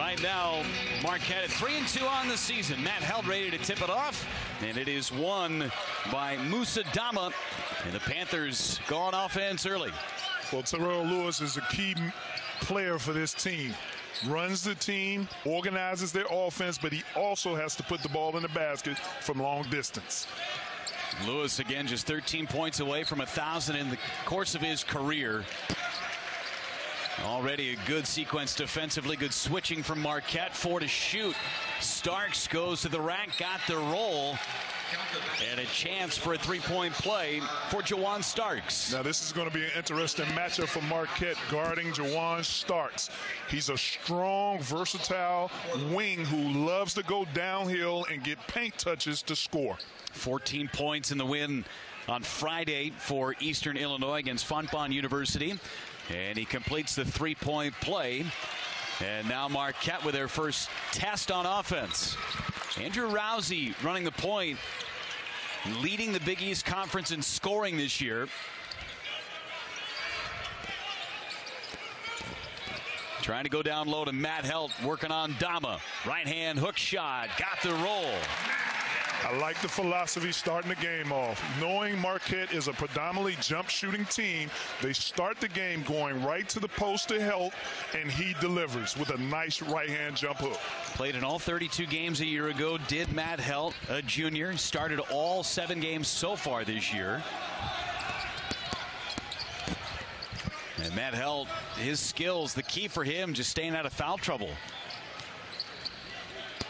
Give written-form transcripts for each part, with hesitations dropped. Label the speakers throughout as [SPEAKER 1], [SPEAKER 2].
[SPEAKER 1] Right now, Marquette at 3-2 on the season. Matt Held ready to tip it off, and it is won by Musa Dama. And the Panthers go on offense early.
[SPEAKER 2] Well, Terrell Lewis is a key player for this team. Runs the team, organizes their offense, but he also has to put the ball in the basket from long distance.
[SPEAKER 1] Lewis, again, just 13 points away from 1,000 in the course of his career. Already a good sequence defensively, good switching from Marquette. 4 to shoot. Starks goes to the rack, got the roll, and a chance for a three-point play for Jawan Starks.
[SPEAKER 2] Now this is going to be an interesting matchup for Marquette guarding Jawan Starks. He's a strong, versatile wing who loves to go downhill and get paint touches to score.
[SPEAKER 1] 14 points in the win on Friday for Eastern Illinois against Fontbonne University. And he completes the three-point play. And now Marquette with their first test on offense. Andrew Rousey running the point, leading the Big East Conference in scoring this year. Trying to go down low to Matt Held, working on Dama. Right-hand hook shot, got the roll.
[SPEAKER 2] I like the philosophy starting the game off. Knowing Marquette is a predominantly jump shooting team, they start the game going right to the post to Held, and he delivers with a nice right-hand jump hook.
[SPEAKER 1] Played in all 32 games a year ago. Did Matt Held, a junior, started all 7 games so far this year. And Matt Held, his skills, the key for him, just staying out of foul trouble.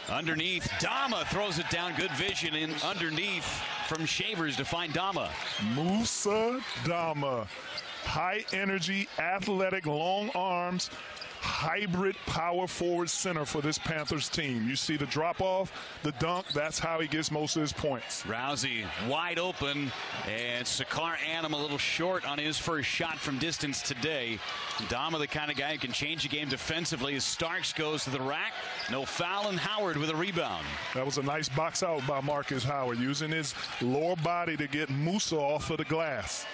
[SPEAKER 1] Underneath, Dama throws it down. Good vision in underneath from Shavers to find Dama.
[SPEAKER 2] Musa Dama. High energy, athletic, long arms, hybrid power forward center for this Panthers team. You see the drop off, the dunk, that's how he gets most of his points.
[SPEAKER 1] Rousey wide open, and Sakar Annam a little short on his first shot from distance today. Dama, the kind of guy who can change the game defensively as Starks goes to the rack. No foul, and Howard with a rebound.
[SPEAKER 2] That was a nice box out by Marcus Howard, using his lower body to get Musa off of the glass.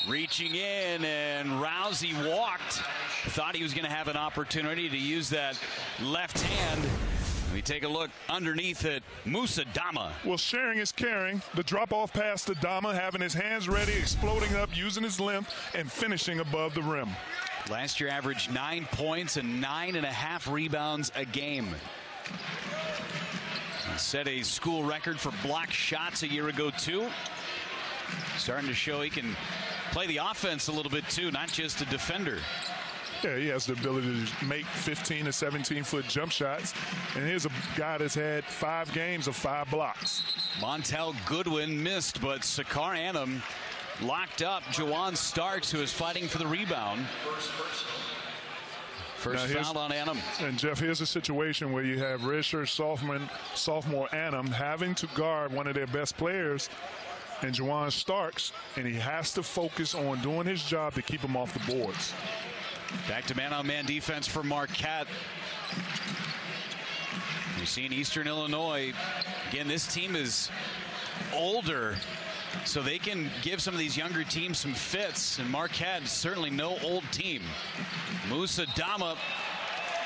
[SPEAKER 1] Reaching in, and Rousey walked. Thought he was going to have an opportunity to use that left hand. We take a look underneath at Musa Dama.
[SPEAKER 2] Well, sharing is caring. The drop-off pass to Dama, having his hands ready, exploding up, using his length, and finishing above the rim.
[SPEAKER 1] Last year averaged 9 points and 9.5 rebounds a game. He set a school record for block shots a year ago, too. Starting to show he can play the offense a little bit, too, not just a defender.
[SPEAKER 2] Yeah, he has the ability to make 15 to 17-foot jump shots. And here's a guy that's had 5 games of 5 blocks. Montel
[SPEAKER 1] Goodwin missed, but Sakar Annam locked up Jawan Starks, who is fighting for the rebound. First foul on Annam.
[SPEAKER 2] And Jeff, here's a situation where you have redshirt sophomore Annam having to guard one of their best players in Jawan Starks, and he has to focus on doing his job to keep him off the boards.
[SPEAKER 1] Back to man-on-man defense for Marquette. You've seen Eastern Illinois. Again, this team is older, so they can give some of these younger teams some fits. And Marquette, certainly no old team. Musa Dama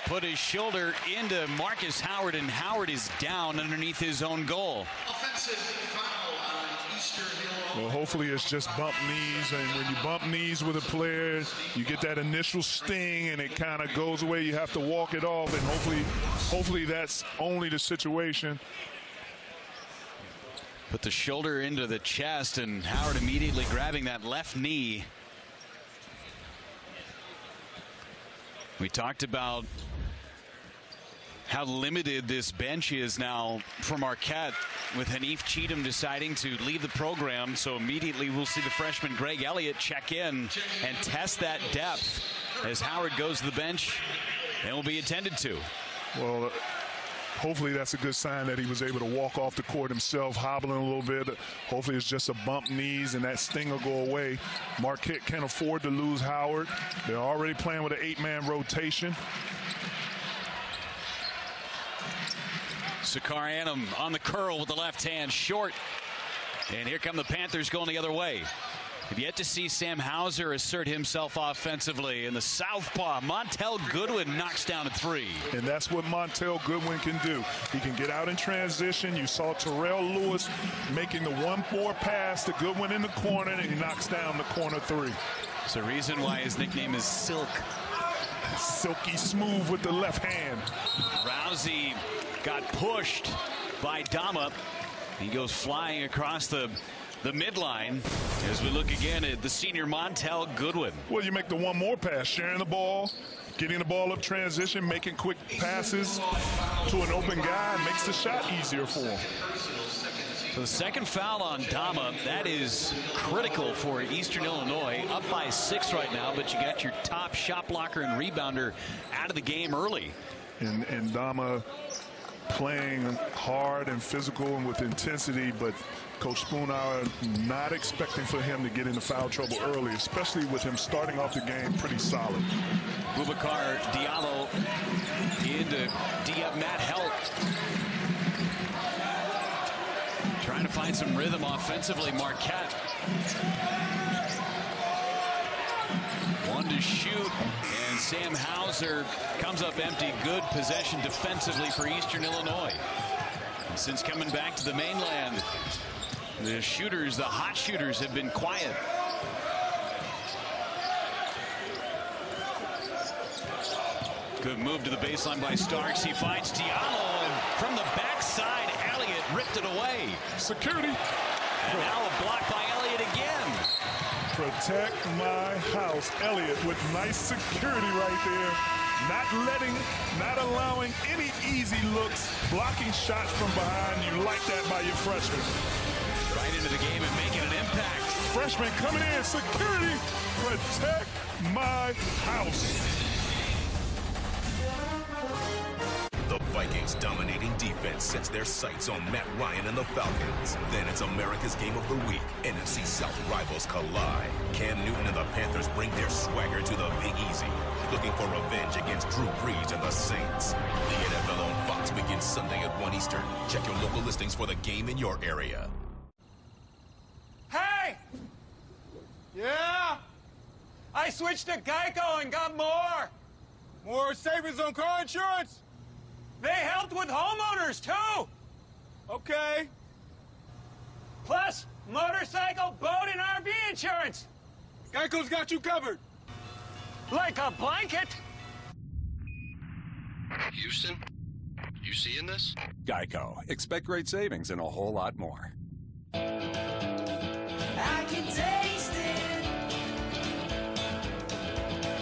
[SPEAKER 1] put his shoulder into Marcus Howard, and Howard is down underneath his own goal.
[SPEAKER 3] Offensive foul on Eastern Illinois.
[SPEAKER 2] Well, hopefully it's just bump knees, and when you bump knees with a player, you get that initial sting and it kind of goes away. You have to walk it off, and hopefully that's only the situation.
[SPEAKER 1] Put the shoulder into the chest, and Howard immediately grabbing that left knee. We talked about how limited this bench is now for Marquette, with Hanif Cheatham deciding to leave the program. So immediately we'll see the freshman Greg Elliott check in and test that depth as Howard goes to the bench and will be attended to.
[SPEAKER 2] Well, hopefully that's a good sign that he was able to walk off the court himself, hobbling a little bit. Hopefully it's just a bump knees and that sting will go away. Marquette can't afford to lose Howard. They're already playing with an 8-man rotation.
[SPEAKER 1] Sakar Annam on the curl with the left hand, short. And here come the Panthers going the other way. Have yet to see Sam Hauser assert himself offensively, and the southpaw Montel Goodwin knocks down a three.
[SPEAKER 2] And that's what Montel Goodwin can do. He can get out in transition. You saw Terrell Lewis making the 1-4 pass to Goodwin in the corner, and he knocks down the corner three.
[SPEAKER 1] It's the reason why his nickname is Silk.
[SPEAKER 2] Silky smooth with the left hand.
[SPEAKER 1] Rousey got pushed by Dama. He goes flying across the midline as we look again at the senior Montel Goodwin.
[SPEAKER 2] Well, you make the 1-more pass, sharing the ball, getting the ball up transition, making quick passes to an open guy, makes the shot easier for him.
[SPEAKER 1] So the second foul on Dama, that is critical for Eastern Illinois. Up by 6 right now, but you got your top shot blocker and rebounder out of the game early.
[SPEAKER 2] And Dama playing hard and physical and with intensity, but Coach Spoonhour not expecting for him to get into foul trouble early, especially with him starting off the game pretty solid.
[SPEAKER 1] Boubacar Diallo into D-up Matt Helt. Trying to find some rhythm offensively, Marquette. One to shoot, and Sam Hauser comes up empty. Good possession defensively for Eastern Illinois. And since coming back to the mainland, the shooters, the hot shooters, have been quiet. Good move to the baseline by Starks. He finds Diallo, and from the backside, Elliott ripped it away.
[SPEAKER 2] Security.
[SPEAKER 1] And now a block by Elliott again.
[SPEAKER 2] Protect my house. Elliott with nice security right there. Not allowing any easy looks, blocking shots from behind. You like that by your freshman.
[SPEAKER 1] Right into the game and making an impact.
[SPEAKER 2] Freshman coming in, security. Protect my house.
[SPEAKER 4] The Vikings' dominating defense sets their sights on Matt Ryan and the Falcons. Then it's America's Game of the Week. NFC South rivals collide. Cam Newton and the Panthers bring their swagger to the Big Easy, looking for revenge against Drew Brees and the Saints. The NFL on Fox begins Sunday at 1 Eastern. Check your local listings for the game in your area.
[SPEAKER 5] Hey! Yeah? I switched to Geico and got more. More savings on car insurance? They helped with homeowners, too. Okay. Plus, motorcycle, boat, and RV insurance. Geico's got you covered. Like a blanket.
[SPEAKER 6] Houston, you seeing this?
[SPEAKER 7] Geico. Expect great savings and a whole lot more.
[SPEAKER 8] I can taste it.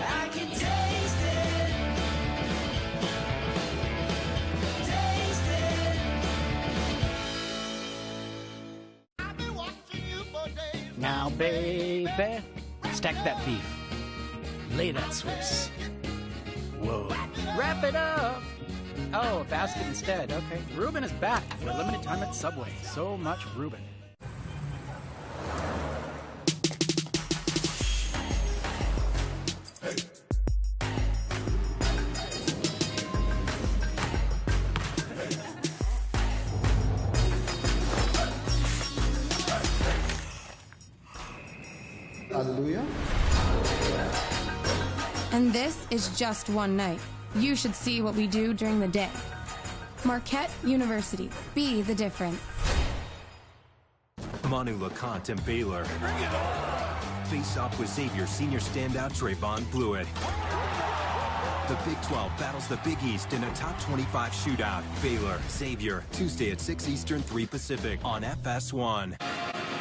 [SPEAKER 8] I can taste it. Taste it. I've been watching you for days.
[SPEAKER 9] Now, baby, stack that beef. Lay that Swiss. Whoa. Wrap it up. Oh, a basket instead. Okay. Reuben is back for a limited time at Subway. So much Reuben.
[SPEAKER 10] Hallelujah.
[SPEAKER 11] And this is just one night. You should see what we do during the day. Marquette University. Be the difference.
[SPEAKER 12] Manu LeConte and Baylor face off with Xavier senior standout Trayvon Blewett. The Big 12 battles the Big East in a top 25 shootout. Baylor, Xavier, Tuesday at 6 Eastern, 3 Pacific on FS1.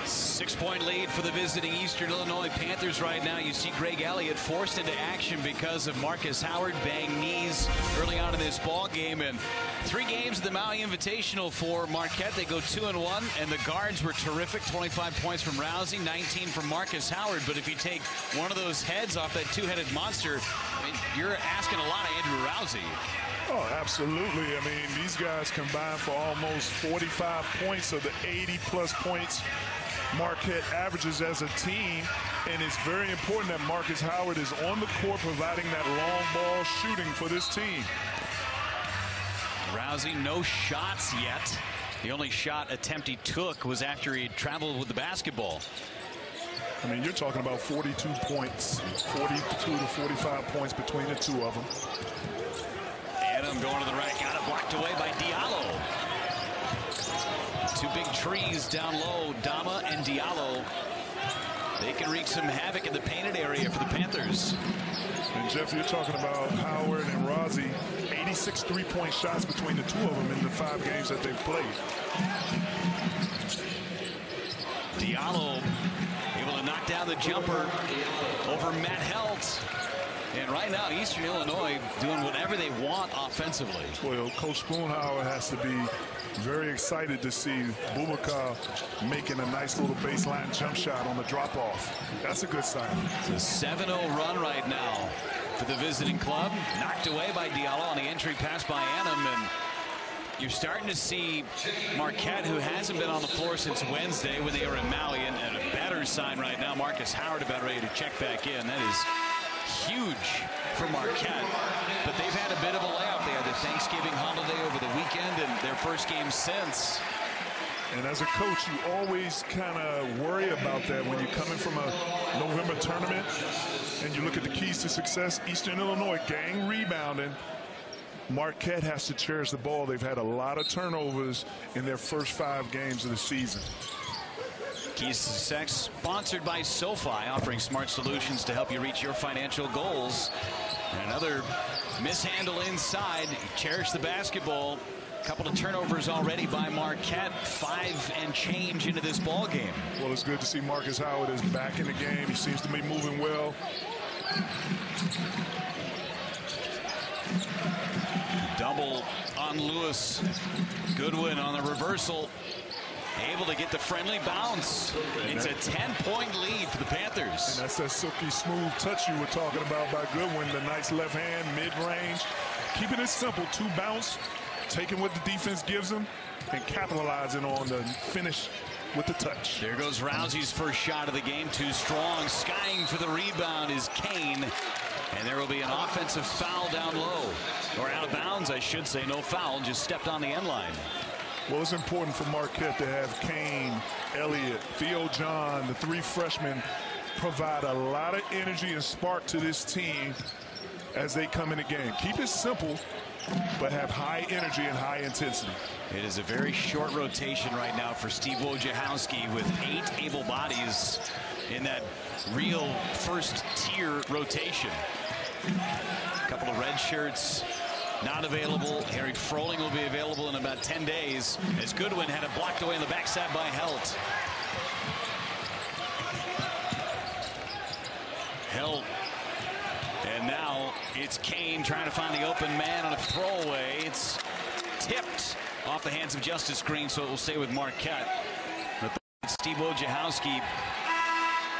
[SPEAKER 1] 6-point lead for the visiting Eastern Illinois Panthers right now. You see Greg Elliott forced into action because of Marcus Howard banged knees early on in this ball game. And 3 games of the Maui Invitational for Marquette. They go 2-1, and the guards were terrific. 25 points from Rousey, 19 from Marcus Howard. But if you take one of those heads off that two-headed monster, I mean, you're asking a lot of Andrew Rousey.
[SPEAKER 2] Oh, absolutely. I mean, these guys combined for almost 45 points of the 80-plus points Marquette averages as a team, and it's very important that Marcus Howard is on the court providing that long ball shooting for this team.
[SPEAKER 1] Rousey, no shots yet. The only shot attempt he took was after he traveled with the basketball.
[SPEAKER 2] I mean, you're talking about 42 points, 42 to 45 points between the two of them.
[SPEAKER 1] Adam going to the right, got it blocked away by Diallo. Two big trees down low, Dama and Diallo. They can wreak some havoc in the painted area for the Panthers.
[SPEAKER 2] And Jeff, you're talking about Howard and Rozzi, 86 three-point shots between the two of them in the 5 games that they've played.
[SPEAKER 1] Diallo able to knock down the jumper over Matt Helt. And right now, Eastern Illinois doing whatever they want offensively.
[SPEAKER 2] Well, Coach Spoonhauer has to be very excited to see Boubacar making a nice little baseline jump shot on the drop-off. That's a good sign.
[SPEAKER 1] It's a 7-0 run right now for the visiting club. Knocked away by Diallo on the entry pass by Annam. And you're starting to see Marquette, who hasn't been on the floor since Wednesday when they were in Maui, and a better sign right now. Marcus Howard about ready to check back in. That is huge for Marquette, but they've had a bit of a layoff. They had the Thanksgiving holiday over the weekend and their first game since.
[SPEAKER 2] And as a coach, you always kind of worry about that when you're coming from a November tournament and you look at the keys to success. Eastern Illinois gang rebounding. Marquette has to cherish the ball. They've had a lot of turnovers in their first 5 games of the season.
[SPEAKER 1] Keys to Success, sponsored by SoFi, offering smart solutions to help you reach your financial goals. And another mishandle inside. Cherish the basketball. A couple of turnovers already by Marquette. 5 and change into this ball game.
[SPEAKER 2] Well, it's good to see Marcus Howard is back in the game. He seems to be moving well.
[SPEAKER 1] Double on Lewis. Goodwin on the reversal. Able to get the friendly bounce. It's a 10-point lead for the Panthers.
[SPEAKER 2] And that's that silky smooth touch you were talking about by Goodwin. The nice left hand, mid-range. Keeping it simple. 2 bounce, taking what the defense gives them, and capitalizing on the finish with the touch.
[SPEAKER 1] There goes Rousey's first shot of the game. Too strong. Skying for the rebound is Kane. And there will be an offensive foul down low. Or out of bounds, I should say. No foul, just stepped on the end line.
[SPEAKER 2] Well, it's important for Marquette to have Kane, Elliott, Theo John, the 3 freshmen, provide a lot of energy and spark to this team as they come in the game. Keep it simple, but have high energy and high intensity.
[SPEAKER 1] It is a very short rotation right now for Steve Wojciechowski with 8 able bodies in that real first-tier rotation. A couple of red shirts not available. Harry Froling will be available in about 10 days as Goodwin had it blocked away on the backside by Helt. Helt. And now it's Kane trying to find the open man on a throwaway. It's tipped off the hands of Justice Green, so it will stay with Marquette. But Steve Wojciechowski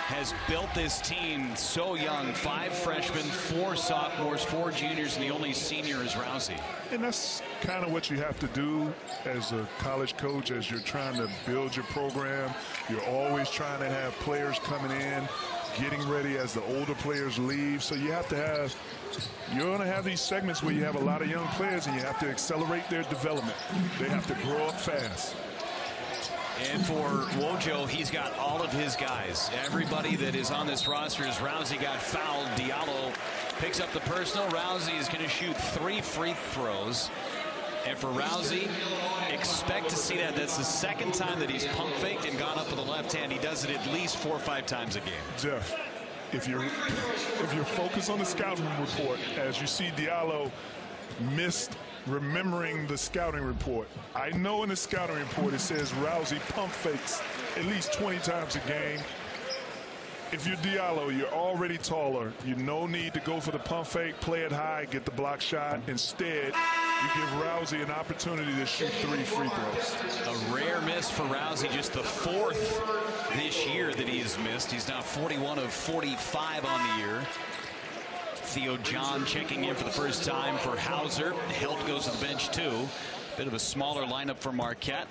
[SPEAKER 1] has built this team so young. 5 freshmen, 4 sophomores, 4 juniors, and the only senior is Rousey.
[SPEAKER 2] And that's kind of what you have to do as a college coach as you're trying to build your program. You're always trying to have players coming in, getting ready as the older players leave. So you have to have, you're going to have these segments where you have a lot of young players and you have to accelerate their development. They have to grow up fast.
[SPEAKER 1] And for Wojo, he's got all of his guys. Everybody that is on this roster as Rousey got fouled. Diallo picks up the personal. Rousey is going to shoot 3 free throws. And for Rousey, expect to see that. That's the second time that he's pump faked and gone up with the left hand. He does it at least 4 or 5 times a game.
[SPEAKER 2] Jeff, if you're focused on the scouting report, as you see Diallo missed remembering the scouting report. I know in the scouting report it says Rousey pump fakes at least 20 times a game. If you're Diallo, you're already taller. You no need to go for the pump fake, play it high, get the block shot. Instead, you give Rousey an opportunity to shoot 3 free throws.
[SPEAKER 1] A rare miss for Rousey, just the 4th this year that he has missed. He's now 41 of 45 on the year. Theo John checking in for the first time for Hauser. Helt goes to the bench too. Bit of a smaller lineup for Marquette.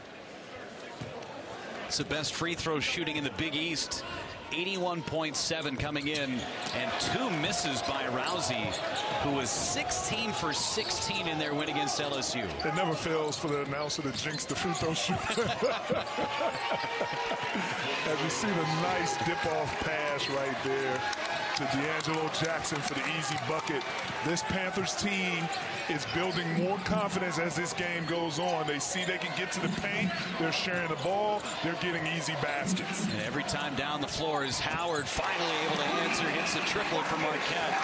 [SPEAKER 1] It's the best free throw shooting in the Big East 81.7 coming in, and 2 misses by Rousey, who was 16 for 16 in their win against LSU.
[SPEAKER 2] It never fails for the announcer to jinx the free throw shoot. As you see the nice dip-off pass right there to D'Angelo Jackson for the easy bucket. This Panthers team is building more confidence as this game goes on. They see they can get to the paint. They're sharing the ball. They're getting easy baskets.
[SPEAKER 1] And every time down the floor is Howard finally able to answer, hits a triple for Marquette.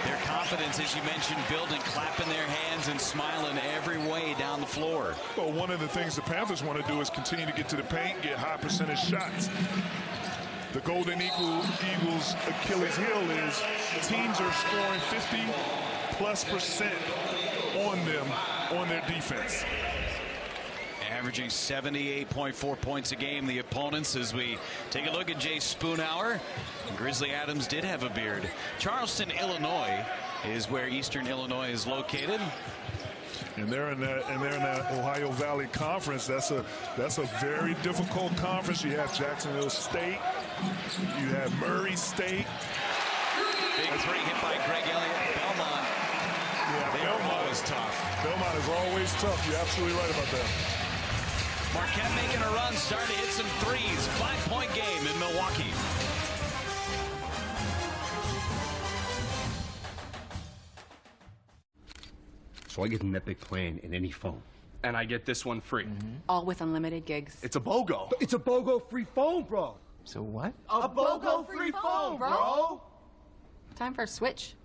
[SPEAKER 1] Their confidence, as you mentioned, building, clapping their hands and smiling every way down the floor.
[SPEAKER 2] Well, one of the things the Panthers want to do is continue to get to the paint, get high percentage shots. The Golden Eagles' Achilles heel is teams are scoring 50+% on them on their defense.
[SPEAKER 1] Averaging 78.4 points a game, the opponents, as we take a look at Jay Spoonhour. Grizzly Adams did have a beard. Charleston, Illinois is where Eastern Illinois is located.
[SPEAKER 2] And they're in that Ohio Valley Conference. That's a very difficult conference. You have Jacksonville State, you have Murray State.
[SPEAKER 1] Big three hit by Greg Elliott. Belmont.
[SPEAKER 2] Yeah,
[SPEAKER 1] Belmont is tough.
[SPEAKER 2] Belmont is always tough. You're absolutely right about that.
[SPEAKER 1] Marquette making a run, starting to hit some threes. 5-point game in Milwaukee.
[SPEAKER 10] So I get an Epic plan in any phone.
[SPEAKER 13] And I get this one free.
[SPEAKER 14] All with unlimited gigs.
[SPEAKER 13] It's a BOGO.
[SPEAKER 10] It's a BOGO free phone, bro.
[SPEAKER 9] So what?
[SPEAKER 14] A BOGO free phone, bro. Time for a switch.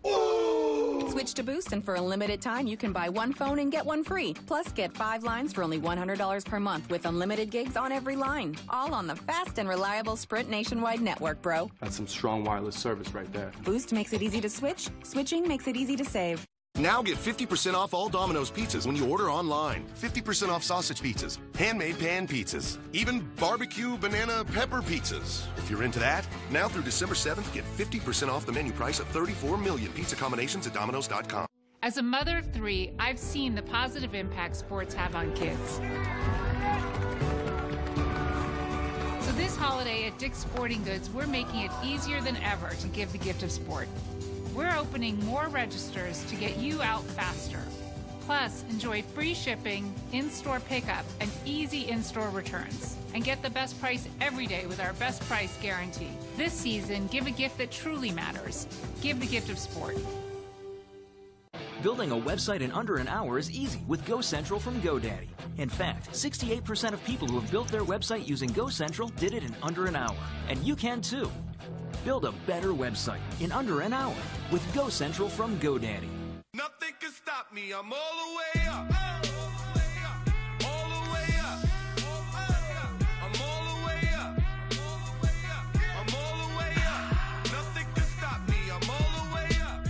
[SPEAKER 10] Ooh!
[SPEAKER 14] Switch to Boost, and for a limited time, you can buy 1 phone and get 1 free. Plus, get 5 lines for only $100 per month with unlimited gigs on every line. All on the fast and reliable Sprint nationwide network, bro.
[SPEAKER 13] That's some strong wireless service right there.
[SPEAKER 14] Boost makes it easy to switch. Switching makes it easy to save.
[SPEAKER 15] Now get 50% off all Domino's pizzas when you order online. 50% off sausage pizzas, handmade pan pizzas, even barbecue banana pepper pizzas. If you're into that, now through December 7th, get 50% off the menu price of 34 million pizza combinations at Domino's.com.
[SPEAKER 16] As a mother of 3, I've seen the positive impact sports have on kids. So this holiday at Dick's Sporting Goods, we're making it easier than ever to give the gift of sport. We're opening more registers to get you out faster. Plus, enjoy free shipping, in-store pickup, and easy in-store returns. And get the best price every day with our best price guarantee. This season, give a gift that truly matters. Give the gift of sport.
[SPEAKER 17] Building a website in under an hour is easy with GoCentral from GoDaddy. In fact, 68% of people who have built their website using GoCentral did it in under an hour. And you can too. Build a better website in under an hour with GoCentral from GoDaddy.
[SPEAKER 8] Nothing can stop me. I'm all the way up. All the way up. I'm all the way up. I'm all the way up. Nothing can stop me. I'm all the way up.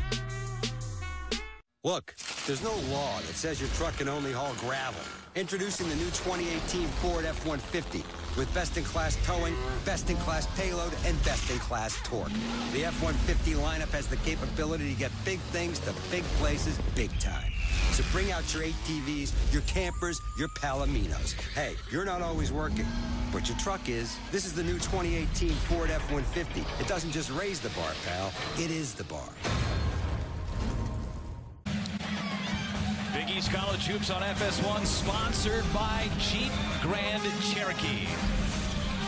[SPEAKER 18] Look, there's no law that says your truck can only haul gravel. Introducing the new 2018 Ford F-150 with best-in-class towing, best-in-class payload, and best-in-class torque. The F-150 lineup has the capability to get big things to big places big time. So bring out your ATVs, your campers, your Palominos. Hey, you're not always working, but your truck is. This is the new 2018 Ford F-150. It doesn't just raise the bar, pal. It is the bar.
[SPEAKER 1] Big East College Hoops on FS1, sponsored by Jeep Grand Cherokee.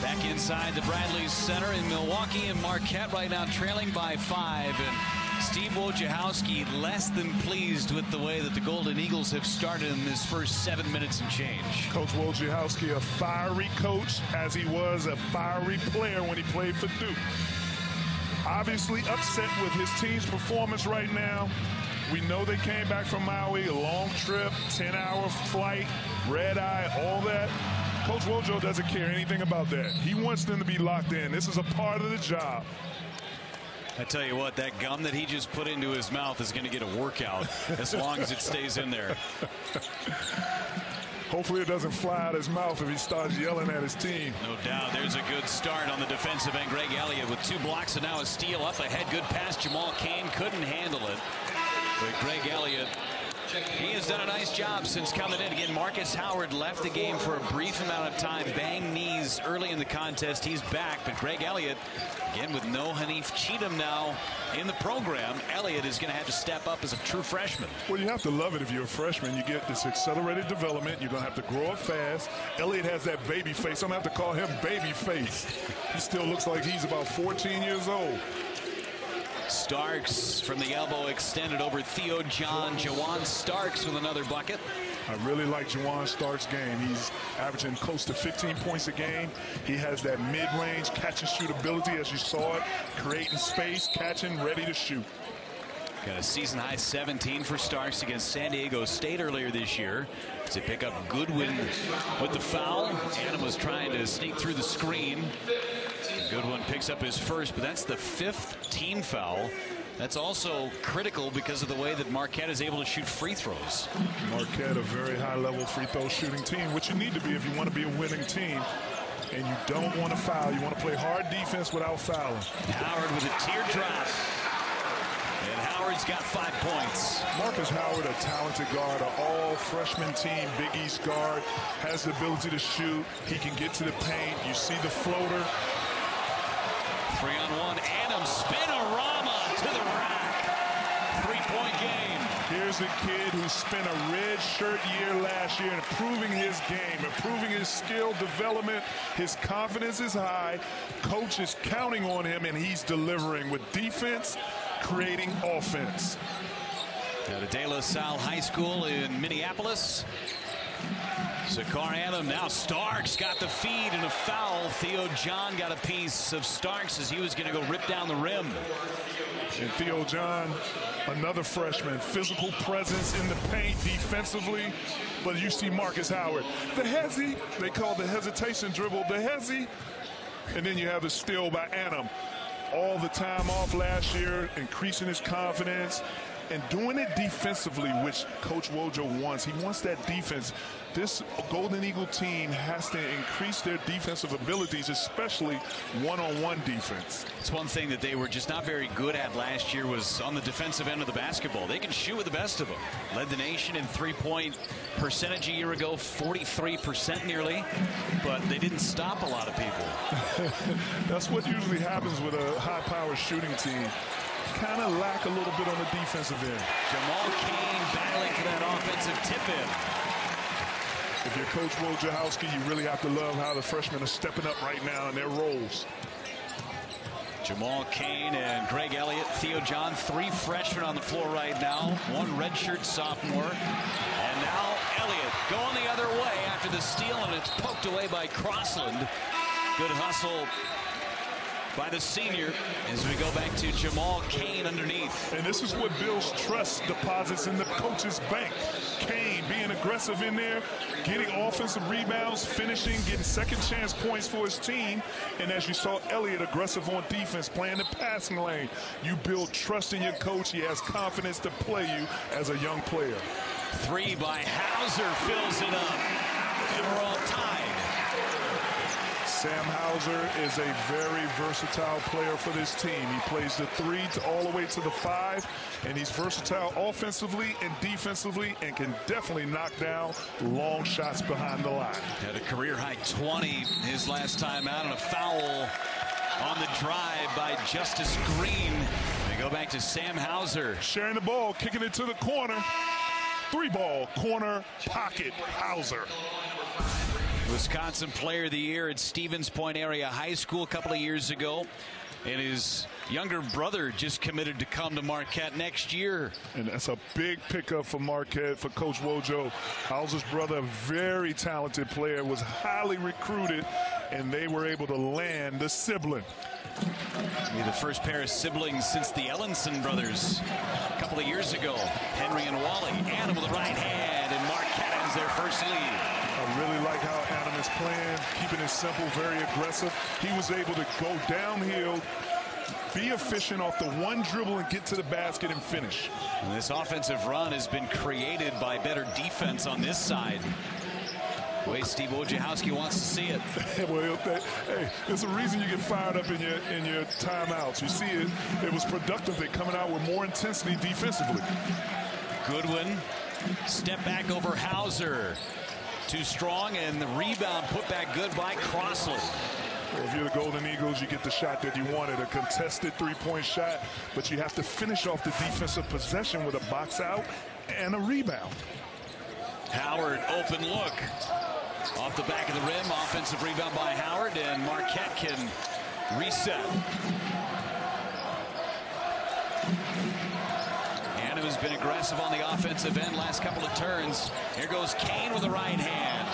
[SPEAKER 1] Back inside the Bradley Center in Milwaukee, and Marquette right now trailing by 5. And Steve Wojciechowski less than pleased with the way that the Golden Eagles have started in this first 7 minutes and change.
[SPEAKER 2] Coach Wojciechowski, a fiery coach, as he was a fiery player when he played for Duke. Obviously upset with his team's performance right now. We know they came back from Maui, a long trip, 10-hour flight, red eye, all that. Coach Wojo doesn't care anything about that. He wants them to be locked in. This is a part of the job.
[SPEAKER 1] I tell you what, that gum that he just put into his mouth is going to get a workout as long as it stays in there.
[SPEAKER 2] Hopefully it doesn't fly out his mouth if he starts yelling at his team.
[SPEAKER 1] No doubt. There's a good start on the defensive end. Greg Elliott with 2 blocks and now a steal up ahead. Good pass. Jamal Cain couldn't handle it. But Greg Elliott He has done a nice job since coming in. Again, Marcus Howard left the game for a brief amount of time. Banged knees early in the contest. He's back, but Greg Elliott, again, with no Hanif Cheatham now in the program, Elliott is going to have to step up as a true freshman.
[SPEAKER 2] Well, you have to love it if you're a freshman. You get this accelerated development. You're going to have to grow up fast. Elliott has that baby face. I'm going to have to call him baby face. He still looks like he's about 14 years old.
[SPEAKER 1] Starks from the elbow extended over Theo John. Jawan Starks with another bucket.
[SPEAKER 2] I really like Jawan Starks' game. He's averaging close to 15 points a game. He has that mid-range catch and shoot ability, as you saw it, creating space, catching, ready to shoot.
[SPEAKER 1] Got a season-high 17 for Starks against San Diego State earlier this year. To pick up Goodwin with the foul. Adam was trying to sneak through the screen. Goodwin picks up his first, but that's the 5th team foul. That's also critical because of the way that Marquette is able to shoot free throws.
[SPEAKER 2] Marquette, a very high-level free throw shooting team, which you need to be if you want to be a winning team. And you don't want to foul. You want to play hard defense without fouling.
[SPEAKER 1] Howard with a teardrop. And Howard's got 5 points.
[SPEAKER 2] Marcus Howard, a talented guard, an all-freshman team, Big East guard, has the ability to shoot. He can get to the paint. You see the floater.
[SPEAKER 1] 3-on-1. Adams, spinorama to the rack. 3-point game.
[SPEAKER 2] Here's a kid who spent a red shirt year last year improving his game, improving his skill development. His confidence is high. Coach is counting on him, and he's delivering with defense, creating offense.
[SPEAKER 1] Out of De La Salle High School in Minneapolis. Zakar Adam, now Starks got the feed and a foul. Theo John got a piece of Starks as he was going to go rip down the rim.
[SPEAKER 2] And Theo John, another freshman, physical presence in the paint defensively. But you see Marcus Howard, the hezzy, they call the hesitation dribble, the hezzy. And then you have the steal by Adam. All the time off last year, increasing his confidence and doing it defensively, which Coach Wojo wants. He wants that defense. This Golden Eagle team has to increase their defensive abilities, especially one-on-one defense.
[SPEAKER 1] It's one thing that they were just not very good at last year was on the defensive end of the basketball. They can shoot with the best of them. Led the nation in three-point percentage a year ago, 43% nearly, but they didn't stop a lot of people.
[SPEAKER 2] That's what usually happens with a high-powered shooting team. Kind of lack a little bit on the defensive end.
[SPEAKER 1] Jamal Cain battling for that offensive tip-in.
[SPEAKER 2] If you're Coach Wojciechowski, you really have to love how the freshmen are stepping up right now in their roles.
[SPEAKER 1] Jamal Cain and Greg Elliott, Theo John, 3 freshmen on the floor right now, 1 redshirt sophomore. And now Elliott going the other way after the steal, and it's poked away by Crossland. Good hustle by the senior as we go back to Jamal Cain underneath.
[SPEAKER 2] And this is what builds trust deposits in the coach's bank. Cain being aggressive in there, getting offensive rebounds, finishing, getting second chance points for his team. And as you saw, Elliott aggressive on defense, playing the passing lane. You build trust in your coach. He has confidence to play you as a young player.
[SPEAKER 1] 3 by Hauser fills it up. And we're all tied.
[SPEAKER 2] Sam Hauser is a very versatile player for this team. He plays the 3 all the way to the 5, and he's versatile offensively and defensively and can definitely knock down long shots behind the line.
[SPEAKER 1] Had a career-high 20 his last time out, and a foul on the drive by Justice Green. They go back to Sam Hauser.
[SPEAKER 2] Sharing the ball, kicking it to the corner. 3-ball, corner, pocket, Hauser.
[SPEAKER 1] Wisconsin Player of the Year at Stevens Point Area High School a couple of years ago. And his younger brother just committed to come to Marquette next year.
[SPEAKER 2] And that's a big pickup for Marquette, for Coach Wojo. Hauser's brother, very talented player, was highly recruited, and they were able to land the sibling.
[SPEAKER 1] Be the first pair of siblings since the Ellenson brothers a couple of years ago. Henry and Wally. Adam with the right hand, and Marquette has their first lead.
[SPEAKER 2] I really like how Adam is playing, keeping it simple, very aggressive. He was able to go downhill, be efficient off the 1 dribble and get to the basket and finish.
[SPEAKER 1] And this offensive run has been created by better defense on this side. The way Steve Wojciechowski wants to see it.
[SPEAKER 2] Well, hey, there's a reason you get fired up in your timeouts. You see it was productive. They're coming out with more intensity defensively.
[SPEAKER 1] Goodwin Step back over Hauser. Too strong, and the rebound put back good by Crossland.
[SPEAKER 2] Well, if you're the Golden Eagles, you get the shot that you wanted, a contested three-point shot, but you have to finish off the defensive possession with a box out and a rebound.
[SPEAKER 1] Howard, open look. Off the back of the rim, offensive rebound by Howard, and Marquette can reset. Adam has been aggressive on the offensive end last couple of turns. Here goes Kane with the right hand.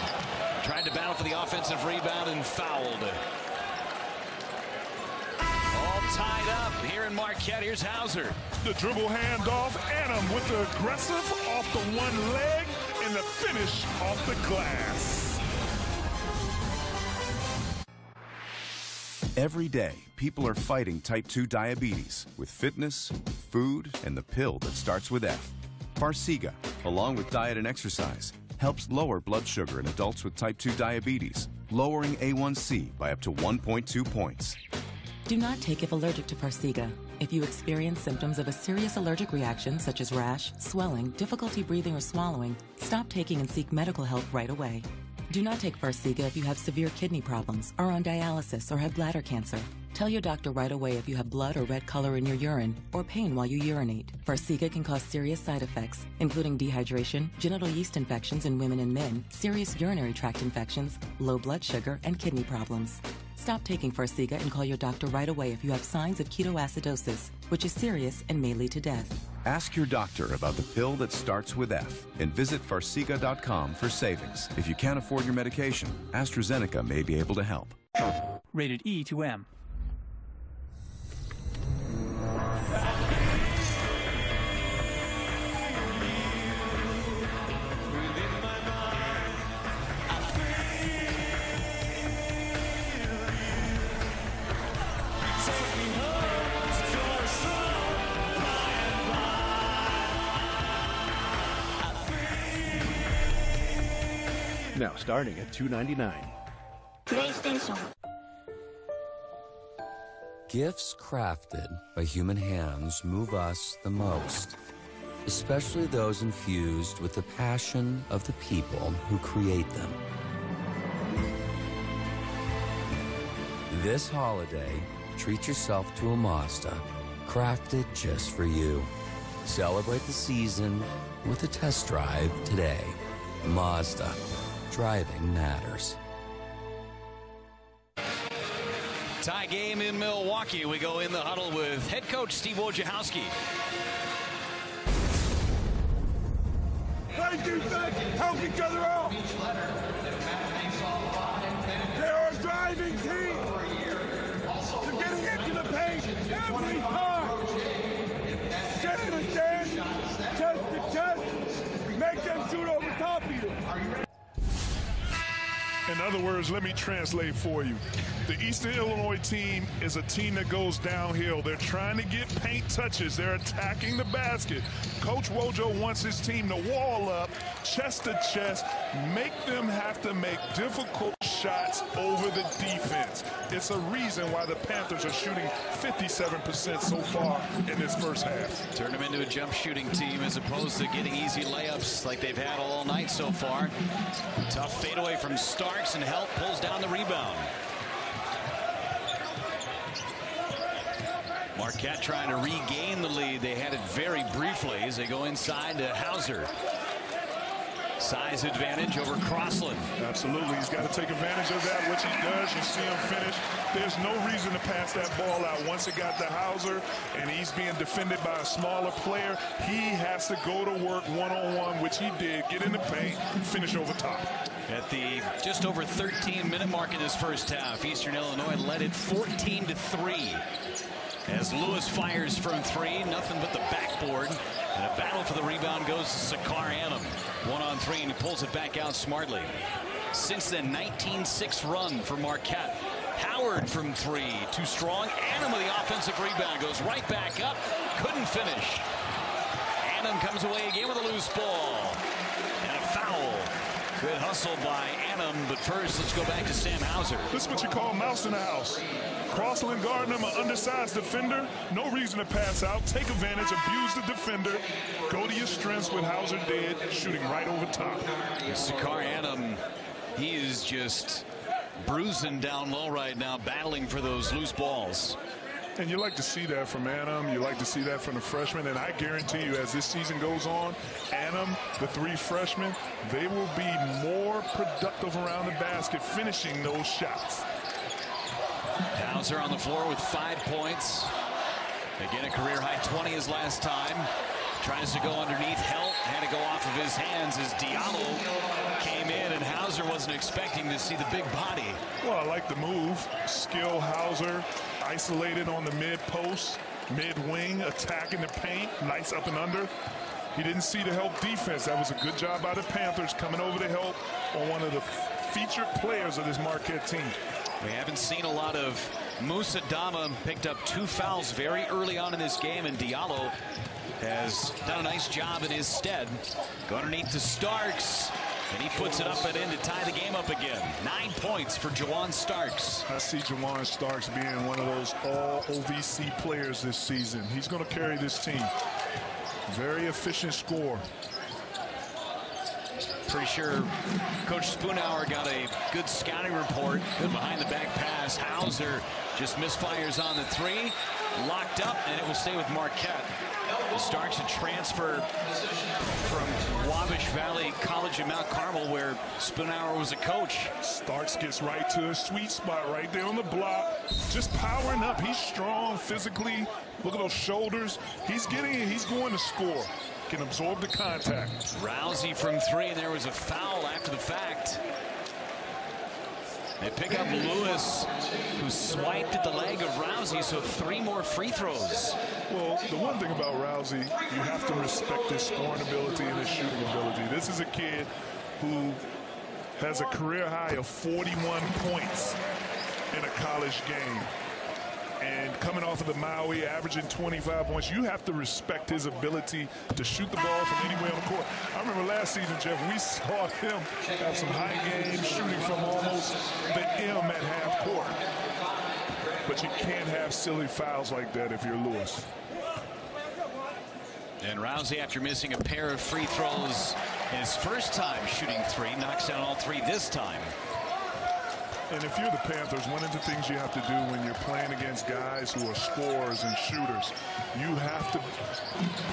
[SPEAKER 1] Tried to battle for the offensive rebound and fouled. All tied up here in Marquette. Here's Hauser.
[SPEAKER 2] The dribble handoff. Adam with the aggressive off the one leg and the finish off the glass.
[SPEAKER 19] Every day, people are fighting type 2 diabetes with fitness, food, and the pill that starts with F. Farxiga, along with diet and exercise, helps lower blood sugar in adults with type 2 diabetes, lowering A1C by up to 1.2 points.
[SPEAKER 20] Do not take if allergic to Farxiga. If you experience symptoms of a serious allergic reaction such as rash, swelling, difficulty breathing or swallowing, stop taking and seek medical help right away. Do not take Farxiga if you have severe kidney problems, are on dialysis, or have bladder cancer. Tell your doctor right away if you have blood or red color in your urine or pain while you urinate. Farxiga can cause serious side effects, including dehydration, genital yeast infections in women and men, serious urinary tract infections, low blood sugar, and kidney problems. Stop taking Farxiga and call your doctor right away if you have signs of ketoacidosis, which is serious and may lead to death.
[SPEAKER 19] Ask your doctor about the pill that starts with F and visit Farxiga.com for savings. If you can't afford your medication, AstraZeneca may be able to help.
[SPEAKER 21] Rated E to M.
[SPEAKER 22] Now starting at $2.99.
[SPEAKER 23] PlayStation.
[SPEAKER 24] Gifts crafted by human hands move us the most, especially those infused with the passion of the people who create them. This holiday, treat yourself to a Mazda, crafted just for you. Celebrate the season with a test drive today. Mazda. Driving matters.
[SPEAKER 1] Tie game in Milwaukee. We go in the huddle with head coach Steve Wojciechowski.
[SPEAKER 8] Play defense, help each other out. They're a driving team. They're getting into the paint every time. Chest to chest, chest to chest. Make them shoot over top of you.
[SPEAKER 2] In other words, let me translate for you. The Eastern Illinois team is a team that goes downhill. They're trying to get paint touches. They're attacking the basket. Coach Wojo wants his team to wall up, chest to chest, make them have to make difficult shots over the defense. It's a reason why the Panthers are shooting 57% so far in this first half.
[SPEAKER 1] Turn them into a jump shooting team as opposed to getting easy layups like they've had all night so far. Tough fadeaway from Starks, and Help pulls down the rebound. Marquette trying to regain the lead. They had it very briefly as they go inside to Hauser. Size advantage over Crossland.
[SPEAKER 2] Absolutely. He's got to take advantage of that, which he does. You see him finish. There's no reason to pass that ball out. Once it got to Hauser and he's being defended by a smaller player, he has to go to work one-on-one, which he did. Get in the paint, finish over top.
[SPEAKER 1] At the just over 13-minute mark in this first half, Eastern Illinois led it 14-3. As Lewis fires from three, nothing but the backboard. And a battle for the rebound goes to Sakar Annam. 1-on-3, and he pulls it back out smartly. Since then, 19-6 run for Marquette. Howard from three, too strong. Annam with the offensive rebound, goes right back up, couldn't finish. Annam comes away again with a loose ball. And a foul. Good hustle by Annam, but first let's go back to Sam Hauser.
[SPEAKER 2] This is what you call mouse in the house. Crossland guarding him, an undersized defender. No reason to pass out. Take advantage, abuse the defender. Go to your strengths with Hauser dead, shooting right over top.
[SPEAKER 1] Sakar Annam, he is just bruising down low right now, battling for those loose balls.
[SPEAKER 2] And you like to see that from Annam. You like to see that from the freshmen. And I guarantee you, as this season goes on, Annam, the three freshmen, they will be more productive around the basket, finishing those shots.
[SPEAKER 1] Hauser on the floor with 5 points. Again, a career high 20 his last time. Tries to go underneath, help, had to go off of his hands as Diallo came in, and Hauser wasn't expecting to see the big body.
[SPEAKER 2] Well, I like the move. Skill Hauser, isolated on the mid-post, mid-wing, attacking the paint, nice up and under. He didn't see the help defense. That was a good job by the Panthers coming over to help on one of the featured players of this Marquette team.
[SPEAKER 1] We haven't seen a lot of Moussa Dama. Picked up 2 fouls very early on in this game, and Diallo has done a nice job in his stead. Go underneath to Starks, and he puts it up and in to tie the game up again. 9 points for Jawan Starks.
[SPEAKER 2] I see Jawan Starks being one of those all-OVC players this season. He's going to carry this team. Very efficient scorer.
[SPEAKER 1] Pretty sure Coach Spoonhour got a good scouting report. Good behind-the-back pass. Hauser just misfires on the 3. Locked up, and it will stay with Marquette. Starks a transfer from Wabash Valley College in Mount Carmel, where Spoonhour was a coach.
[SPEAKER 2] Starks gets right to a sweet spot right there on the block. Just powering up. He's strong physically. Look at those shoulders. He's getting it. He's going to score. Can absorb the contact.
[SPEAKER 1] Rousey from 3, and there was a foul after the fact. They pick up Lewis, who swiped at the leg of Rousey, so 3 more free throws.
[SPEAKER 2] Well, the one thing about Rousey, you have to respect his scoring ability and his shooting ability. This is a kid who has a career high of 41 points in a college game. And coming off of the Maui, averaging 25 points, you have to respect his ability to shoot the ball from anywhere on the court. I remember last season, Jeff, we saw him have some high game shooting from almost the M at half court. But you can't have silly fouls like that if you're Lewis.
[SPEAKER 1] And Rousey, after missing a pair of free throws in his first time shooting 3, knocks down all 3 this time.
[SPEAKER 2] And if you're the Panthers, one of the things you have to do when you're playing against guys who are scorers and shooters, you have to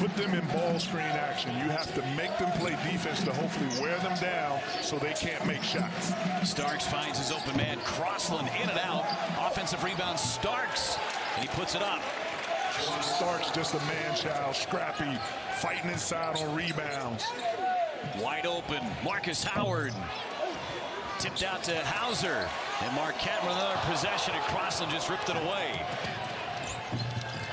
[SPEAKER 2] put them in ball screen action. You have to make them play defense to hopefully wear them down so they can't make shots.
[SPEAKER 1] Starks finds his open man. Crossland in and out. Offensive rebound, Starks, and he puts it up.
[SPEAKER 2] Starks just a man-child, scrappy, fighting inside on rebounds.
[SPEAKER 1] Wide open, Marcus Howard. Tipped out to Hauser, and Marquette with another possession, and Crossland just ripped it away.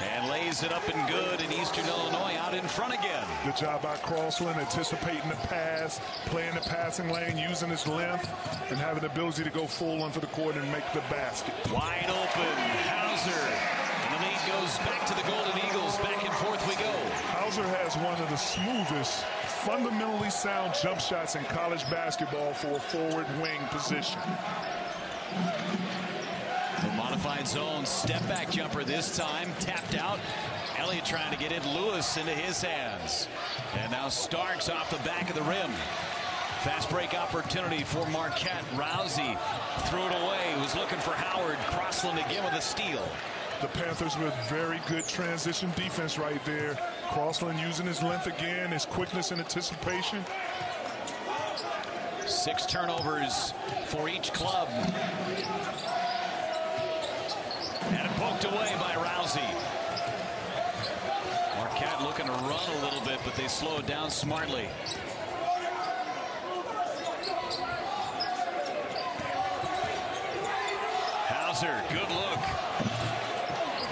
[SPEAKER 1] And lays it up and good, and Eastern Illinois out in front again.
[SPEAKER 2] Good job by Crossland, anticipating the pass, playing the passing lane, using his length, and having the ability to go full onto the court and make the basket.
[SPEAKER 1] Wide open, Hauser, and the lead goes back to the Golden Eagles. Back and forth we go.
[SPEAKER 2] Hauser has one of the smoothest, fundamentally sound jump shots in college basketball for a forward wing position.
[SPEAKER 1] The modified zone step back jumper this time, tapped out. Elliott trying to get it, Lewis into his hands. And now Starks off the back of the rim. Fast break opportunity for Marquette. Rousey threw it away, was looking for Howard. Crossland again with a steal.
[SPEAKER 2] The Panthers with very good transition defense right there. Crossland using his length again, his quickness and anticipation.
[SPEAKER 1] 6 turnovers for each club. And poked away by Rousey. Marquette looking to run a little bit, but they slow it down smartly. Hauser, good look.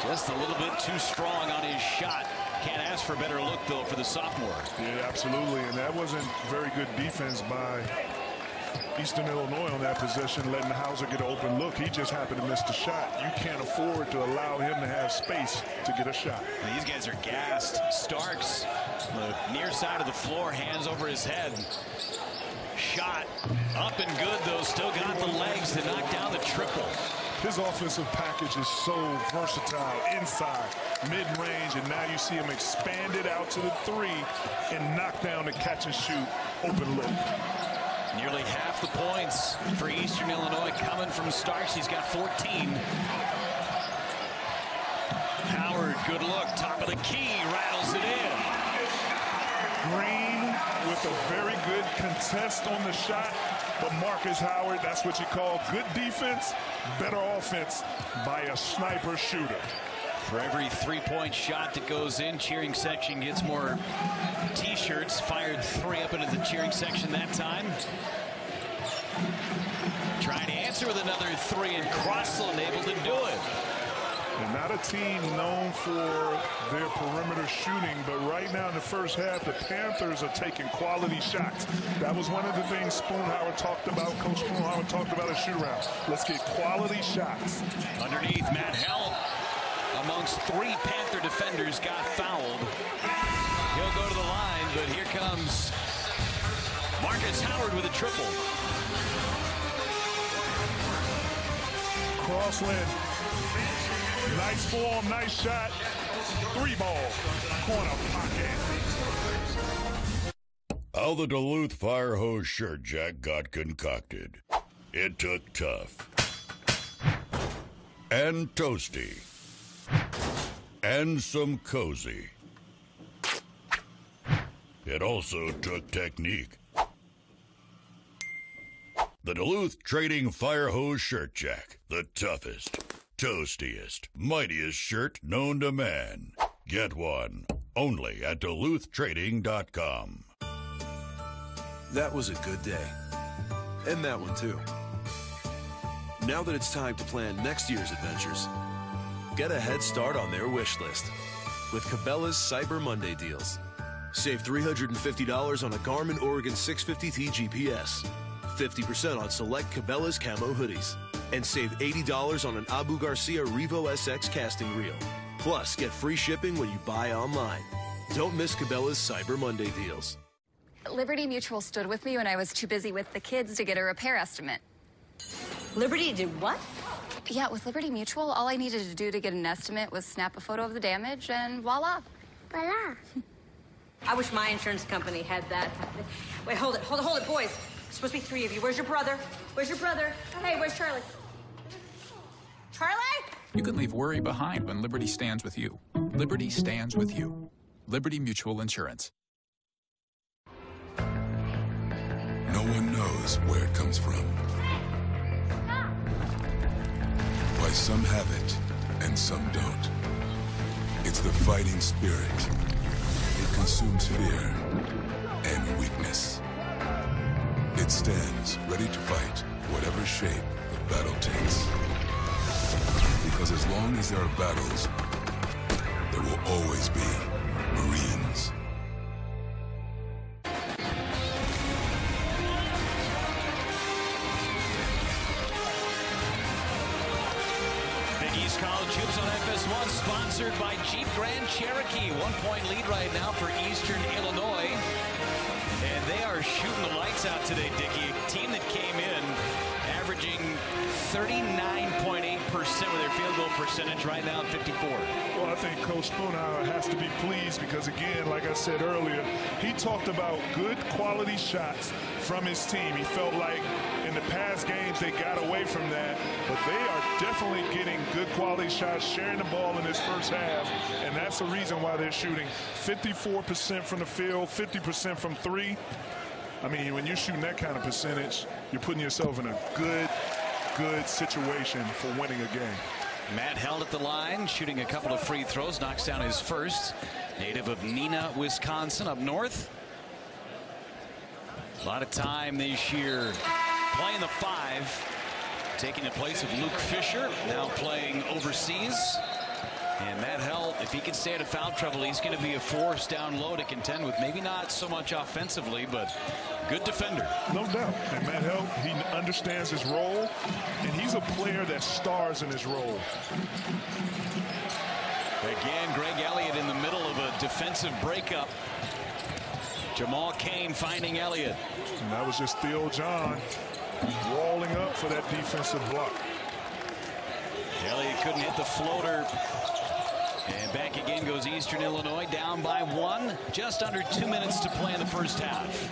[SPEAKER 1] Just a little bit too strong on his shot. Can't ask for a better look, though, for the sophomore.
[SPEAKER 2] Yeah, absolutely. And that wasn't very good defense by Eastern Illinois on that possession, letting Hauser get an open look. He just happened to miss the shot. You can't afford to allow him to have space to get a shot.
[SPEAKER 1] These guys are gassed. Starks, the near side of the floor, hands over his head. shot. Up and good, though. Still got the legs to knock down the triple.
[SPEAKER 2] His offensive package is so versatile inside, mid-range, and now you see him expand it out to the 3 and knock down the catch and shoot open look.
[SPEAKER 1] Nearly half the points for Eastern Illinois coming from Starks. He's got 14. Howard, good look, top of the key, rattles it in.
[SPEAKER 2] Green with a very good contest on the shot, but Marcus Howard, that's what you call good defense, better offense by a sniper shooter.
[SPEAKER 1] For every three-point shot that goes in, cheering section gets more T-shirts. Fired 3 up into the cheering section that time. Trying to answer with another 3, and Crossland able to do it.
[SPEAKER 2] They're not a team known for their perimeter shooting, but right now in the first half, the Panthers are taking quality shots. That was one of the things Spoonhauer talked about. Coach Spoonhauer talked about a shoot-around. Let's get quality shots.
[SPEAKER 1] Underneath, Matt Hell, amongst 3 Panther defenders, got fouled. He'll go to the line, but here comes Marcus Howard with a triple.
[SPEAKER 2] Crossland. Nice form, nice shot. 3-ball, corner pocket.
[SPEAKER 3] How the Duluth Fire Hose Shirt Jack got concocted. It took tough. And toasty. And some cozy. It also took technique. The Duluth Trading Fire Hose Shirt Jack. The toughest, toastiest, mightiest shirt known to man. Get one only at DuluthTrading.com.
[SPEAKER 4] That was a good day. And that one too. Now that it's time to plan next year's adventures, get a head start on their wish list with Cabela's Cyber Monday deals. Save $350 on a Garmin Oregon 650T GPS, 50% on select Cabela's camo hoodies, and save $80 on an Abu Garcia Revo SX casting reel. Plus, get free shipping when you buy online. Don't miss Cabela's Cyber Monday deals.
[SPEAKER 5] Liberty Mutual stood with me when I was too busy with the kids to get a repair estimate.
[SPEAKER 6] Liberty did what?
[SPEAKER 5] Yeah, with Liberty Mutual, all I needed to do to get an estimate was snap a photo of the damage, and voila.
[SPEAKER 6] Voila. I wish my insurance company had that. Wait, hold it, boys. There's supposed to be 3 of you. Where's your brother? Where's your brother? Hey, where's Charlie? Charlie?
[SPEAKER 25] You can leave worry behind when Liberty stands with you. Liberty stands with you. Liberty Mutual Insurance.
[SPEAKER 26] No one knows where it comes from. Why some have it and some don't. It's the fighting spirit. It consumes fear and weakness. It stands ready to fight whatever shape the battle takes. Because as long as there are battles, there will always be Marines.
[SPEAKER 1] Big East College Hoops on FS1, sponsored by Jeep Grand Cherokee. 1-point lead right now for Eastern Illinois. And they are shooting the lights out today, Dickie. A team that came in averaging 39.8% with their field goal percentage, right now at 54.
[SPEAKER 2] Well, I think Coach Spoonhauer has to be pleased because, again, like I said earlier, he talked about good quality shots from his team. He felt like in the past games they got away from that, but they are definitely getting good quality shots, sharing the ball in this first half, and that's the reason why they're shooting 54% from the field, 50% from 3. I mean, when you're shooting that kind of percentage, you're putting yourself in a good situation for winning a game.
[SPEAKER 1] Matt held at the line, shooting a couple of free throws, knocks down his first. Native of Neenah, Wisconsin, up north. A lot of time this year playing the 5, taking the place of Luke Fisher, now playing overseas. And Matt Hell, if he can stay out of foul trouble, he's going to be a force down low to contend with. Maybe not so much offensively, but good defender.
[SPEAKER 2] No doubt. And Matt Hell, he understands his role, and he's a player that stars in his role.
[SPEAKER 1] Again, Greg Elliott in the middle of a defensive breakup. Jamal Cain finding Elliott.
[SPEAKER 2] And that was just Theo John walling up for that defensive block.
[SPEAKER 1] Elliott couldn't hit the floater. And back again goes Eastern Illinois, down by 1. Just under 2 minutes to play in the first half.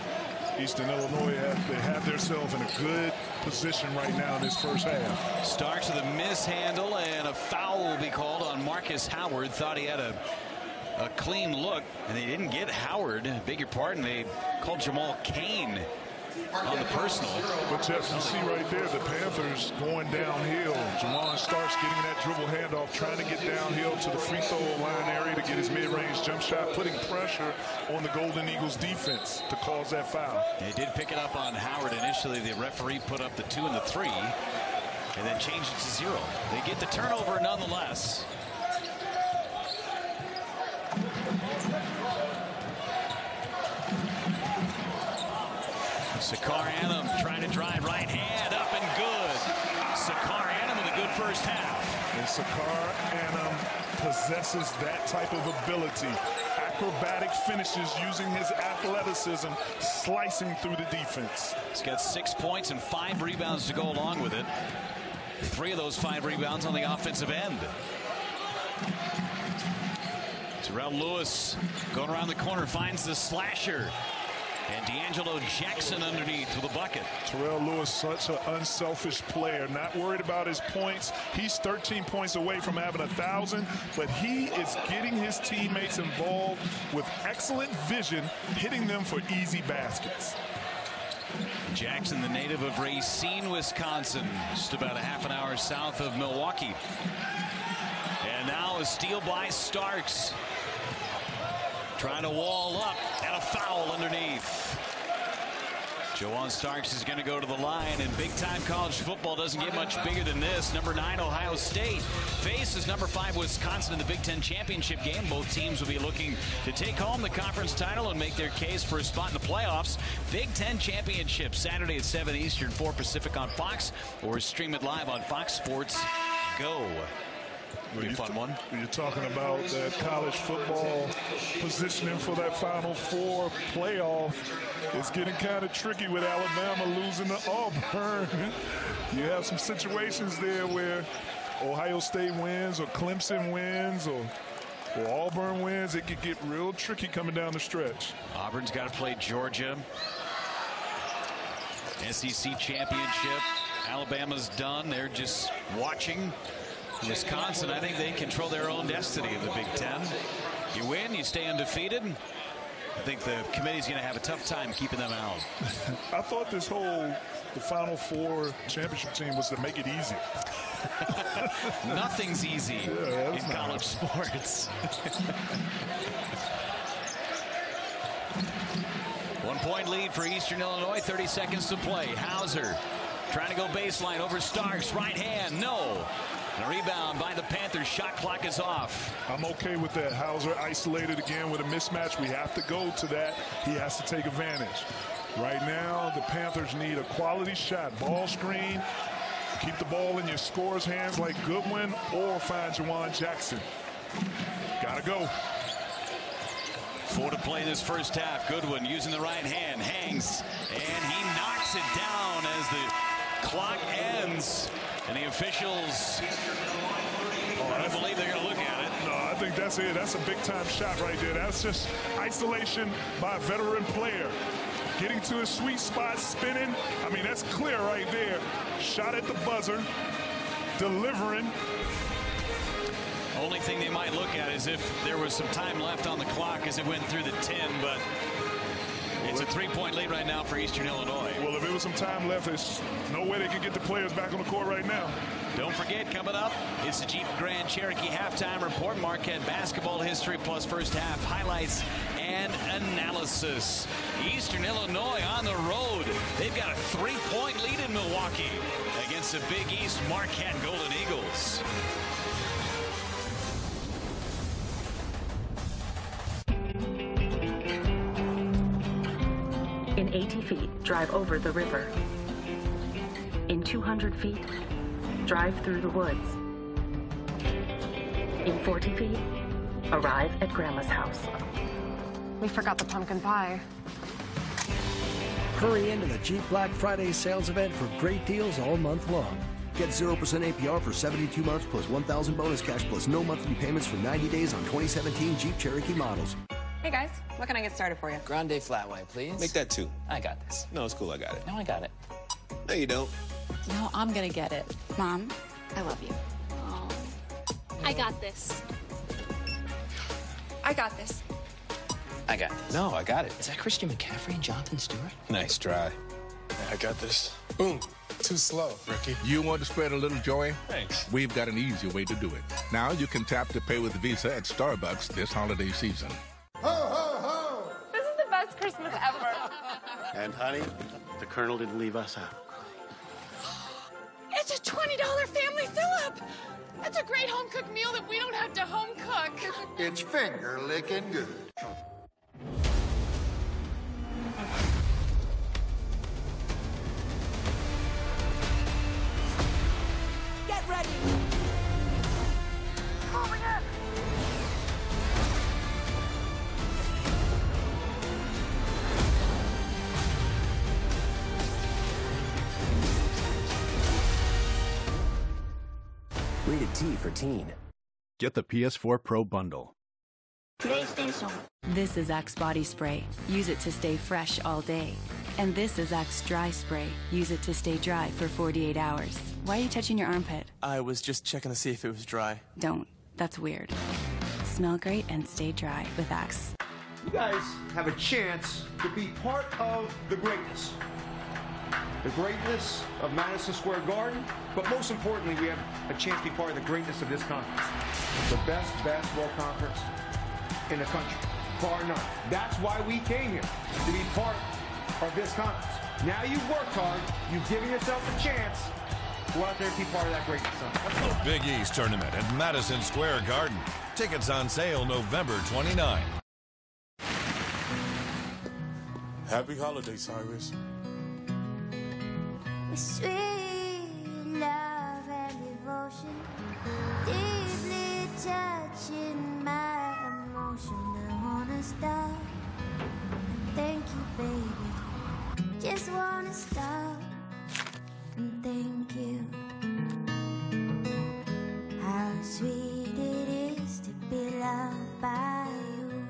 [SPEAKER 2] Eastern Illinois, they have themselves in a good position right now in this first half.
[SPEAKER 1] Starks with a mishandle, and a foul will be called on Marcus Howard. Thought he had a clean look, and they didn't get Howard. Beg your pardon, they called Jamal Cain on the personal.
[SPEAKER 2] But Jeff, you see right there the Panthers going downhill. Jamon Starks getting that dribble handoff, trying to get downhill to the free throw line area to get his mid-range jump shot, putting pressure on the Golden Eagles defense to cause that foul.
[SPEAKER 1] They did pick it up on Howard initially. The referee put up the 2 and the 3 and then changed it to 0. They get the turnover nonetheless. Sakar Annam trying to drive right hand up and good. Sakar Annam with a good first half.
[SPEAKER 2] And Sakar Annam possesses that type of ability. Acrobatic finishes using his athleticism, slicing through the defense.
[SPEAKER 1] He's got 6 points and 5 rebounds to go along with it. 3 of those 5 rebounds on the offensive end. Terrell Lewis going around the corner, finds the slasher. And D'Angelo Jackson underneath with a bucket.
[SPEAKER 2] Terrell Lewis, such an unselfish player, not worried about his points. He's 13 points away from having 1,000, but he is getting his teammates involved with excellent vision, hitting them for easy baskets.
[SPEAKER 1] Jackson, the native of Racine, Wisconsin, just about a half an hour south of Milwaukee. And now a steal by Starks. Trying to wall up, and a foul underneath. Jawan Starks is going to go to the line, and big-time college football doesn't get much bigger than this. Number 9, Ohio State faces number 5, Wisconsin in the Big Ten championship game. Both teams will be looking to take home the conference title and make their case for a spot in the playoffs. Big Ten championship Saturday at 7 Eastern, 4 Pacific on Fox, or stream it live on Fox Sports Go. Be a fun one.
[SPEAKER 2] You're talking about that college football positioning for that Final Four playoff. It's getting kind of tricky with Alabama losing to Auburn. You have some situations there where Ohio State wins or Clemson wins or Auburn wins. It could get real tricky coming down the stretch.
[SPEAKER 1] Auburn's got to play Georgia. SEC championship. Alabama's done. They're just watching. Wisconsin, I think they control their own destiny in the Big Ten. You win, you stay undefeated. I think the committee's going to have a tough time keeping them out.
[SPEAKER 2] I thought the Final Four championship team was to make it easy.
[SPEAKER 1] Nothing's easy in college sports. 1 point lead for Eastern Illinois, 30 seconds to play. Hauser trying to go baseline over Starks, right hand, no. And a rebound by the Panthers. Shot clock is off.
[SPEAKER 2] I'm okay with that. Hauser isolated again with a mismatch. We have to go to that. He has to take advantage. Right now, the Panthers need a quality shot. Ball screen. Keep the ball in your scorer's hands like Goodwin, or find Jawan Jackson. Gotta go.
[SPEAKER 1] 4 to play in this first half. Goodwin using the right hand. Hangs. And he knocks it down as the clock ends. And the officials, I don't believe they're going to look at it.
[SPEAKER 2] No, I think that's it. That's a big-time shot right there. That's just isolation by a veteran player. Getting to a sweet spot, spinning. I mean, that's clear right there. Shot at the buzzer, delivering.
[SPEAKER 1] Only thing they might look at is if there was some time left on the clock as it went through the 10, but it's a 3-point lead right now for Eastern Illinois.
[SPEAKER 2] Well, if there was some time left, there's no way they can get the players back on the court right now.
[SPEAKER 1] Don't forget, coming up, it's the Jeep Grand Cherokee halftime report. Marquette basketball history plus first half highlights and analysis. Eastern Illinois on the road. They've got a 3-point lead in Milwaukee against the Big East Marquette Golden Eagles.
[SPEAKER 7] In 80 feet, drive over the river. In 200 feet, drive through the woods. In 40 feet, arrive at Grandma's house.
[SPEAKER 9] We forgot the pumpkin pie.
[SPEAKER 10] Hurry into the Jeep Black Friday sales event for great deals all month long.
[SPEAKER 11] Get 0% APR for 72 months plus 1,000 bonus cash plus no monthly payments for 90 days on 2017 Jeep Cherokee models.
[SPEAKER 12] Hey guys, what can I get started for you?
[SPEAKER 13] Grande flat white, please.
[SPEAKER 14] Make that 2.
[SPEAKER 13] I got this.
[SPEAKER 14] No, it's cool. I got it.
[SPEAKER 13] No, I got it.
[SPEAKER 14] No, you don't.
[SPEAKER 5] No, I'm gonna get it. Mom, I love you.
[SPEAKER 27] Oh. I got this.
[SPEAKER 5] I got this.
[SPEAKER 13] I got this.
[SPEAKER 14] No, I got it.
[SPEAKER 13] Is that Christian McCaffrey and Jonathan Stewart?
[SPEAKER 14] Nice try.
[SPEAKER 28] I got this. Boom. Too slow, Ricky.
[SPEAKER 29] You want to spread a little joy?
[SPEAKER 28] Thanks.
[SPEAKER 29] We've got an easy way to do it. Now you can tap to pay with Visa at Starbucks this holiday season.
[SPEAKER 27] Ho, ho, ho! This is the best Christmas ever.
[SPEAKER 30] And, honey, the Colonel didn't leave us out.
[SPEAKER 27] It's a $20 family fill-up. That's a great home-cooked meal that we don't have to home-cook.
[SPEAKER 30] It's finger-licking good.
[SPEAKER 27] Get ready. Moving in.
[SPEAKER 10] Rated T for teen.
[SPEAKER 22] Get the PS4 Pro bundle.
[SPEAKER 23] PlayStation.
[SPEAKER 31] This is Axe body spray. Use it to stay fresh all day. And this is Axe dry spray. Use it to stay dry for 48 hours. Why are you touching your armpit?
[SPEAKER 32] I was just checking to see if it was dry.
[SPEAKER 31] Don't. That's weird. Smell great and stay dry with Axe.
[SPEAKER 33] You guys have a chance to be part of the greatness. The greatness of Madison Square Garden, but most importantly, we have a chance to be part of the greatness of this conference. The best basketball conference in the country, bar none. That's why we came here, to be part of this conference. Now you've worked hard, you've given yourself a chance. Go out there and be part of that greatness.
[SPEAKER 3] The Big East Tournament at Madison Square Garden. Tickets on sale November 29.
[SPEAKER 28] Happy holidays, Cyrus.
[SPEAKER 23] Sweet love and devotion, deeply touching my emotion. I wanna stop and thank you, baby. Just wanna stop and thank you. How sweet it is to be loved by you.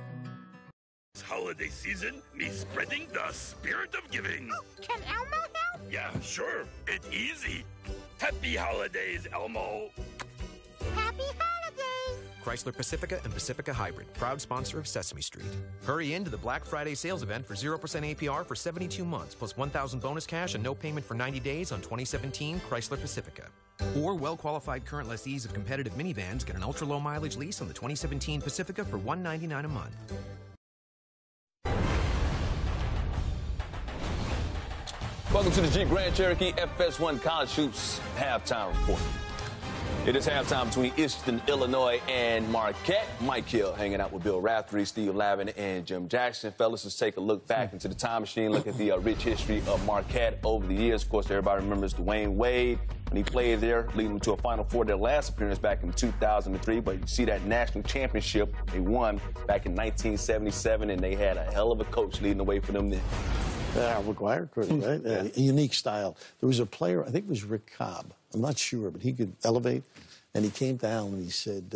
[SPEAKER 34] This holiday season, me spreading the spirit of giving.
[SPEAKER 23] Can Elmo help?
[SPEAKER 34] Yeah, sure. It's easy. Happy holidays, Elmo.
[SPEAKER 23] Happy holidays!
[SPEAKER 35] Chrysler Pacifica and Pacifica Hybrid, proud sponsor of Sesame Street. Hurry into the Black Friday sales event for 0% APR for 72 months, plus 1,000 bonus cash and no payment for 90 days on 2017 Chrysler Pacifica. Or well-qualified current lessees of competitive minivans get an ultra-low mileage lease on the 2017 Pacifica for $199 a month.
[SPEAKER 36] Welcome to the Jeep Grand Cherokee FS1 College Hoops halftime report. It is halftime between Eastern Illinois and Marquette. Mike Hill hanging out with Bill Raftery, Steve Lavin, and Jim Jackson. Fellas, let's take a look back into the time machine, look at the rich history of Marquette over the years. Of course, everybody remembers Dwayne Wade when he played there, leading them to a Final Four, their last appearance back in 2003. But you see that national championship they won back in 1977, and they had a hell of a coach leading the way for them then.
[SPEAKER 37] McGuire, right? A unique style. There was a player, I think it was Rick Cobb. I'm not sure, but he could elevate. And he came down and he said,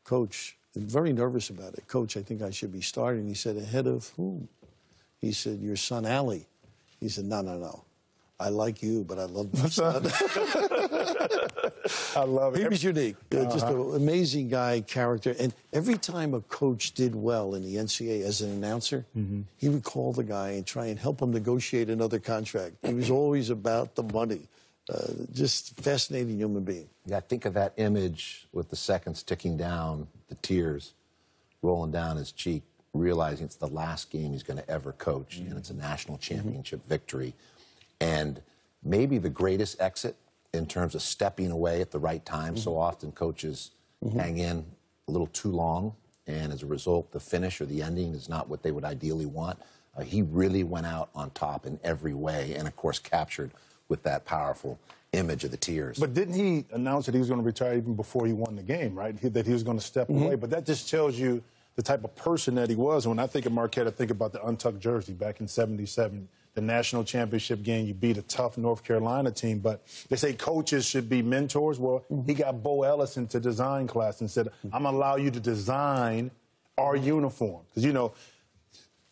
[SPEAKER 37] Coach, I'm very nervous about it. Coach, I think I should be starting. He said, ahead of whom? He said, your son, Allie. He said, no. I like you, but I love my son.
[SPEAKER 2] I love it.
[SPEAKER 37] He was unique. Just an amazing guy, character. And every time a coach did well in the NCAA as an announcer, he would call the guy and try and help him negotiate another contract. He was always about the money. Just fascinating human being.
[SPEAKER 38] Yeah, think of that image with the seconds ticking down, the tears rolling down his cheek, realizing it's the last game he's going to ever coach, and it's a national championship victory. And maybe the greatest exit in terms of stepping away at the right time. So often coaches hang in a little too long, and as a result, the finish or the ending is not what they would ideally want. He really went out on top in every way, and of course captured with that powerful image of the tears.
[SPEAKER 39] But didn't he announce that he was going to retire even before he won the game, right? That he was going to step away. But that just tells you
[SPEAKER 1] the type of person that he was. And when I think of Marquette, I think about the untucked jersey back in '77, the national championship game. You beat a tough North Carolina team. But they say coaches should be mentors. Well, he got Bo Ellis into design class and said, I'm going to allow you to design our uniform. Because, you know,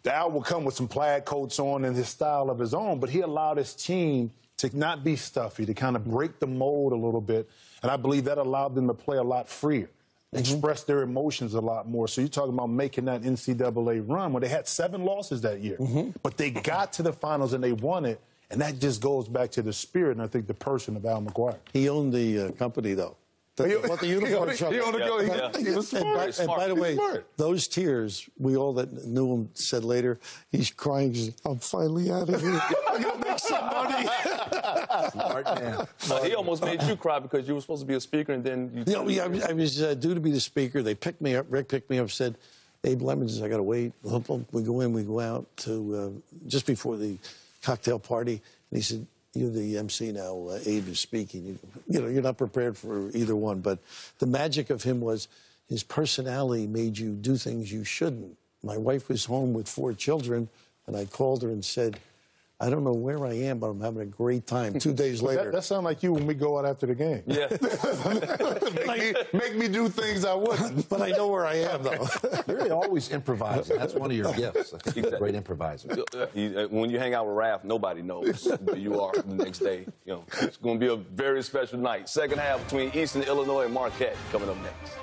[SPEAKER 1] Al will come with some plaid coats on and his style of his own, but he allowed his team to not be stuffy, to kind of break the mold a little bit. And I believe that allowed them to play a lot freer, express their emotions a lot more. So you're talking about making that NCAA run when they had 7 losses that year. But they got to the finals and they won it, and that just goes back to the spirit and I think the person of Al McGuire.
[SPEAKER 37] He owned the company, though. The uniform shop.
[SPEAKER 1] He was smart.
[SPEAKER 37] And by the way, those tears, we all that knew him said later, he's crying, I'm finally out of here. I'm going to make some money.
[SPEAKER 36] Smart man. He almost made you cry because you were supposed to be a speaker and then you...
[SPEAKER 37] I was due to be the speaker. They picked me up. Rick picked me up, said, Abe Lemons, I got to wait. We go in, we go out to just before the cocktail party. And he said, you're the MC now, Abe is speaking. You know, you're not prepared for either one. But the magic of him was his personality made you do things you shouldn't. My wife was home with 4 children, and I called her and said, I don't know where I am, but I'm having a great time. 2 days later.
[SPEAKER 1] That sounds like you when we go out after the game.
[SPEAKER 36] Yeah.
[SPEAKER 1] make me do things I wouldn't.
[SPEAKER 37] But I know where I am, though.
[SPEAKER 38] You're always improvising. That's one of your gifts. You're a great improviser.
[SPEAKER 36] When you hang out with Raph, nobody knows who you are the next day. You know, it's going to be a very special night. Second half between Eastern Illinois and Marquette coming up next.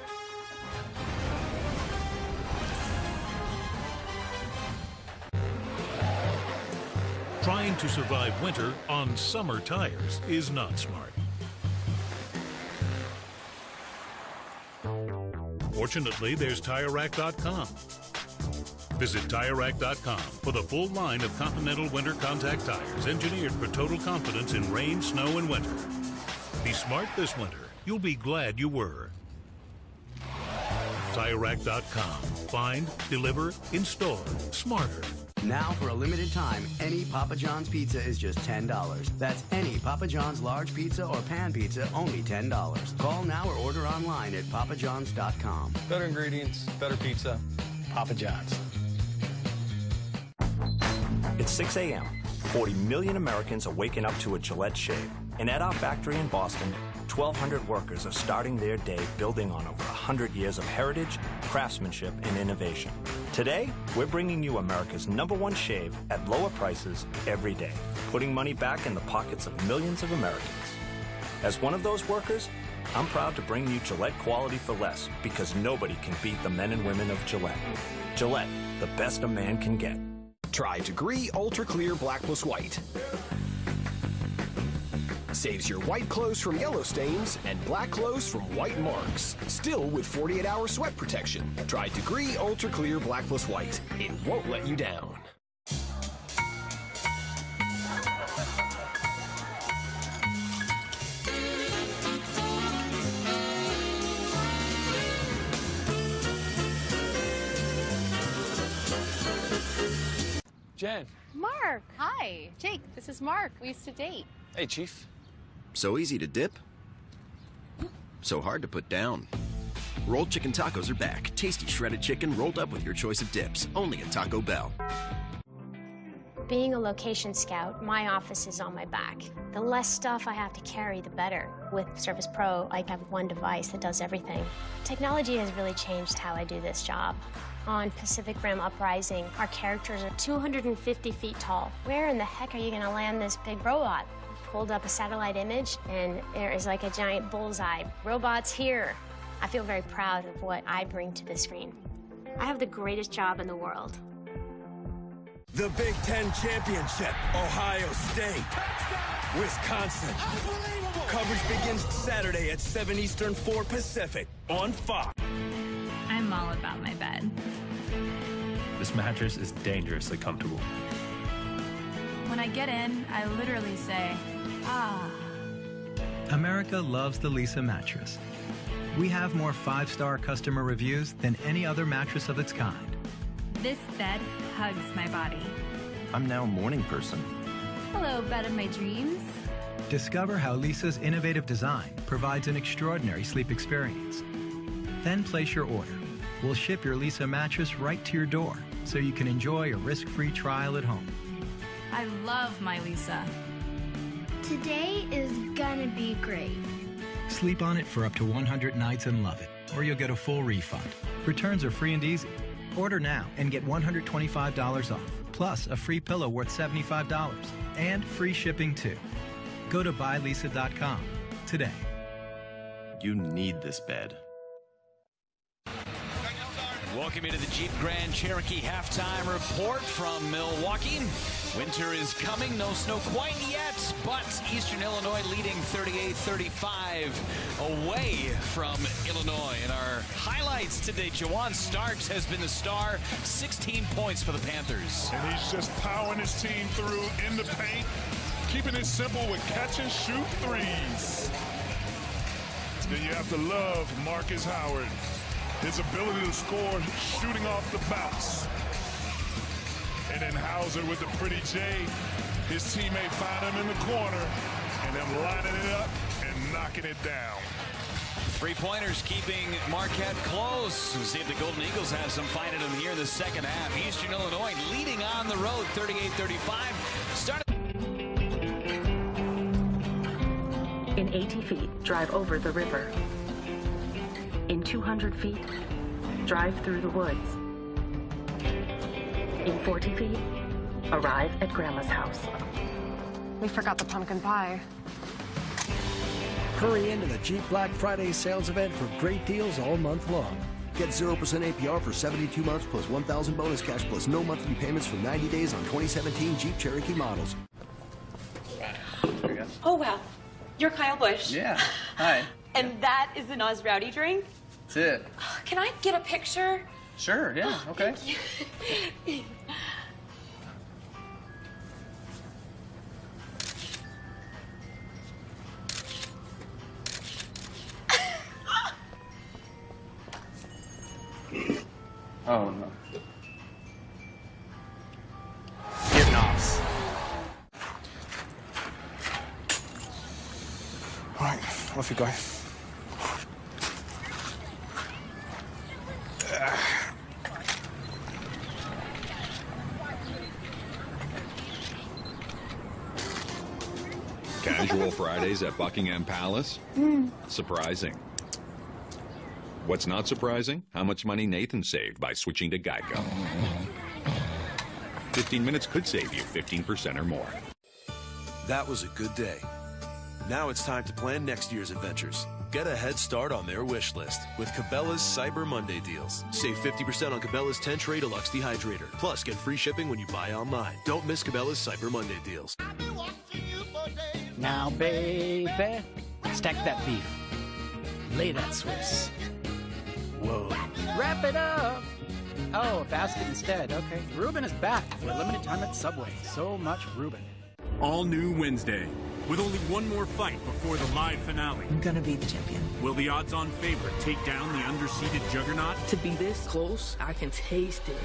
[SPEAKER 4] Trying to survive winter on summer tires is not smart. Fortunately, there's TireRack.com. Visit TireRack.com for the full line of Continental Winter Contact tires engineered for total confidence in rain, snow, and winter. Be smart this winter. You'll be glad you were. TireRack.com. Find, deliver, install. Smarter.
[SPEAKER 6] Now, for a limited time, any Papa John's pizza is just $10. That's any Papa John's large pizza or pan pizza, only $10. Call now or order online at papajohns.com.
[SPEAKER 7] Better ingredients, better pizza. Papa John's.
[SPEAKER 8] It's 6 a.m. 40 million Americans are waking up to a Gillette shave. And at our factory in Boston, 1,200 workers are starting their day building on over 100 years of heritage, craftsmanship, and innovation. Today, we're bringing you America's #1 shave at lower prices every day, putting money back in the pockets of millions of Americans. As one of those workers, I'm proud to bring you Gillette quality for less, because nobody can beat the men and women of Gillette. Gillette, the best a man can get.
[SPEAKER 9] Try Degree Ultra Clear Black Plus White. Saves your white clothes from yellow stains and black clothes from white marks. Still with 48-hour sweat protection. Try Degree Ultra Clear Black Plus White. It won't let you down.
[SPEAKER 7] Jen.
[SPEAKER 27] Mark. Hi. Jake, this is Mark. We used to date.
[SPEAKER 7] Hey, Chief.
[SPEAKER 11] So easy to dip, so hard to put down. Rolled chicken tacos are back. Tasty shredded chicken rolled up with your choice of dips. Only at Taco Bell.
[SPEAKER 12] Being a location scout, my office is on my back. The less stuff I have to carry, the better. With Service Pro, I have one device that does everything. Technology has really changed how I do this job. On Pacific Rim Uprising, our characters are 250 feet tall. Where in the heck are you going to land this big robot? Pulled up a satellite image, and there is like a giant bullseye. Robots here. I feel very proud of what I bring to the screen. I have the greatest job in the world.
[SPEAKER 15] The Big Ten Championship, Ohio State, Wisconsin. Coverage begins Saturday at 7 Eastern, 4 Pacific on Fox.
[SPEAKER 16] I'm all about my bed.
[SPEAKER 17] This mattress is dangerously comfortable.
[SPEAKER 16] When I get in, I literally say, ah.
[SPEAKER 18] America loves the Leesa mattress. We have more 5-star customer reviews than any other mattress of its kind.
[SPEAKER 16] This bed hugs my body.
[SPEAKER 18] I'm now a morning person.
[SPEAKER 16] Hello, bed of my dreams.
[SPEAKER 18] Discover how Leesa's innovative design provides an extraordinary sleep experience. Then place your order. We'll ship your Lisa mattress right to your door so you can enjoy a risk-free trial at home.
[SPEAKER 16] I love my Lisa.
[SPEAKER 23] Today is gonna be great.
[SPEAKER 18] Sleep on it for up to 100 nights and love it, or you'll get a full refund. Returns are free and easy. Order now and get $125 off, plus a free pillow worth $75, and free shipping too. Go to buylisa.com today.
[SPEAKER 3] You need this bed.
[SPEAKER 5] Welcome into the Jeep Grand Cherokee halftime report from Milwaukee. Winter is coming, no snow quite yet, but Eastern Illinois leading 38-35 away from Illinois. In our highlights today, Jawan Starks has been the star, 16 points for the Panthers.
[SPEAKER 2] And he's just powering his team through in the paint, keeping it simple with catch and shoot threes. Then you have to love Marcus Howard. His ability to score shooting off the bounce. And then Hauser with the pretty J. His teammate found him in the corner and then lining it up and knocking it down.
[SPEAKER 5] Three-pointers keeping Marquette close. We'll see if the Golden Eagles have some fight in them here in the second half. Eastern Illinois leading on the road 38-35. Started.
[SPEAKER 10] In 80 feet, drive over the river. In 200 feet, drive through the woods. In 40 feet, arrive at Grandma's house.
[SPEAKER 13] We forgot the pumpkin pie.
[SPEAKER 9] Hurry into the Jeep Black Friday sales event for great deals all month long. Get 0% APR for 72 months plus 1,000 bonus cash plus no monthly payments for 90 days on 2017 Jeep Cherokee models.
[SPEAKER 14] There you go. Oh, wow. You're Kyle Busch.
[SPEAKER 3] Yeah. Hi.
[SPEAKER 14] And that is the Oz Rowdy drink?
[SPEAKER 3] That's it.
[SPEAKER 14] Can I get a picture?
[SPEAKER 3] Sure, yeah, okay.
[SPEAKER 14] Thank you.
[SPEAKER 3] Oh, no. Getting off.
[SPEAKER 15] All right, off you go.
[SPEAKER 19] Casual Fridays at Buckingham Palace? Surprising. What's not surprising? How much money Nathan saved by switching to Geico. 15 minutes could save you 15% or more.
[SPEAKER 20] That was a good day. Now it's time to plan next year's adventures. Get a head start on their wish list with Cabela's Cyber Monday deals. Save 50% on Cabela's 10 Tray Deluxe Dehydrator. Plus, get free shipping when you buy online. Don't miss Cabela's Cyber Monday deals.
[SPEAKER 21] Now, baby, stack that beef. Lay that Swiss. Whoa. Wrap it up. Oh, a basket instead. Okay. Reuben is back for a limited time at Subway. So much Reuben.
[SPEAKER 22] All new Wednesday. With only one more fight before the live finale.
[SPEAKER 24] I'm gonna be the champion.
[SPEAKER 22] Will the odds-on favorite take down the underseeded juggernaut?
[SPEAKER 24] To be this close, I can taste it.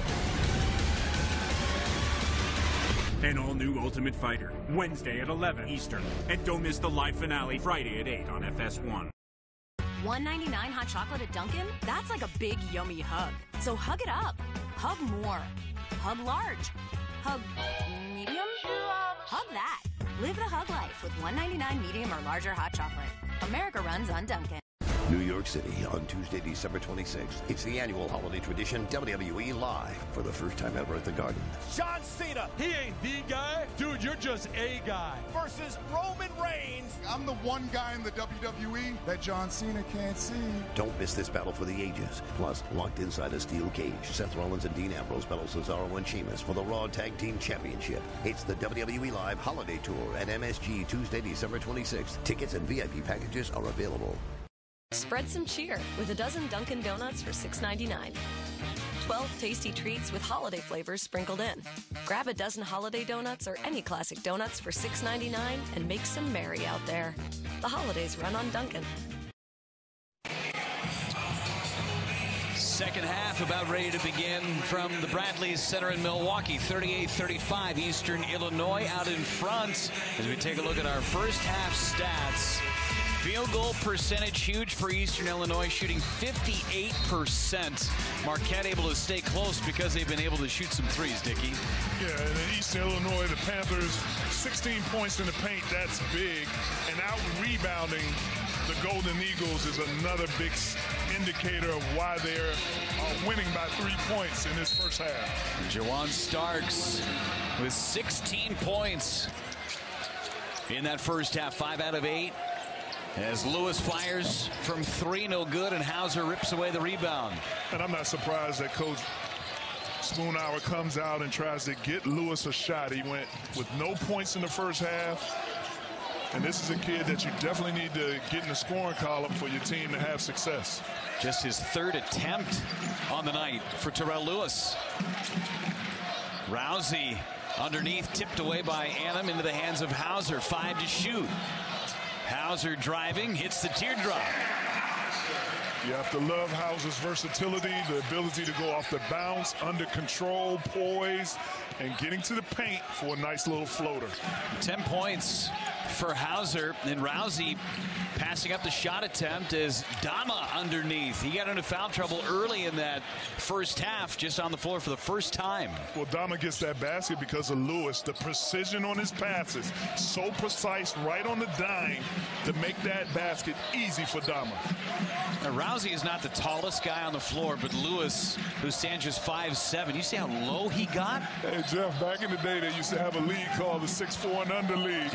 [SPEAKER 22] An all-new Ultimate Fighter. Wednesday at 11 Eastern. And don't miss the live finale Friday at 8 on FS1.
[SPEAKER 25] $1.99 hot chocolate at Dunkin'? That's like a big, yummy hug. So hug it up. Hug more. Hug large. Hug medium? Hug that. Live the hug life with $1.99 medium or larger hot chocolate. America runs on Dunkin'.
[SPEAKER 26] New York City on Tuesday, December 26th. It's the annual holiday tradition, WWE Live, for the first time ever at the Garden.
[SPEAKER 15] John Cena, he ain't the guy. Dude, you're just a guy. Versus Roman Reigns.
[SPEAKER 28] I'm the one guy in the WWE that John Cena can't see.
[SPEAKER 26] Don't miss this battle for the ages. Plus, locked inside a steel cage, Seth Rollins and Dean Ambrose battle Cesaro and Sheamus for the Raw Tag Team Championship. It's the WWE Live Holiday Tour at MSG Tuesday, December 26th. Tickets and VIP packages are available.
[SPEAKER 25] Spread some cheer with a dozen Dunkin' Donuts for $6.99. 12 tasty treats with holiday flavors sprinkled in. Grab a dozen holiday donuts or any classic donuts for $6.99 and make some merry out there. The holidays run on Dunkin'.
[SPEAKER 5] Second half about ready to begin from the Bradley Center in Milwaukee. 38-35 Eastern Illinois out in front as we take a look at our first half stats Field goal percentage huge for Eastern Illinois, shooting 58%. Marquette able to stay close because they've been able to shoot some threes, Dickie.
[SPEAKER 2] Yeah, and in Eastern Illinois, the Panthers, 16 points in the paint, that's big. And out rebounding the Golden Eagles is another big indicator of why they're winning by 3 points in this first half.
[SPEAKER 5] Jawan Starks with 16 points in that first half, 5 out of 8. As Lewis fires from 3, no good, and Hauser rips away the rebound.
[SPEAKER 2] And I'm not surprised that Coach Spoonhour comes out and tries to get Lewis a shot. He went with no points in the first half. And this is a kid that you definitely need to get in the scoring column for your team to have success.
[SPEAKER 5] Just his 3rd attempt on the night for Terrell Lewis. Rousey underneath, tipped away by Annam into the hands of Hauser. 5 to shoot. Hauser driving, hits the teardrop.
[SPEAKER 2] You have to love Hauser's versatility, the ability to go off the bounce, under control, poise, and getting to the paint for a nice little floater.
[SPEAKER 5] 10 points for Hauser, and Rousey passing up the shot attempt as Dama underneath. He got into foul trouble early in that first half, just on the floor for the first time.
[SPEAKER 2] Well, Dama gets that basket because of Lewis. The precision on his passes, so precise right on the dime to make that basket easy for Dama.
[SPEAKER 5] Now, Rousey is not the tallest guy on the floor, but Lewis, who stands just 5'7", you see how low he got?
[SPEAKER 2] Hey, Jeff, back in the day, they used to have a league called the 6'4" and under league.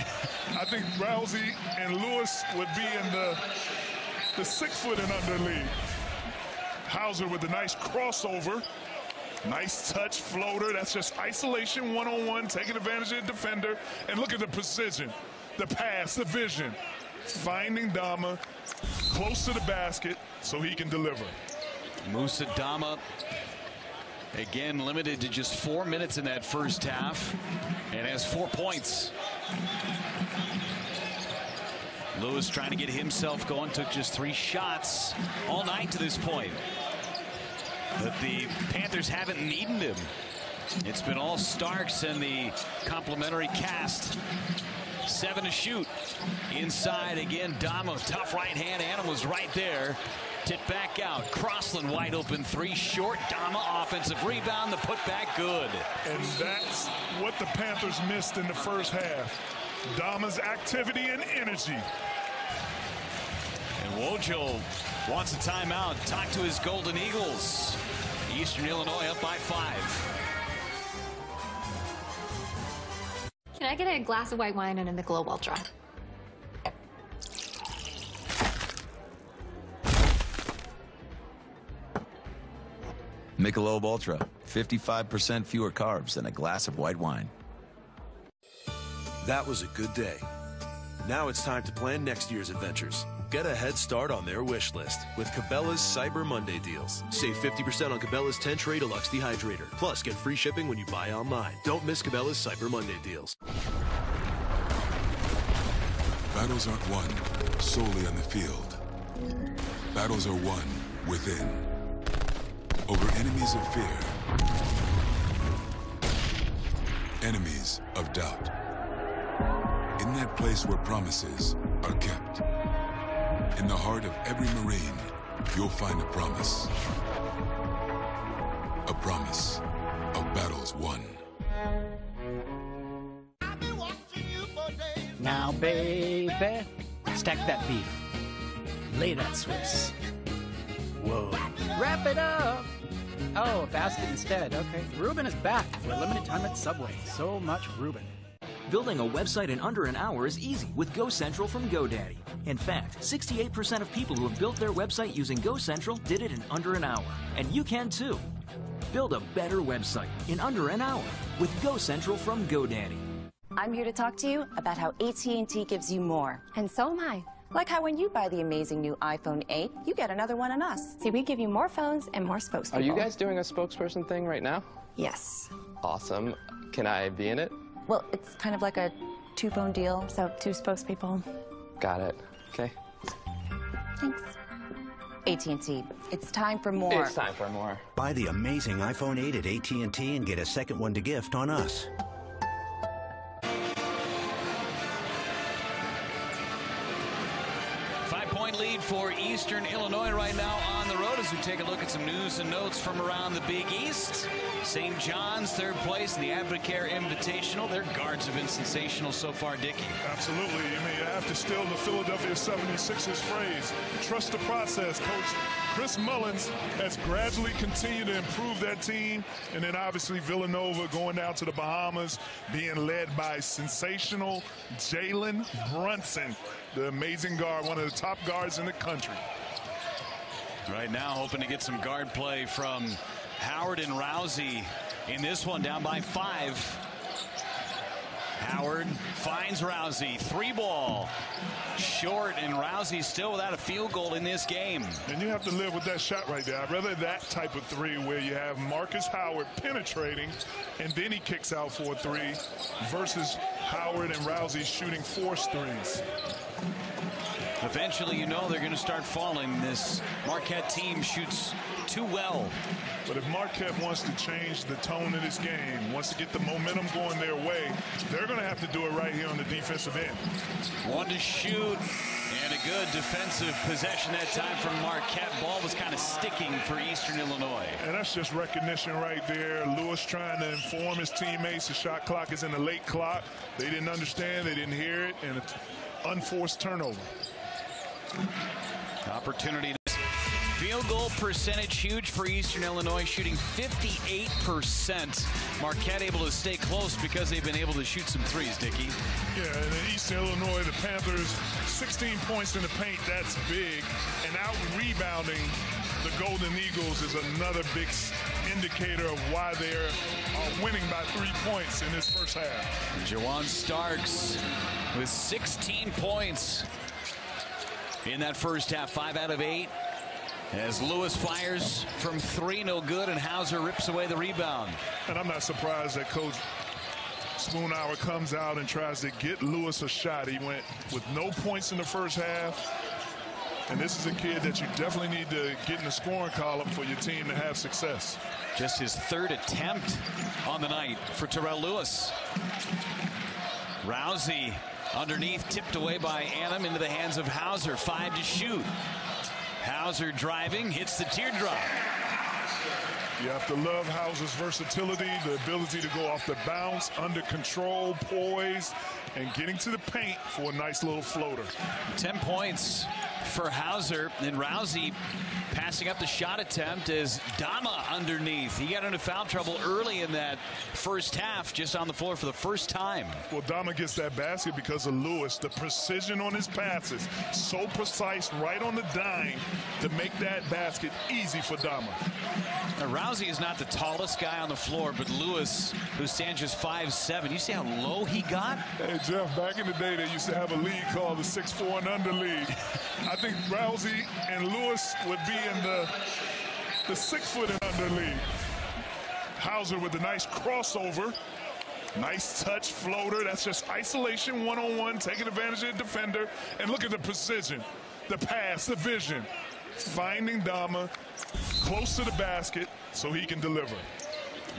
[SPEAKER 2] I think Rousey and Lewis would be in the 6 foot and under league. Hauser with a nice crossover. Nice touch floater. That's just isolation, one-on-one, taking advantage of the defender. And look at the precision, the pass, the vision. Finding Dama close to the basket so he can deliver.
[SPEAKER 5] Musa Dama, again, limited to just 4 minutes in that first half and has 4 points. Lewis trying to get himself going, took just 3 shots all night to this point. But the Panthers haven't needed him. It's been all Starks and the complimentary cast. 7 to shoot. Inside again, Dama, tough right hand. Annam was right there. Tip back out. Crossland wide open 3 short. Dama offensive rebound. The putback good.
[SPEAKER 2] And that's what the Panthers missed in the first half. Dama's activity and energy.
[SPEAKER 5] And Wojo wants a timeout. Talk to his Golden Eagles. Eastern Illinois up by 5.
[SPEAKER 1] Can I get a glass of white wine and a Michelob Ultra?
[SPEAKER 4] Michelob Ultra, 55% fewer carbs than a glass of white wine.
[SPEAKER 20] That was a good day. Now it's time to plan next year's adventures. Get a head start on their wish list with Cabela's Cyber Monday deals. Save 50% on Cabela's 10 Tray Deluxe Dehydrator. Plus, get free shipping when you buy online. Don't miss Cabela's Cyber Monday deals.
[SPEAKER 6] Battles aren't won solely on the field. Battles are won within. Over enemies of fear. Enemies of doubt. In that place where promises are kept. In the heart of every Marine, you'll find a promise. A promise of battles won.
[SPEAKER 21] Now, baby, stack that beef. Lay that Swiss. Whoa. Wrap it up. Oh, a basket instead. Okay. Reuben is back for a limited time at Subway. So much Reuben.
[SPEAKER 7] Building a website in under an hour is easy with GoCentral from GoDaddy. In fact, 68% of people who have built their website using GoCentral did it in under an hour. And you can too. Build a better website in under an hour with GoCentral from GoDaddy.
[SPEAKER 8] I'm here to talk to you about how AT&T gives you more.
[SPEAKER 13] And so am I.
[SPEAKER 8] Like how when you buy the amazing new iPhone 8, you get another one on us.
[SPEAKER 13] See, we give you more phones and more spokespeople.
[SPEAKER 3] Are you guys doing a spokesperson thing right now?
[SPEAKER 8] Yes.
[SPEAKER 3] Awesome. Can I be in it?
[SPEAKER 8] Well, it's kind of like a 2-phone deal.
[SPEAKER 13] So 2 spokespeople.
[SPEAKER 3] Got it. Okay.
[SPEAKER 8] Thanks. AT&T. It's time for more.
[SPEAKER 3] It's time for more.
[SPEAKER 11] Buy the amazing iPhone 8 at AT&T and get a second one to gift on us.
[SPEAKER 5] lead for Eastern Illinois right now on the road as we take a look at some news and notes from around the Big East. St. John's, third place in the Advocare Invitational. Their guards have been sensational so far, Dickie.
[SPEAKER 2] Absolutely. I mean, you have to steal the Philadelphia 76ers phrase. Trust the process, Coach. Chris Mullins has gradually continued to improve that team. And then obviously Villanova going down to the Bahamas, being led by sensational Jalen Brunson, the amazing guard, one of the top guards in the country.
[SPEAKER 5] Right now hoping to get some guard play from Howard and Rousey in this one, down by 5. Howard finds Rousey, 3-ball. Short, and Rousey still without a field goal in this game.
[SPEAKER 2] And you have to live with that shot right there. I'd rather that type of 3 where you have Marcus Howard penetrating and then he kicks out for a 3 versus Howard and Rousey shooting forced 3s.
[SPEAKER 5] Eventually, you know they're going to start falling. This Marquette team shoots too well.
[SPEAKER 2] But if Marquette wants to change the tone of this game, wants to get the momentum going their way, they're going to have to do it right here on the defensive end.
[SPEAKER 5] One to shoot, and a good defensive possession that time from Marquette. Ball was kind of sticking for Eastern Illinois.
[SPEAKER 2] And that's just recognition right there. Lewis trying to inform his teammates the shot clock is in the late clock. They didn't understand, they didn't hear it, and it's unforced turnover.
[SPEAKER 5] Opportunity. Field goal percentage huge for Eastern Illinois, shooting 58%. Marquette able to stay close because they've been able to shoot some 3s, Dickie.
[SPEAKER 2] Yeah, and in Eastern Illinois, the Panthers, 16 points in the paint, that's big. And out rebounding the Golden Eagles is another big indicator of why they're winning by 3 points in this first half.
[SPEAKER 5] Jawan Starks with 16 points in that first half, 5 out of 8. As Lewis fires from 3, no good, and Hauser rips away the rebound.
[SPEAKER 2] And I'm not surprised that Coach Spoonhour comes out and tries to get Lewis a shot. He went with no points in the first half. And this is a kid that you definitely need to get in the scoring column for your team to have success.
[SPEAKER 5] Just his 3rd attempt on the night for Terrell Lewis. Rousey underneath, tipped away by Annam into the hands of Hauser. 5 to shoot. Hauser driving, hits the teardrop.
[SPEAKER 2] You have to love Hauser's versatility, the ability to go off the bounce, under control, poise, and getting to the paint for a nice little floater.
[SPEAKER 5] 10 points for Hauser, and Rousey passing up the shot attempt as Dama underneath. He got into foul trouble early in that first half, just on the floor for the first time.
[SPEAKER 2] Well, Dama gets that basket because of Lewis. The precision on his passes, so precise right on the dime to make that basket easy for Dama.
[SPEAKER 5] Now, Rousey is not the tallest guy on the floor, but Lewis, who stands just 5'7", you see how low he got?
[SPEAKER 2] Hey, Jeff, back in the day, they used to have a league called the 6'4" and under league. I think Rousey and Lewis would be in the 6 foot and under league. Hauser with a nice crossover. Nice touch floater. That's just isolation, one-on-one, taking advantage of the defender. And look at the precision, the pass, the vision. Finding Dama close to the basket so he can deliver.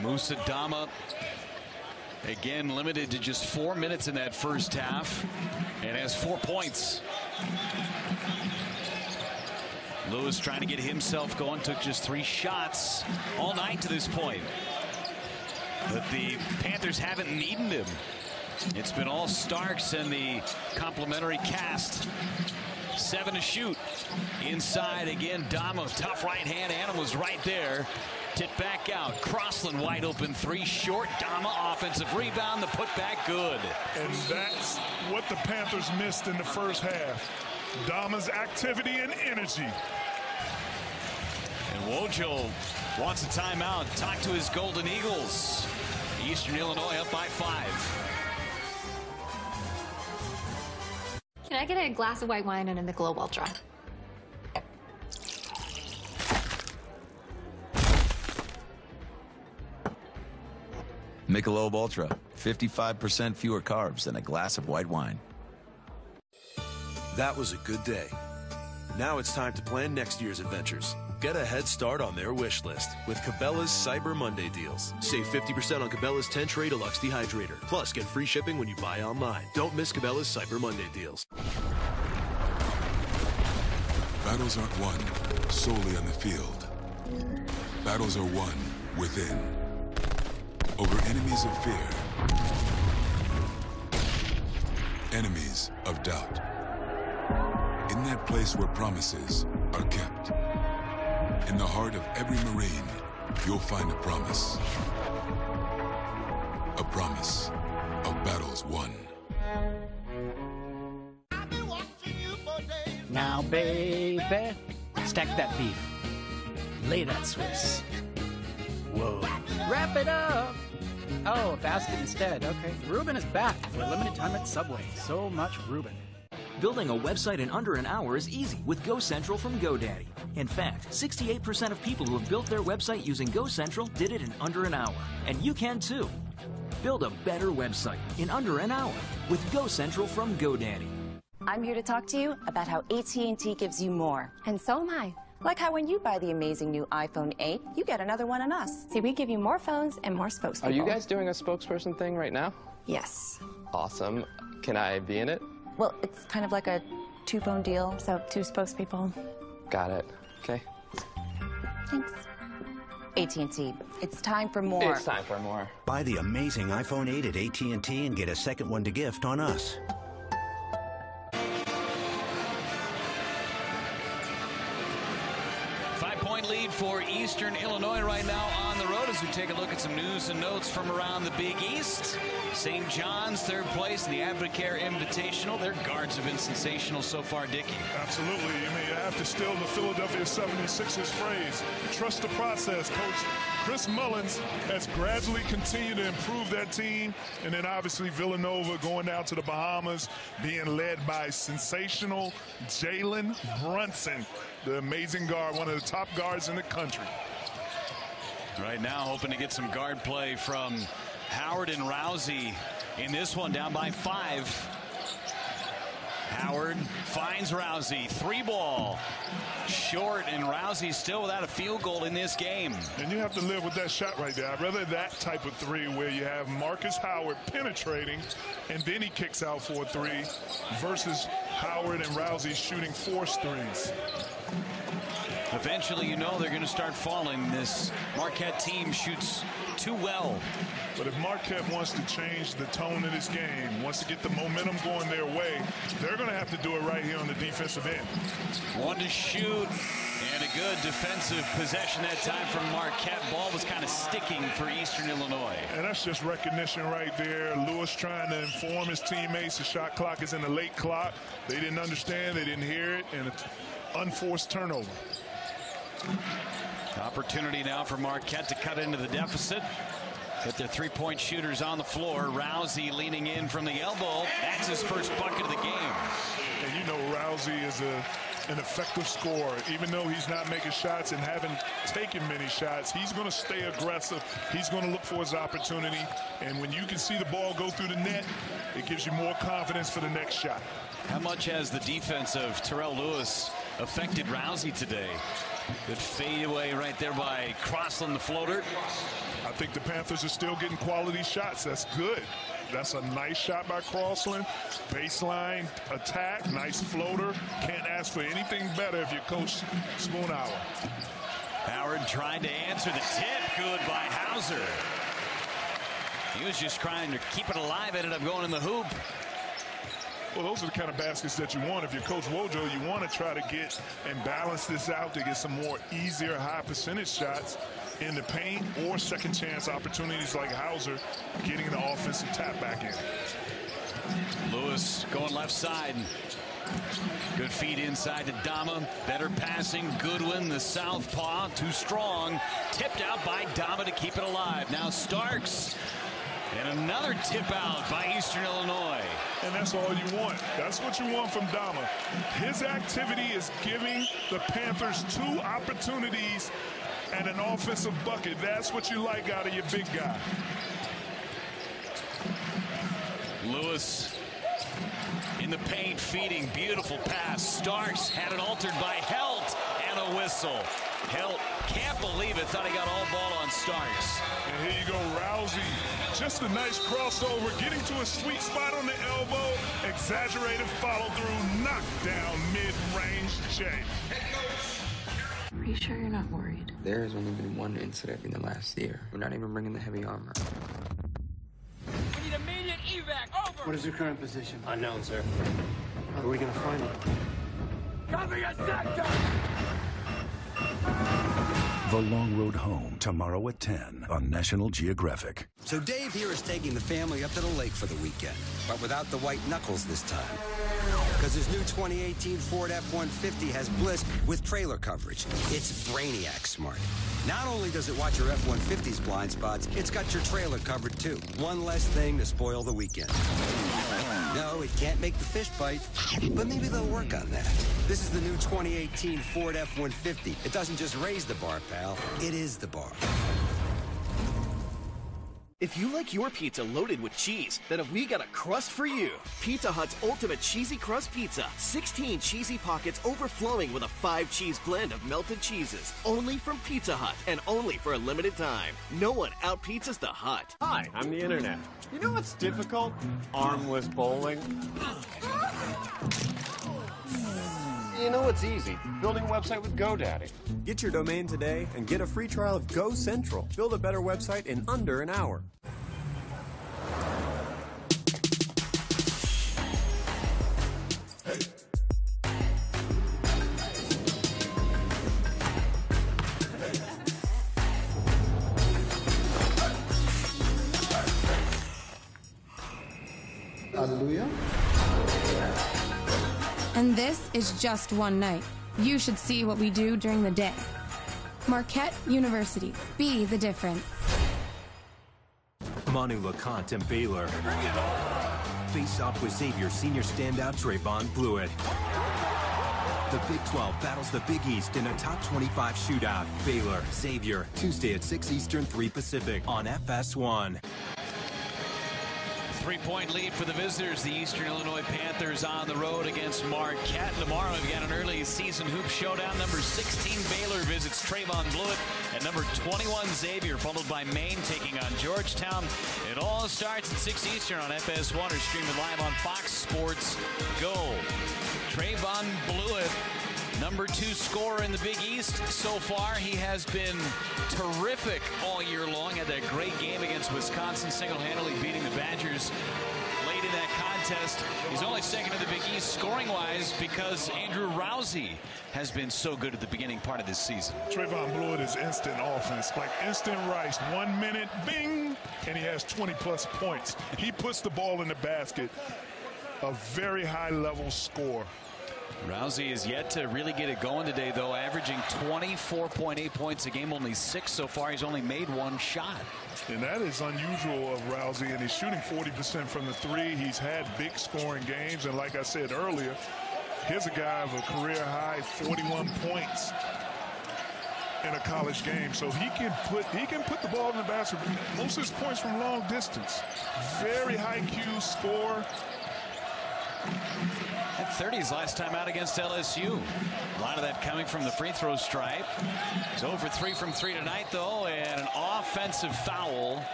[SPEAKER 5] Musa Dama, again, limited to just 4 minutes in that first half and has 4 points. Lewis trying to get himself going, took just 3 shots all night to this point. But the Panthers haven't needed him. It's been all Starks and the complimentary cast. 7 to shoot. Inside again, Dama, tough right hand. Anna was right there. Tip back out. Crossland wide open 3 short. Dama offensive rebound. The putback good.
[SPEAKER 2] And that's what the Panthers missed in the first half. Dama's activity and energy.
[SPEAKER 5] And Wojo wants a timeout. Talk to his Golden Eagles. Eastern Illinois up by 5.
[SPEAKER 1] Can I get a glass of white wine and a Michelob Ultra?
[SPEAKER 4] Michelob Ultra, 55% fewer carbs than a glass of white wine.
[SPEAKER 20] That was a good day. Now it's time to plan next year's adventures. Get a head start on their wish list with Cabela's Cyber Monday deals. Save 50% on Cabela's 10 Tray Deluxe Dehydrator. Plus, get free shipping when you buy online. Don't miss Cabela's Cyber Monday deals.
[SPEAKER 6] Battles aren't won solely on the field. Battles are won within. Over enemies of fear. Enemies of doubt. In that place where promises are kept. In the heart of every Marine, you'll find a promise. A promise of battles won.
[SPEAKER 21] Now, baby, stack that beef. Lay that Swiss. Whoa. Wrap it up. Oh, a basket instead. Okay. Reuben is back for a limited time at Subway. So much Reuben.
[SPEAKER 7] Building a website in under an hour is easy with GoCentral from GoDaddy. In fact, 68% of people who have built their website using GoCentral did it in under an hour. And you can too. Build a better website in under an hour with GoCentral from GoDaddy.
[SPEAKER 8] I'm here to talk to you about how AT&T gives you more.
[SPEAKER 13] And so am I.
[SPEAKER 8] Like how when you buy the amazing new iPhone 8, you get another one on us.
[SPEAKER 13] See, we give you more phones and more spokespeople.
[SPEAKER 3] Are you guys doing a spokesperson thing right now?
[SPEAKER 13] Yes.
[SPEAKER 3] Awesome. Can I be in it?
[SPEAKER 8] Well, it's kind of like a two-phone deal.
[SPEAKER 13] So, 2 spokespeople.
[SPEAKER 3] Got it. Okay.
[SPEAKER 8] Thanks. AT&T, it's time for more.
[SPEAKER 3] It's time for more.
[SPEAKER 11] Buy the amazing iPhone 8 at AT&T and get a second one to gift on us.
[SPEAKER 5] 5-point lead for Eastern Illinois right now on the road as we take a look at some news and notes from around the Big East. St. John's, third place in the Advocare Invitational. Their guards have been sensational so far, Dickie.
[SPEAKER 2] Absolutely. I mean, you have to steal the Philadelphia 76ers phrase. Trust the process, Coach. Chris Mullins has gradually continued to improve that team. And then obviously Villanova going down to the Bahamas, being led by sensational Jalen Brunson, the amazing guard, one of the top guards in the country.
[SPEAKER 5] Right now hoping to get some guard play from Howard and Rousey in this one, down by 5. Howard finds Rousey, 3-ball. Short, and Rousey still without a field goal in this game.
[SPEAKER 2] And you have to live with that shot right there. I'd rather that type of 3 where you have Marcus Howard penetrating and then he kicks out for a 3 versus Howard and Rousey shooting forced 3s.
[SPEAKER 5] Eventually, you know they're going to start falling. This Marquette team shoots too well.
[SPEAKER 2] But if Marquette wants to change the tone of this game, wants to get the momentum going their way, they're going to have to do it right here on the defensive end.
[SPEAKER 5] One to shoot, and a good defensive possession that time from Marquette. Ball was kind of sticking for Eastern Illinois.
[SPEAKER 2] And that's just recognition right there. Lewis trying to inform his teammates the shot clock is in the late clock. They didn't understand, they didn't hear it, and it's unforced turnover.
[SPEAKER 5] Opportunity now for Marquette to cut into the deficit. Get their 3-point shooters on the floor. Rousey leaning in from the elbow. That's his first bucket of the game.
[SPEAKER 2] And you know Rousey is an effective scorer. Even though he's not making shots and haven't taken many shots, he's going to stay aggressive. He's going to look for his opportunity. And when you can see the ball go through the net, it gives you more confidence for the next shot.
[SPEAKER 5] How much has the defense of Terrell Lewis affected Rousey today? Good fadeaway right there by Crossland, the floater.
[SPEAKER 2] I think the Panthers are still getting quality shots. That's good. That's a nice shot by Crossland. Baseline attack, nice floater. Can't ask for anything better if you're Coach Spoonhour.
[SPEAKER 5] Howard trying to answer the tip. Good by Hauser. He was just trying to keep it alive. Ended up going in the hoop.
[SPEAKER 2] Well, those are the kind of baskets that you want. If you're Coach Wojo, you want to try to get and balance this out to get some more easier high percentage shots in the paint or second chance opportunities like Hauser getting the offensive tap back in.
[SPEAKER 5] Lewis going left side. Good feed inside to Dama. Better passing. Goodwin, the southpaw, too strong. Tipped out by Dama to keep it alive. Now Starks. And another tip out by Eastern Illinois.
[SPEAKER 2] And that's all you want. That's what you want from Dama. His activity is giving the Panthers 2 opportunities and an offensive bucket. That's what you like out of your big guy.
[SPEAKER 5] Lewis in the paint, feeding. Beautiful pass. Starks had it altered by Helt, and a whistle. Hill can't believe it. Thought he got all ball on starts.
[SPEAKER 2] And here you go, Rousey. Just a nice crossover, getting to a sweet spot on the elbow. Exaggerated follow-through, knockdown mid-range J.
[SPEAKER 24] Pretty sure you're not worried.
[SPEAKER 9] There has only been one incident in the last year. We're not even bringing the heavy armor.
[SPEAKER 10] We need immediate evac. Over.
[SPEAKER 12] What is your current position?
[SPEAKER 16] Unknown, sir.
[SPEAKER 12] How are we going to find it?
[SPEAKER 10] Cover your sector!
[SPEAKER 17] The Long Road Home, tomorrow at 10 on National Geographic.
[SPEAKER 18] So Dave here is taking the family up to the lake for the weekend, but without the white knuckles this time. Because his new 2018 Ford F-150 has Bliss with trailer coverage. It's Brainiac smart. Not only does it watch your F-150's blind spots, it's got your trailer covered too. One less thing to spoil the weekend. No, it can't make the fish bite, but maybe they'll work on that. This is the new 2018 Ford F-150. It doesn't just raise the bar, pal. It is the bar.
[SPEAKER 23] If you like your pizza loaded with cheese, then have we got a crust for you. Pizza Hut's Ultimate Cheesy Crust Pizza. 16 cheesy pockets overflowing with a 5-cheese blend of melted cheeses. Only from Pizza Hut and only for a limited time. No one out-pizzas the Hut.
[SPEAKER 27] Hi, I'm the internet. You know what's difficult? Armless bowling. You know what's easy? Building a website with GoDaddy.
[SPEAKER 20] Get your domain today and get a free trial of Go Central. Build a better website in under an hour.
[SPEAKER 29] Hallelujah.
[SPEAKER 30] And this is just one night. You should see what we do during the day. Marquette University. Be the difference.
[SPEAKER 20] Manu LeConte and Baylor face off with Xavier senior standout Trayvon Blewett. The Big 12 battles the Big East in a top 25 shootout. Baylor, Xavier, Tuesday at 6 Eastern, 3 Pacific on FS1.
[SPEAKER 5] 3-point lead for the visitors. The Eastern Illinois Panthers on the road against Marquette. Tomorrow we've got an early season hoop showdown. Number 16 Baylor visits Trayvon Blewett, and number 21 Xavier, followed by Maine taking on Georgetown. It all starts at 6 Eastern on FS1 or stream it live on Fox Sports Go. Trayvon Blewett, number 2 scorer in the Big East so far. He has been terrific all year long. Had that great game against Wisconsin, single-handedly beating the Badgers late in that contest. He's only second in the Big East scoring-wise because Andrew Rousey has been so good at the beginning part of this season.
[SPEAKER 2] Trayvon Blewett is instant offense, like instant rice. 1 minute, bing, and he has 20-plus points. He puts the ball in the basket. A very high-level score.
[SPEAKER 5] Rousey is yet to really get it going today, though, averaging 24.8 points a game, only 6 so far. He's only made 1 shot.
[SPEAKER 2] And that is unusual of Rousey, and he's shooting 40% from the 3. He's had big scoring games, and like I said earlier, here's a guy of a career-high 41 points in a college game. So he can put the ball in the basket. Most of his points from long distance. Very high Q score.
[SPEAKER 5] Had 30s last time out against LSU. A lot of that coming from the free throw stripe. He's 0 for 3 from 3 tonight, though, and an offensive foul.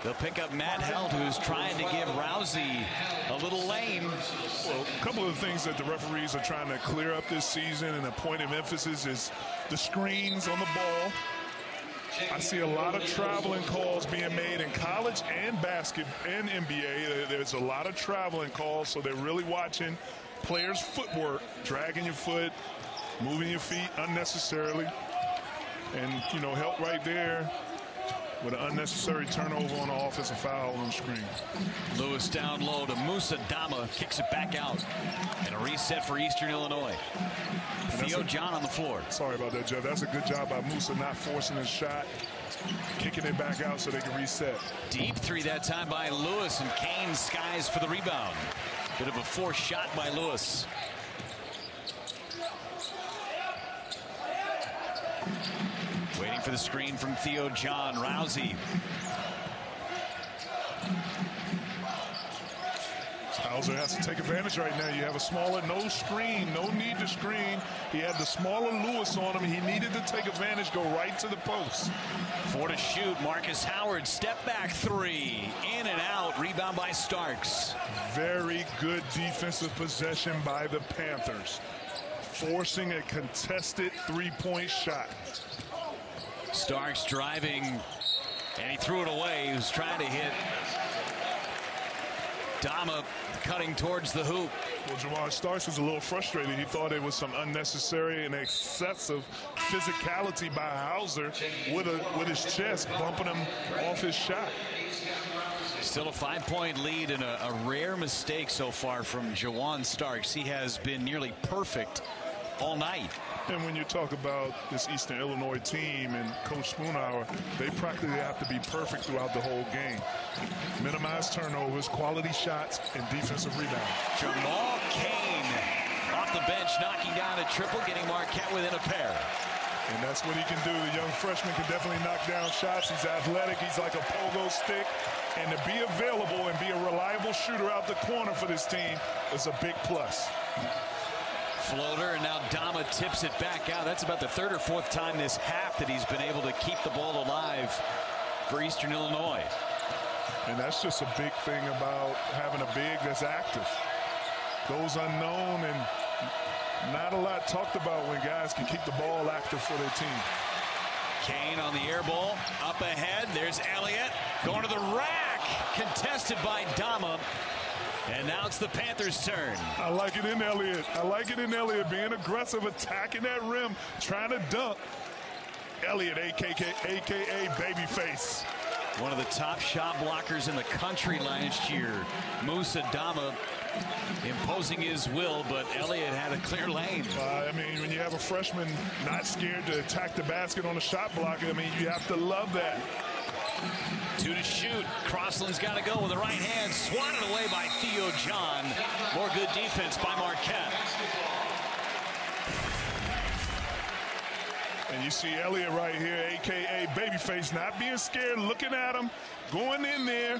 [SPEAKER 5] They'll pick up Matt Held, who's trying to give Rousey a little lane.
[SPEAKER 2] Well, a couple of things that the referees are trying to clear up this season, and a point of emphasis is the screens on the ball. I see a lot of traveling calls being made in college and basket and NBA. There's a lot of traveling calls, so they're really watching players' footwork, dragging your foot, moving your feet unnecessarily. And, you know, help right there with an unnecessary turnover on the offensive foul on the screen.
[SPEAKER 5] Lewis down low to Musa Dama, kicks it back out. And a reset for Eastern Illinois. Theo John on the floor.
[SPEAKER 2] Sorry about that, Jeff. That's a good job by Musa, not forcing his shot, kicking it back out so they can reset.
[SPEAKER 5] Deep 3 that time by Lewis, and Kane skies for the rebound. Bit of a forced shot by Lewis. Waiting for the screen from Theo John. Rousey.
[SPEAKER 2] Hauser has to take advantage right now. You have a smaller, no screen, no need to screen. He had the smaller Lewis on him. He needed to take advantage, go right to the post.
[SPEAKER 5] 4 to shoot. Marcus Howard, step back three. In and out. Rebound by Starks.
[SPEAKER 2] Very good defensive possession by the Panthers, forcing a contested three-point shot.
[SPEAKER 5] Starks driving, and he threw it away. He was trying to hit Dama, cutting towards the hoop.
[SPEAKER 2] Well, Jamar Starks was a little frustrated. He thought it was some unnecessary and excessive physicality by Hauser with his chest, bumping him off his shot.
[SPEAKER 5] Still a 5-point lead and a rare mistake so far from Jawan Starks. He has been nearly perfect all night.
[SPEAKER 2] And when you talk about this Eastern Illinois team and Coach Spoonhour, they practically have to be perfect throughout the whole game. Minimize turnovers, quality shots, and defensive rebound.
[SPEAKER 5] Jamal Cain off the bench, knocking down a triple, getting Marquette within a pair.
[SPEAKER 2] And that's what he can do. The young freshman can definitely knock down shots. He's athletic. He's like a pogo stick. And to be available and be a reliable shooter out the corner for this team is a big plus.
[SPEAKER 5] Floater, and now Dama tips it back out. That's about the 3rd or 4th time this half that he's been able to keep the ball alive for Eastern Illinois.
[SPEAKER 2] And that's just a big thing about having a big that's active. Goes unknown and not a lot talked about when guys can keep the ball active for their team.
[SPEAKER 5] Cain on the air ball, up ahead. There's Elliott going to the rack, contested by Dama. And now it's the Panthers' turn.
[SPEAKER 2] I like it in Elliott. I like it in Elliott, being aggressive, attacking that rim, trying to dunk. Elliott, a.k.a. Babyface.
[SPEAKER 5] One of the top shot blockers in the country last year. Musa Dama imposing his will, but Elliott had a clear lane.
[SPEAKER 2] I mean, when you have a freshman not scared to attack the basket on a shot blocker, I mean, you have to love that.
[SPEAKER 5] 2 to shoot. Crossland's got to go with the right hand. Swatted away by Theo John. More good defense by Marquette.
[SPEAKER 2] And you see Elliott right here, a.k.a. Babyface, not being scared, looking at him, going in there.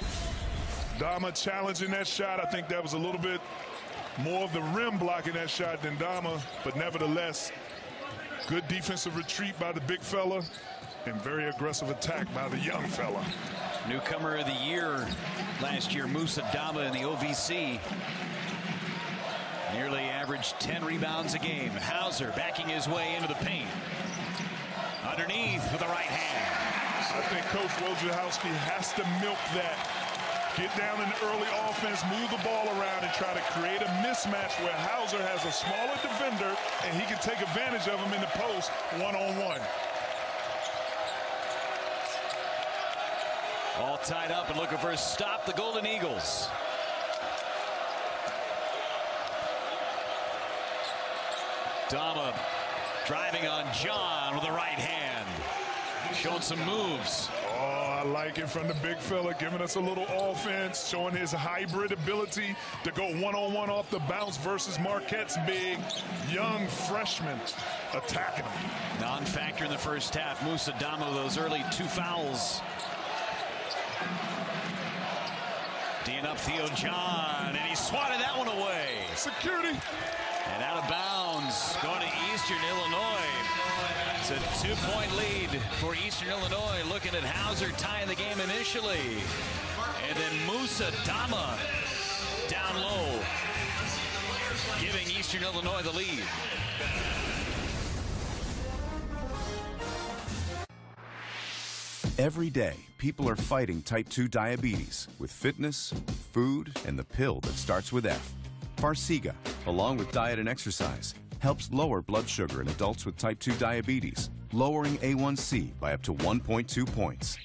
[SPEAKER 2] Dama challenging that shot. I think that was a little bit more of the rim blocking that shot than Dama, but nevertheless, good defensive retreat by the big fella and very aggressive attack by the young fella.
[SPEAKER 5] Newcomer of the year last year, Musa Dama in the OVC. Nearly averaged 10 rebounds a game. Hauser backing his way into the paint. Underneath with the right hand.
[SPEAKER 2] I think Coach Wojciechowski has to milk that. Get down in the early offense, move the ball around, and try to create a mismatch where Hauser has a smaller defender and he can take advantage of him in the post one-on-one.
[SPEAKER 5] All tied up and looking for a stop, the Golden Eagles. Dama driving on John with the right hand. Showing some moves.
[SPEAKER 2] Oh, I like it from the big fella, giving us a little offense, showing his hybrid ability to go one-on-one off the bounce versus Marquette's big, young freshman attacking him.
[SPEAKER 5] Non-factor in the first half. Musa Dama, those early 2 fouls. D'ing up Theo John, and he swatted that one away.
[SPEAKER 2] Security.
[SPEAKER 5] And out of bounds, going to Eastern Illinois. It's a 2-point lead for Eastern Illinois, looking at Hauser tying the game initially. And then Musa Dama down low, giving Eastern Illinois the lead.
[SPEAKER 1] Every day, people are fighting type 2 diabetes with fitness, food, and the pill that starts with F. Farxiga, along with diet and exercise, helps lower blood sugar in adults with type 2 diabetes, lowering A1C by up to 1.2 points.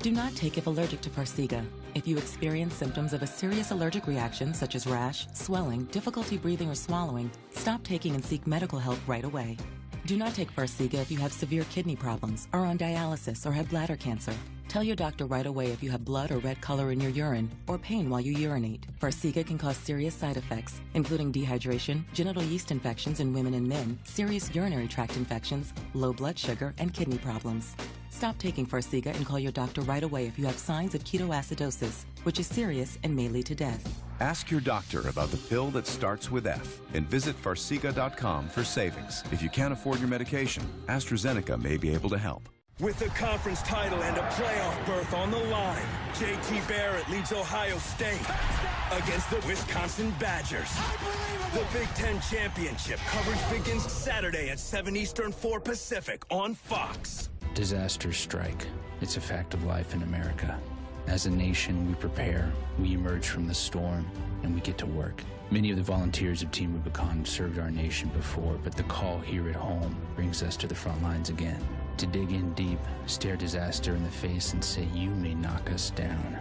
[SPEAKER 14] Do not take if allergic to Farxiga. If you experience symptoms of a serious allergic reaction such as rash, swelling, difficulty breathing or swallowing, stop taking and seek medical help right away. Do not take Farxiga if you have severe kidney problems, are on dialysis, or have bladder cancer. Tell your doctor right away if you have blood or red color in your urine or pain while you urinate. Farxiga can cause serious side effects, including dehydration, genital yeast infections in women and men, serious urinary tract infections, low blood sugar, and kidney problems. Stop taking Farxiga and call your doctor right away if you have signs of ketoacidosis, which is serious and may lead to death.
[SPEAKER 1] Ask your doctor about the pill that starts with F and visit Farxiga.com for savings. If you can't afford your medication, AstraZeneca may be able to help.
[SPEAKER 4] With the conference title and a playoff berth on the line, J.T. Barrett leads Ohio State against the Wisconsin Badgers. The Big Ten Championship coverage begins Saturday at 7 Eastern, 4 Pacific on Fox.
[SPEAKER 6] Disasters strike. It's a fact of life in America. As a nation, we prepare, we emerge from the storm, and we get to work. Many of the volunteers of Team Rubicon served our nation before, but the call here at home brings us to the front lines again. To dig in deep, stare disaster in the face and say, you may knock us down,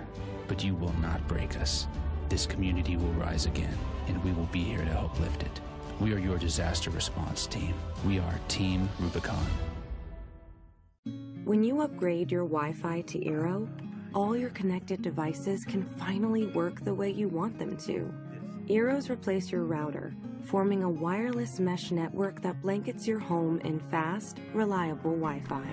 [SPEAKER 6] but you will not break us. This community will rise again, and we will be here to help lift it. We are your disaster response team. We are Team Rubicon.
[SPEAKER 15] When you upgrade your Wi-Fi to Eero, all your connected devices can finally work the way you want them to. Eeros replace your router, forming a wireless mesh network that blankets your home in fast, reliable Wi-Fi.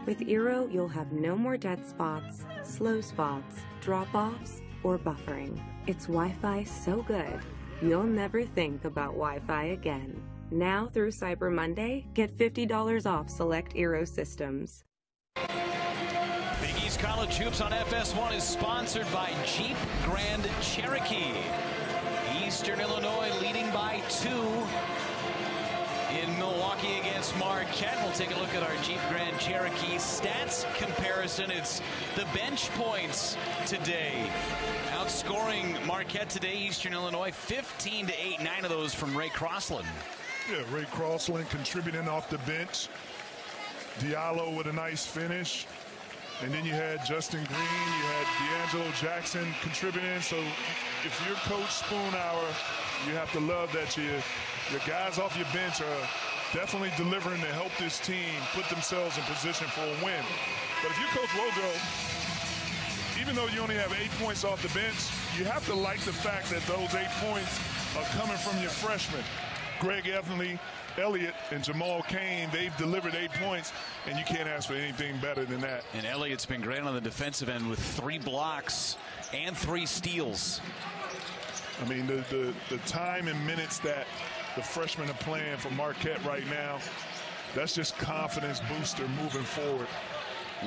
[SPEAKER 15] With Eero, you'll have no more dead spots, slow spots, drop-offs, or buffering. It's Wi-Fi so good, you'll never think about Wi-Fi again. Now through Cyber Monday, get $50 off select Eero systems.
[SPEAKER 5] Big East College Hoops on FS1 is sponsored by Jeep Grand Cherokee. Eastern Illinois leading by 2 in Milwaukee against Marquette. We'll take a look at our Jeep Grand Cherokee stats comparison. It's the bench points today. Outscoring Marquette today, Eastern Illinois 15-8, 9 of those from Ray Crossland.
[SPEAKER 2] Yeah, Ray Crossland contributing off the bench. Diallo with a nice finish. And then you had Justin Green, you had D'Angelo Jackson contributing. So if you're Coach Spoonhour, you have to love that your guys off your bench are definitely delivering to help this team put themselves in position for a win. But if you're Coach Wojo, even though you only have 8 points off the bench, you have to like the fact that those 8 points are coming from your freshmen. Greg Elliott and Jamal Cain, they've delivered 8 points, and you can't ask for anything better than that.
[SPEAKER 5] And Elliott's been great on the defensive end with 3 blocks and 3 steals.
[SPEAKER 2] I mean, the time and minutes that the freshmen are playing for Marquette right now, that's just confidence booster moving forward.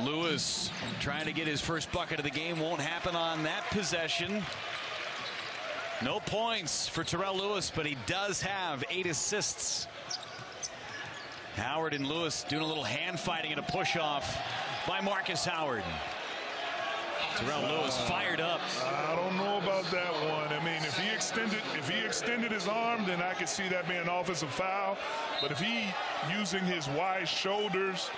[SPEAKER 5] Lewis trying to get his first bucket of the game. Won't happen on that possession. No points for Terrell Lewis, but he does have 8 assists. Howard and Lewis doing a little hand fighting and a push off by Marcus Howard. Terrell Lewis fired up.
[SPEAKER 2] I don't know about that one. I mean, if he extended his arm, then I could see that being an offensive foul. But if he using his wide shoulders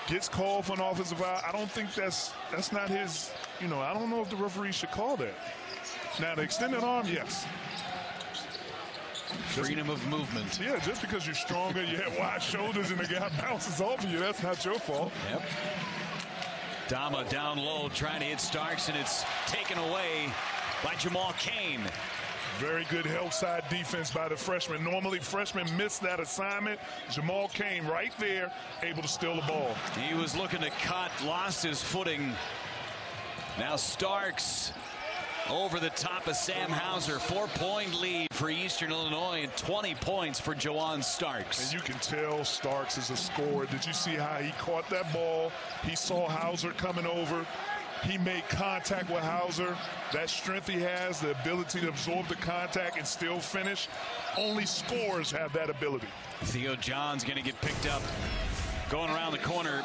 [SPEAKER 2] gets called for an offensive foul, I don't think that's not his. I don't know if the referee should call that. Now, the extended arm, yes.
[SPEAKER 5] Freedom of movement.
[SPEAKER 2] Yeah, just because you're stronger, you have wide shoulders, and the guy bounces off of you, that's not your fault.
[SPEAKER 5] Yep. Dama down low, trying to hit Starks, and it's taken away by Jamal Cain.
[SPEAKER 2] Very good help side defense by the freshman. Normally, freshmen miss that assignment. Jamal Cain right there, able to steal the ball.
[SPEAKER 5] He was looking to cut, lost his footing. Now Starks over the top of Sam Hauser. 4-point lead for Eastern Illinois and 20 points for Jawan Starks.
[SPEAKER 2] And you can tell Starks is a scorer. Did you see how he caught that ball? He saw Hauser coming over. He made contact with Hauser. That strength he has, the ability to absorb the contact and still finish. Only scorers have that ability.
[SPEAKER 5] Theo John's going to get picked up. Going around the corner.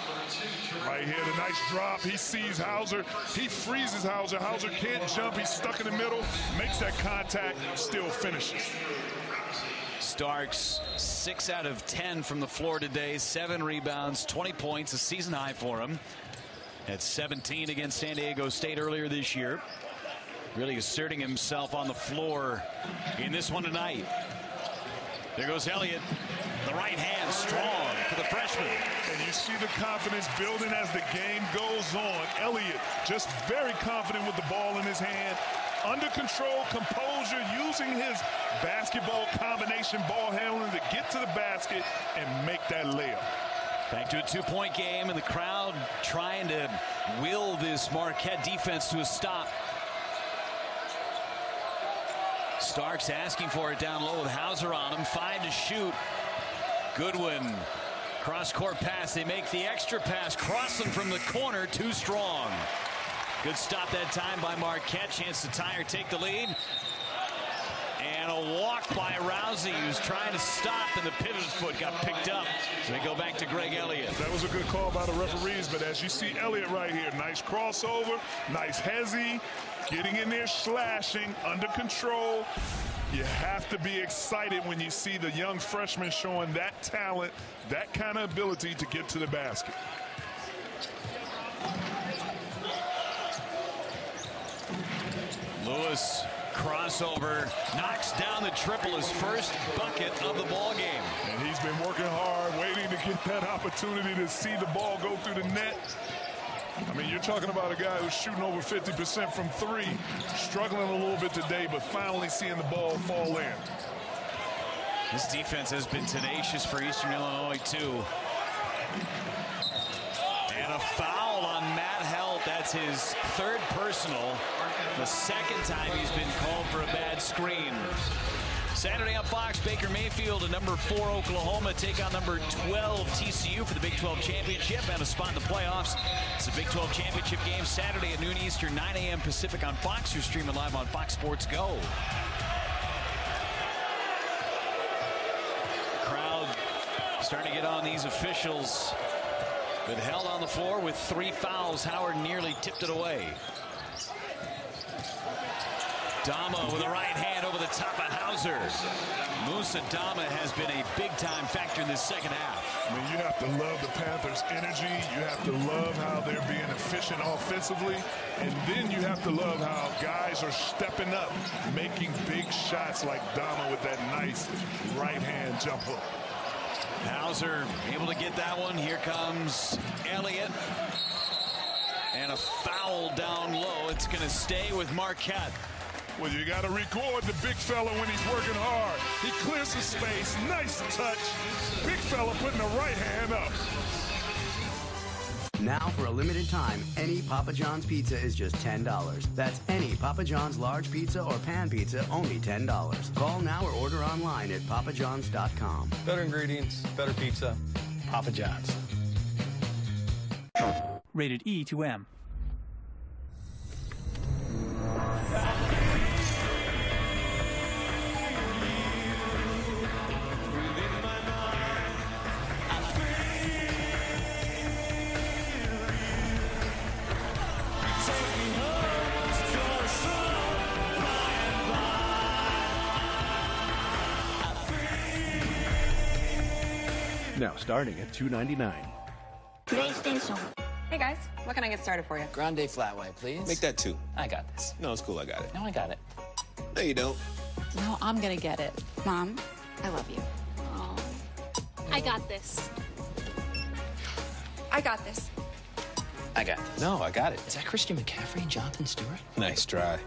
[SPEAKER 2] Right here, the nice drop. He sees Hauser. He freezes Hauser. Hauser can't jump. He's stuck in the middle. Makes that contact, still finishes.
[SPEAKER 5] Starks, 6 out of 10 from the floor today. 7 rebounds, 20 points, a season high for him. At 17 against San Diego State earlier this year. Really asserting himself on the floor in this one tonight. There goes Elliott. The right hand strong for the freshman.
[SPEAKER 2] And you see the confidence building as the game goes on. Elliott just very confident with the ball in his hand. Under control, composure, using his basketball combination ball handling to get to the basket and make that layup.
[SPEAKER 5] Back to a 2-point game, and the crowd trying to will this Marquette defense to a stop. Starks asking for it down low with Hauser on him. 5 to shoot. Goodwin. Cross-court pass. They make the extra pass. Crossing from the corner. Too strong. Good stop that time by Marquette. Chance to tie or take the lead. And a walk by Rousey, who's trying to stop, and the pivot foot got picked up. So they go back to Greg Elliott.
[SPEAKER 2] That was a good call by the referees, but as you see Elliott right here, nice crossover, nice hezzy, getting in there, slashing, under control. You have to be excited when you see the young freshman showing that talent, that kind of ability to get to the basket.
[SPEAKER 5] Lewis, crossover, knocks down the triple, his first bucket of the ball game.
[SPEAKER 2] And he's been working hard, waiting to get that opportunity to see the ball go through the net. I mean, you're talking about a guy who's shooting over 50% from 3, struggling a little bit today, but finally seeing the ball fall in.
[SPEAKER 5] This defense has been tenacious for Eastern Illinois, too. And a foul on Matt Helt. That's his 3rd personal. The 2nd time he's been called for a bad screen. Saturday on Fox, Baker Mayfield and number 4 Oklahoma take on number 12 TCU for the Big 12 Championship and a spot in the playoffs. It's a Big 12 Championship game Saturday at noon Eastern, 9 a.m. Pacific on Fox. You're streaming live on Fox Sports Go. Crowd starting to get on these officials, but held on the floor with 3 fouls. Howard nearly tipped it away. Dama with a right hand over the top of Hauser. Musa Dama has been a big-time factor in this second half.
[SPEAKER 2] I mean, you have to love the Panthers' energy. You have to love how they're being efficient offensively. And then you have to love how guys are stepping up, making big shots like Dama with that nice right-hand jump hook.
[SPEAKER 5] Hauser able to get that one. Here comes Elliott. And a foul down low. It's going to stay with Marquette.
[SPEAKER 2] Well, you got to record the big fella when he's working hard. He clears the space. Nice touch. Big fella putting the right hand up.
[SPEAKER 7] Now, for a limited time, any Papa John's pizza is just $10. That's any Papa John's large pizza or pan pizza, only $10. Call now or order online at papajohns.com.
[SPEAKER 13] Better ingredients, better pizza. Papa John's.
[SPEAKER 16] Rated E to M.
[SPEAKER 19] Now starting at $2.99.
[SPEAKER 21] PlayStation. Hey guys, what can I get started for you?
[SPEAKER 22] Grande flat white, please.
[SPEAKER 21] Make that 2.
[SPEAKER 22] I got this.
[SPEAKER 21] No, it's cool, I got it.
[SPEAKER 22] No, I got it.
[SPEAKER 21] No, you don't.
[SPEAKER 25] No, I'm gonna get it. Mom, I love you.
[SPEAKER 21] Oh.
[SPEAKER 25] I got this. I got this.
[SPEAKER 22] I got this.
[SPEAKER 21] No, I got it.
[SPEAKER 22] Is that Christian McCaffrey and Jonathan Stewart?
[SPEAKER 21] Nice try.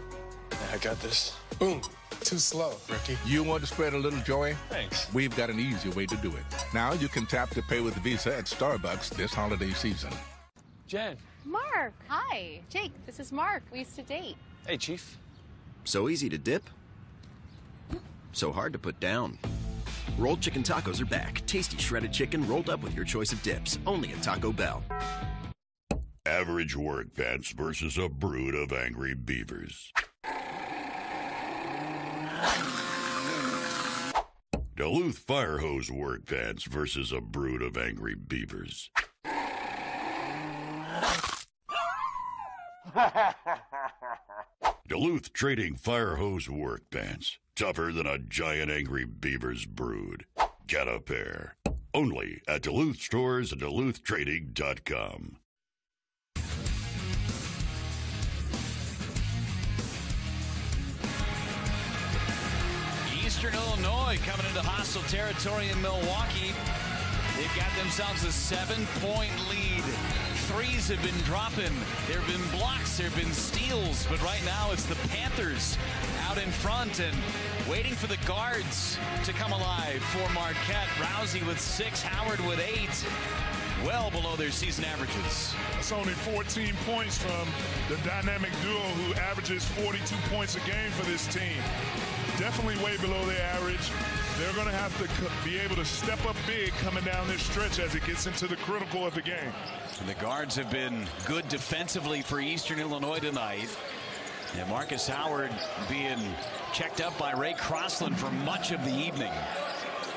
[SPEAKER 13] I got this. Boom. Too slow, rookie.
[SPEAKER 26] You want to spread a little joy?
[SPEAKER 21] Thanks.
[SPEAKER 26] We've got an easier way to do it. Now you can tap to pay with Visa at Starbucks this holiday season.
[SPEAKER 13] Jen.
[SPEAKER 28] Mark. Hi. Jake, this is Mark. We used to date.
[SPEAKER 21] Hey, Chief.
[SPEAKER 29] So easy to dip, so hard to put down. Rolled chicken tacos are back. Tasty shredded chicken rolled up with your choice of dips. Only at Taco Bell.
[SPEAKER 31] Average work pants versus a brood of angry beavers. Duluth fire hose work pants versus a brood of angry beavers. Duluth trading fire hose work pants. Tougher than a giant angry beaver's brood. Get a pair. Only at Duluth stores and DuluthTrading.com.
[SPEAKER 5] Eastern Illinois coming into hostile territory in Milwaukee. They've got themselves a 7-point lead. Threes have been dropping. There have been blocks. There have been steals. But right now it's the Panthers out in front and waiting for the guards to come alive for Marquette. Rousey with 6, Howard with 8. well below their season averages.
[SPEAKER 2] That's only 14 points from the dynamic duo who averages 42 points a game for this team. Definitely way below their average. They're going to have to be able to step up big coming down this stretch as it gets into the critical of the game.
[SPEAKER 5] And the guards have been good defensively for Eastern Illinois tonight. And Marcus Howard being checked up by Ray Crossland for much of the evening.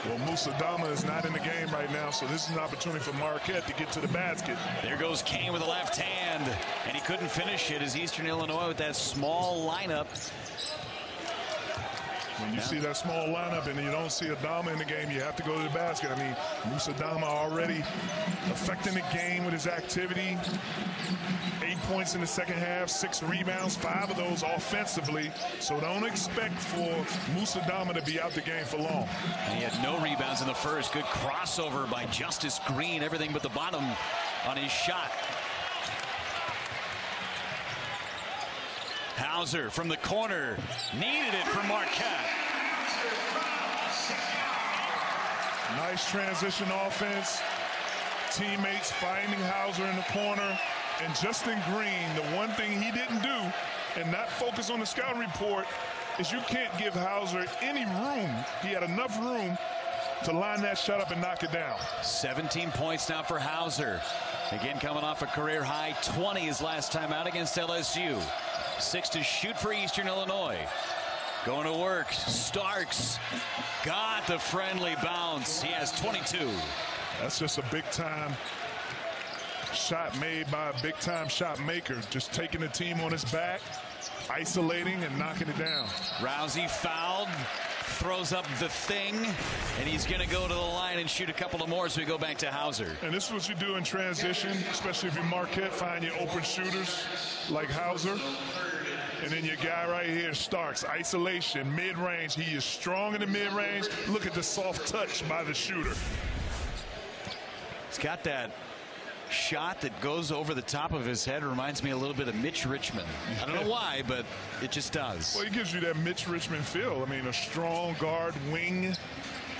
[SPEAKER 2] Well, Musa Dama is not in the game right now, so this is an opportunity for Marquette to get to the basket.
[SPEAKER 5] There goes Kane with a left hand, and he couldn't finish it as Eastern Illinois with that small lineup.
[SPEAKER 2] When you see that small lineup and you don't see Adama in the game, you have to go to the basket. I mean, Musa Dama already affecting the game with his activity. 8 points in the second half, 6 rebounds, 5 of those offensively. So don't expect for Musa Dama to be out the game for long.
[SPEAKER 5] And he had no rebounds in the first. Good crossover by Justice Green. Everything but the bottom on his shot. Hauser from the corner needed it for Marquette.
[SPEAKER 2] Nice transition offense. Teammates finding Hauser in the corner. And Justin Green, the one thing he didn't do and not focus on the scouting report is you can't give Hauser any room. He had enough room to line that shot up and knock it down.
[SPEAKER 5] 17 points now for Hauser. Again, coming off a career high 20 his last time out against LSU. 6 to shoot for Eastern Illinois. Going to work. Starks got the friendly bounce. He has 22.
[SPEAKER 2] That's just a big-time shot made by a big-time shot maker. Just taking the team on his back, isolating, and knocking it down.
[SPEAKER 5] Rousey fouled. Throws up the thing, and he's going to go to the line and shoot a couple of more as we go back to Hauser.
[SPEAKER 2] And this is what you do in transition, especially if you're Marquette, find your open shooters like Hauser. And then your guy right here, Starks, isolation, mid-range. He is strong in the mid-range. Look at the soft touch by the shooter.
[SPEAKER 5] He's got that shot that goes over the top of his head. Reminds me a little bit of Mitch Richmond. I don't know why, but it just does.
[SPEAKER 2] Well, he gives you that Mitch Richmond feel. I mean, a strong guard wing,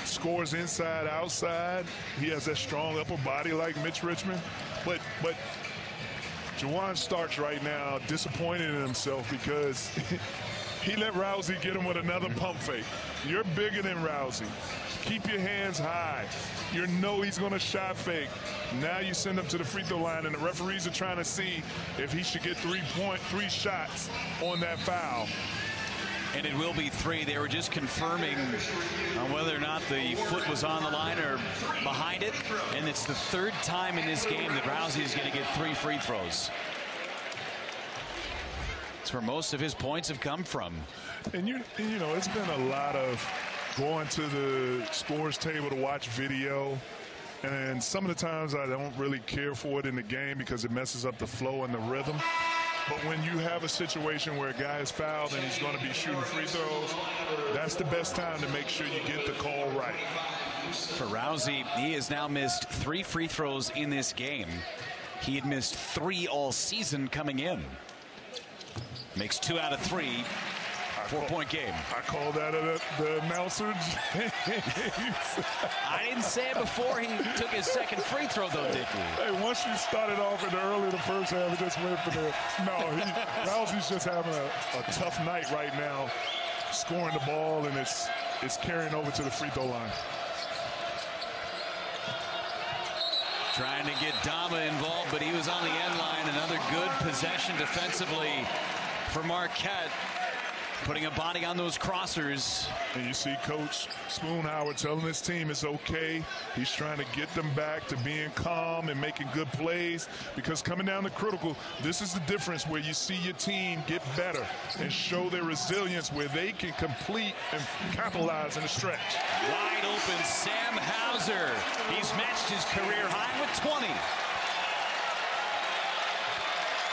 [SPEAKER 2] scores inside, outside. He has that strong upper body like Mitch Richmond. But Juwan Starks right now disappointed in himself because he let Rousey get him with another pump fake. You're bigger than Rousey. Keep your hands high. You know he's going to shot fake. Now you send him to the free throw line, and the referees are trying to see if he should get 3 shots on that foul.
[SPEAKER 5] And it will be 3. They were just confirming on whether or not the foot was on the line or behind it. And it's the 3rd time in this game that Rousey is going to get 3 free throws. It's where most of his points have come from.
[SPEAKER 2] And you know, it's been a lot of going to the scores table to watch video. And some of the times I don't really care for it in the game because it messes up the flow and the rhythm. But when you have a situation where a guy is fouled and he's going to be shooting free throws, that's the best time to make sure you get the call right.
[SPEAKER 5] For Rousey, he has now missed 3 free throws in this game. He had missed 3 all season coming in. Makes 2 out of 3. 4-point game.
[SPEAKER 2] I call that the announcer.
[SPEAKER 5] I didn't say it before he took his 2nd free throw, though, did you?
[SPEAKER 2] Hey, once you started off in the early the first half, it just went for the. No, Rousey's just having a tough night right now, scoring the ball, and it's carrying over to the free throw line.
[SPEAKER 5] Trying to get Dama involved, but he was on the end line. Another good possession defensively for Marquette. Putting a body on those crossers.
[SPEAKER 2] And you see Coach Spoonhour telling his team it's okay. He's trying to get them back to being calm and making good plays, because coming down to critical, this is the difference where you see your team get better and show their resilience where they can complete and capitalize in the stretch.
[SPEAKER 5] Wide open Sam Hauser. He's matched his career high with 20.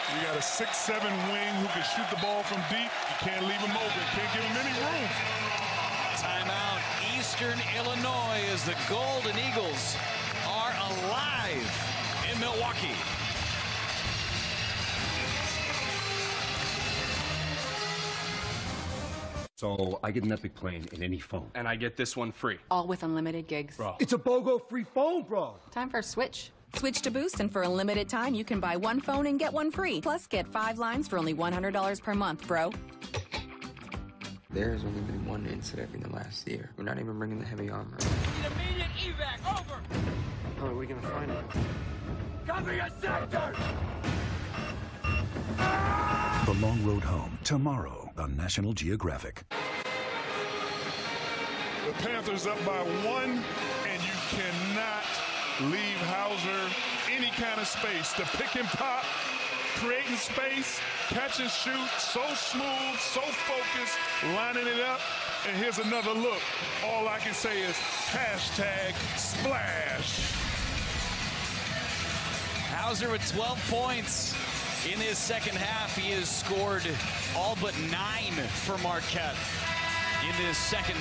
[SPEAKER 2] You got a 6'7" wing who can shoot the ball from deep. You can't leave him open. Can't give him any room.
[SPEAKER 5] Timeout, Eastern Illinois, as the Golden Eagles are alive in Milwaukee.
[SPEAKER 3] So I get an Epic plane in any phone.
[SPEAKER 8] And I get this one free.
[SPEAKER 25] All with unlimited gigs.
[SPEAKER 8] Bro.
[SPEAKER 3] It's a BOGO free phone, bro.
[SPEAKER 25] Time for a switch.
[SPEAKER 8] Switch to Boost, and for a limited time, you can buy one phone and get one free. Plus, get 5 lines for only $100 per month, bro.
[SPEAKER 9] There's only been one incident in the last year. We're not even bringing the heavy armor.
[SPEAKER 10] Need immediate evac, over!
[SPEAKER 9] How are we gonna find him?
[SPEAKER 10] Cover your sector!
[SPEAKER 11] The Long Road Home, tomorrow on National Geographic.
[SPEAKER 2] The Panthers up by 1, and you cannot leave Hauser any kind of space. The pick and pop, creating space, catch and shoot, so smooth, so focused, lining it up. And here's another look. All I can say is hashtag splash.
[SPEAKER 5] Hauser with 12 points in his second half. He has scored all but 9 for Marquette in this second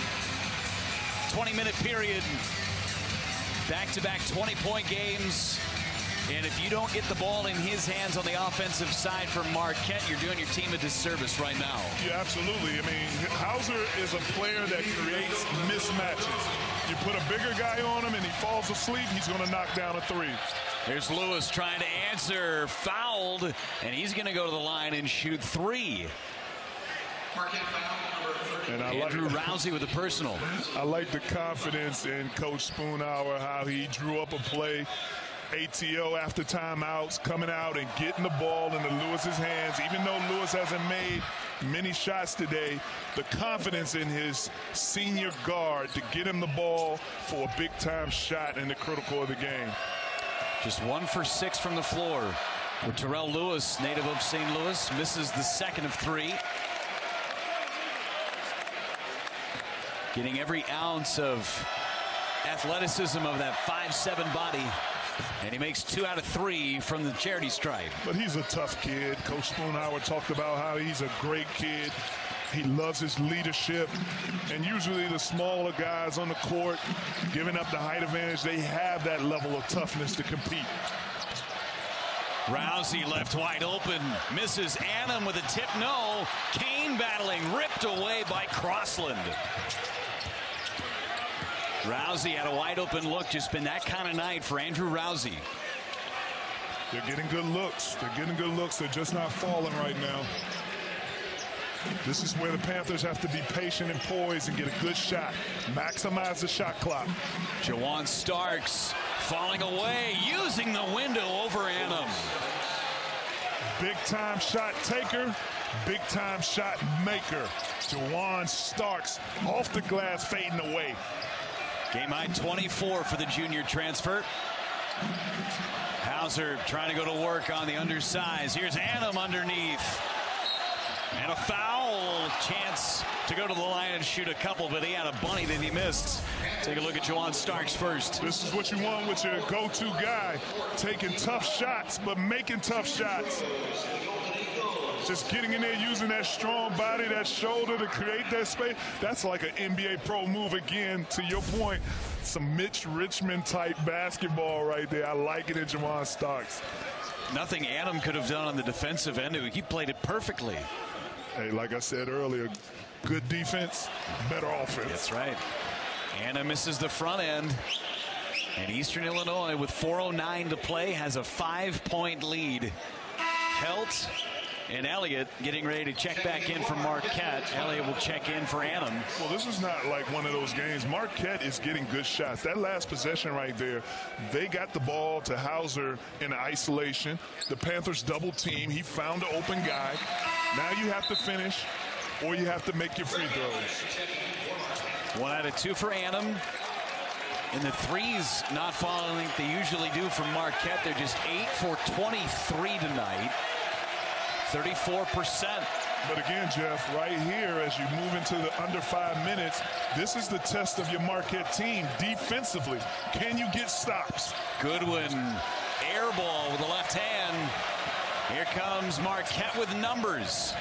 [SPEAKER 5] 20-minute period. Back-to-back 20-point games. And if you don't get the ball in his hands on the offensive side for Marquette, you're doing your team a disservice right now.
[SPEAKER 2] Yeah, absolutely. I mean, Hauser is a player that creates mismatches. You put a bigger guy on him and he falls asleep, he's going to knock down a 3.
[SPEAKER 5] There's Lewis trying to answer, fouled, and he's going to go to the line and shoot 3.
[SPEAKER 2] And
[SPEAKER 5] Andrew Rousey with a personal.
[SPEAKER 2] I like the confidence in Coach Spoonhour, how he drew up a play. ATO after timeouts, coming out and getting the ball into Lewis's hands. Even though Lewis hasn't made many shots today, the confidence in his senior guard to get him the ball for a big-time shot in the critical of the game.
[SPEAKER 5] Just 1 for 6 from the floor. For Terrell Lewis, native of St. Louis, misses the second of 3. Getting every ounce of athleticism of that 5'7" body. And he makes 2 out of 3 from the charity stripe.
[SPEAKER 2] But he's a tough kid. Coach Spoonhour talked about how he's a great kid. He loves his leadership. And usually the smaller guys on the court, giving up the height advantage, they have that level of toughness to compete.
[SPEAKER 5] Rousey left wide open, misses Annam with a tip, no. Kane battling, ripped away by Crossland. Rousey had a wide open look, just been that kind of night for Andrew Rousey.
[SPEAKER 2] They're getting good looks. They're getting good looks. They're just not falling right now. This is where the Panthers have to be patient and poised and get a good shot. Maximize the shot clock.
[SPEAKER 5] Jawan Starks falling away, using the window over Annam.
[SPEAKER 2] Big-time shot taker, big-time shot maker. Jawan Starks off the glass, fading away.
[SPEAKER 5] Game high 24 for the junior transfer. Hauser trying to go to work on the undersize. Here's Annam underneath. And a foul. Chance to go to the line and shoot a couple, but he had a bunny that he missed. Take a look at Jawan Starks first.
[SPEAKER 2] This is what you want with your go-to guy. Taking tough shots, but making tough shots. Just getting in there, using that strong body, that shoulder to create that space. That's like an NBA pro move again, to your point. Some Mitch Richmond type basketball right there. I like it in Jawan Starks.
[SPEAKER 5] Nothing Annam could have done on the defensive end. He played it perfectly.
[SPEAKER 2] Hey, like I said earlier, good defense, better offense.
[SPEAKER 5] That's right. Annam misses the front end. And Eastern Illinois, with 4:09 to play, has a 5-point lead. Helt and Elliott getting ready to check back in for Marquette. Elliott will check in for Annam.
[SPEAKER 2] Well, this is not like one of those games. Marquette is getting good shots. That last possession right there, they got the ball to Hauser in isolation. The Panthers double team. He found an open guy. Now you have to finish, or you have to make your free throws.
[SPEAKER 5] 1 out of 2 for Annam. And the threes not falling like they usually do from Marquette. They're just 8 for 23 tonight. 34%.
[SPEAKER 2] But again, Jeff, right here, as you move into the under 5 minutes, this is the test of your Marquette team defensively. Can you get stops?
[SPEAKER 5] Goodwin, air ball with the left hand. Here comes Marquette with numbers.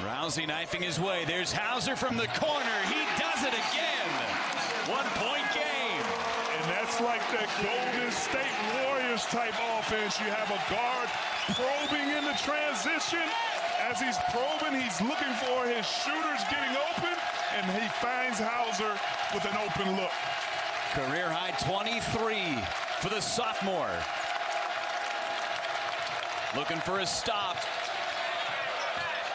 [SPEAKER 5] Rousey knifing his way. There's Hauser from the corner. He does it again. 1-point game.
[SPEAKER 2] And that's like that Golden State Warriors type offense. You have a guard probing in the transition. As he's probing, he's looking for his shooters getting open, and he finds Hauser with an open look.
[SPEAKER 5] Career high 23 for the sophomore. Looking for a stop.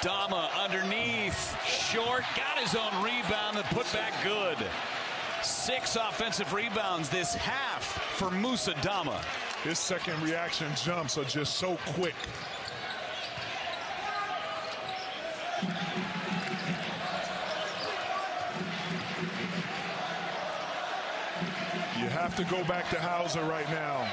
[SPEAKER 5] Dama underneath, short, got his own rebound, the putback good. 6 offensive rebounds this half for Musa Dama.
[SPEAKER 2] His second reaction jumps are just so quick. You have to go back to Hauser right now.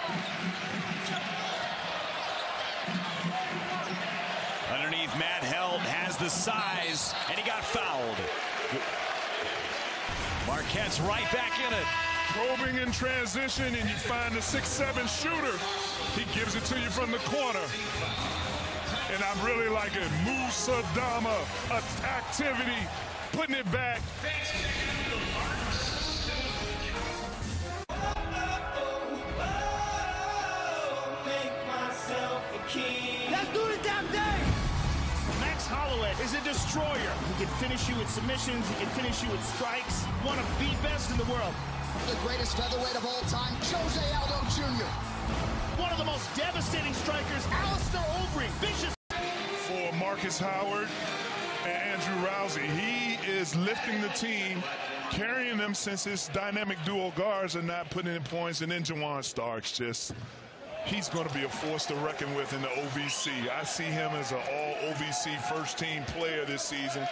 [SPEAKER 5] Underneath, Matt Held has the size, and he got fouled. Marquette's right back in it.
[SPEAKER 2] Probing in transition, and you find the 6'7" shooter. He gives it to you from the corner. And I really like it. Musa Dama, activity, putting it back.
[SPEAKER 1] Let's do the damn thing! Max Holloway is a destroyer. He can finish you with submissions. He can finish you with strikes. One of the best in the world.
[SPEAKER 12] The greatest featherweight of all time, Jose Aldo Jr.
[SPEAKER 1] One of the most devastating strikers, Alistair Overeem. Vicious.
[SPEAKER 2] For Marcus Howard and Andrew Rousey, he is lifting the team, carrying them since his dynamic duo guards are not putting in points, and then Juwan Starks just... he's going to be a force to reckon with in the OVC. I see him as an all-OVC first-team player this season.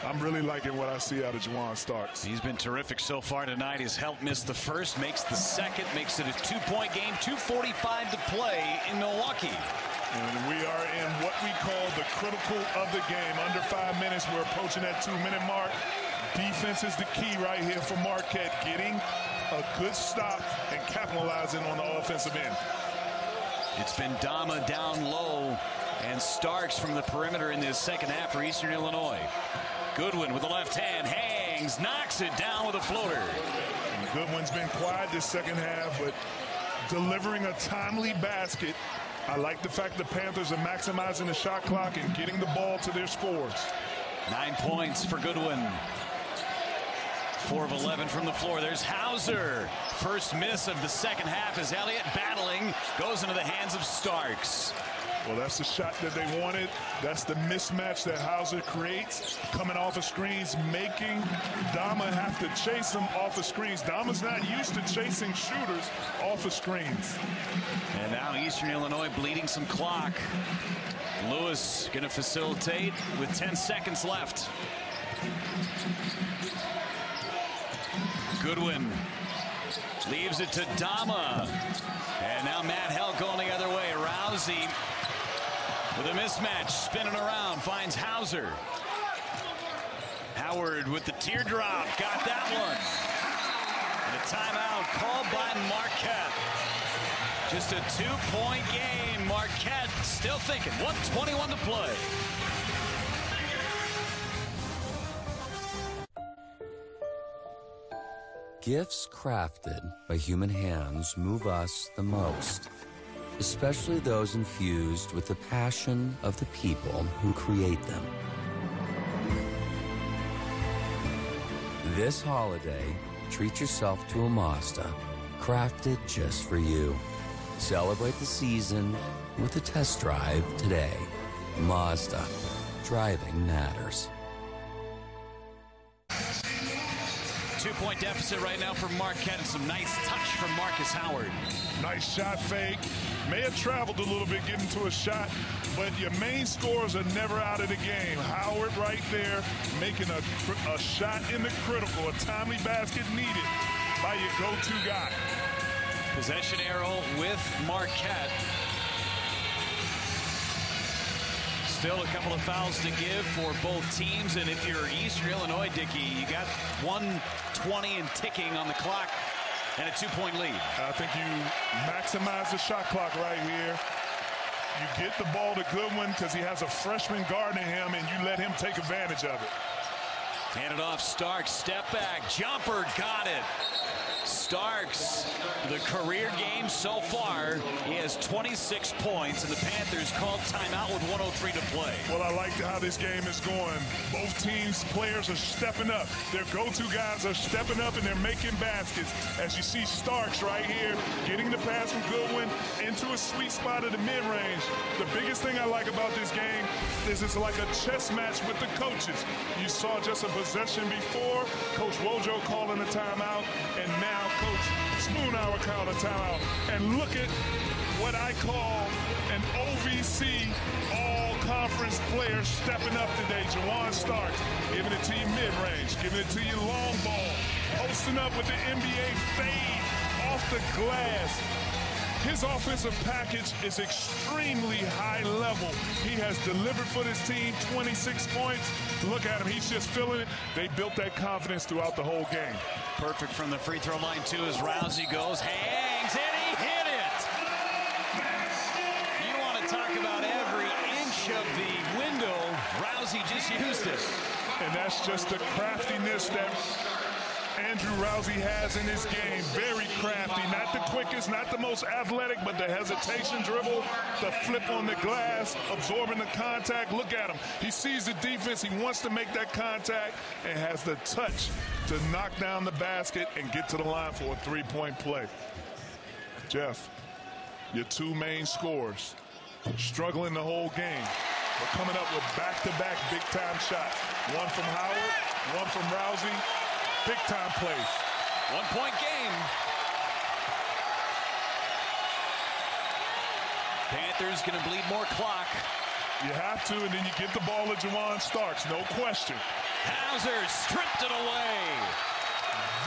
[SPEAKER 2] I'm really liking what I see out of Juwan Starks.
[SPEAKER 5] He's been terrific so far tonight. His help missed the first, makes the second, makes it a 2-point game, 2:45 to play in Milwaukee.
[SPEAKER 2] And we are in what we call the critical of the game. Under 5 minutes, we're approaching that 2-minute mark. Defense is the key right here for Marquette, getting a good stop and capitalizing on the offensive end.
[SPEAKER 5] It's been Dama down low and Starks from the perimeter in this second half for Eastern Illinois. Goodwin with the left hand, hangs, knocks it down with a floater.
[SPEAKER 2] And Goodwin's been quiet this second half, but delivering a timely basket. I like the fact the Panthers are maximizing the shot clock and getting the ball to their scores.
[SPEAKER 5] 9 points for Goodwin. 4 of 11 from the floor. There's Hauser. First miss of the second half as Elliott battling goes into the hands of Starks.
[SPEAKER 2] Well, that's the shot that they wanted. That's the mismatch that Hauser creates, coming off of screens, making Dama have to chase him off of screens. Dama's not used to chasing shooters off of screens.
[SPEAKER 5] And now Eastern Illinois bleeding some clock. Lewis going to facilitate with 10 seconds left. Goodwin leaves it to Dama. And now Matt Held going the other way. Rousey with a mismatch, spinning around, finds Hauser. Howard with the teardrop, got that one. And a timeout called by Marquette. Just a 2-point game. Marquette still thinking, 1:21 to play.
[SPEAKER 14] Gifts crafted by human hands move us the most, especially those infused with the passion of the people who create them. This holiday, treat yourself to a Mazda, crafted just for you. Celebrate the season with a test drive today. Mazda. Driving matters.
[SPEAKER 5] 2-point deficit right now for Marquette, and some nice touch from Marcus Howard.
[SPEAKER 2] Nice shot fake. May have traveled a little bit getting to a shot, but your main scorers are never out of the game. Howard right there making a shot in the critical, a timely basket needed by your go-to guy.
[SPEAKER 5] Possession arrow with Marquette. Still a couple of fouls to give for both teams, and if you're Eastern Illinois, Dickey, you got 1:20 and ticking on the clock and a 2-point lead.
[SPEAKER 2] I think you maximize the shot clock right here. You get the ball to Goodwin because he has a freshman guarding him, and you let him take advantage of it.
[SPEAKER 5] Hand it off, Starks, step back, jumper, got it. Starks, the career game so far, he has 26 points, and the Panthers called timeout with 1:03 to play.
[SPEAKER 2] Well, I like how this game is going. Both teams' players are stepping up. Their go-to guys are stepping up, and they're making baskets. As you see Starks right here, getting the pass from Goodwin into a sweet spot at the mid-range. The biggest thing I like about this game is it's like a chess match with the coaches. You saw just a possession before, Coach Wojo calling a timeout, and now Coach Spoonhour called a timeout. And look at what I call an OVC all-conference player stepping up today. Juwan Starks giving it to you mid-range, giving it to you long ball, posting up with the NBA fade off the glass. His offensive package is extremely high level. He has delivered for this team, 26 points. Look at him, he's just feeling it. They built that confidence throughout the whole game.
[SPEAKER 5] Perfect from the free throw line, too, as Rousey goes, hangs, and he hit it. You want to talk about every inch of the window. Rousey just used it.
[SPEAKER 2] And that's just the craftiness that Andrew Rousey has in his game. Very crafty, not the quickest, not the most athletic, but the hesitation dribble, the flip on the glass, absorbing the contact. Look at him. He sees the defense. He wants to make that contact and has the touch to knock down the basket and get to the line for a three-point play. Jeff, your two main scorers, struggling the whole game, but coming up with back-to-back big-time shots. One from Howard, one from Rousey. Big-time plays.
[SPEAKER 5] 1-point game. Panthers going to bleed more clock.
[SPEAKER 2] You have to, and then you get the ball to Juwan Starks, no question.
[SPEAKER 5] Hauser stripped it away.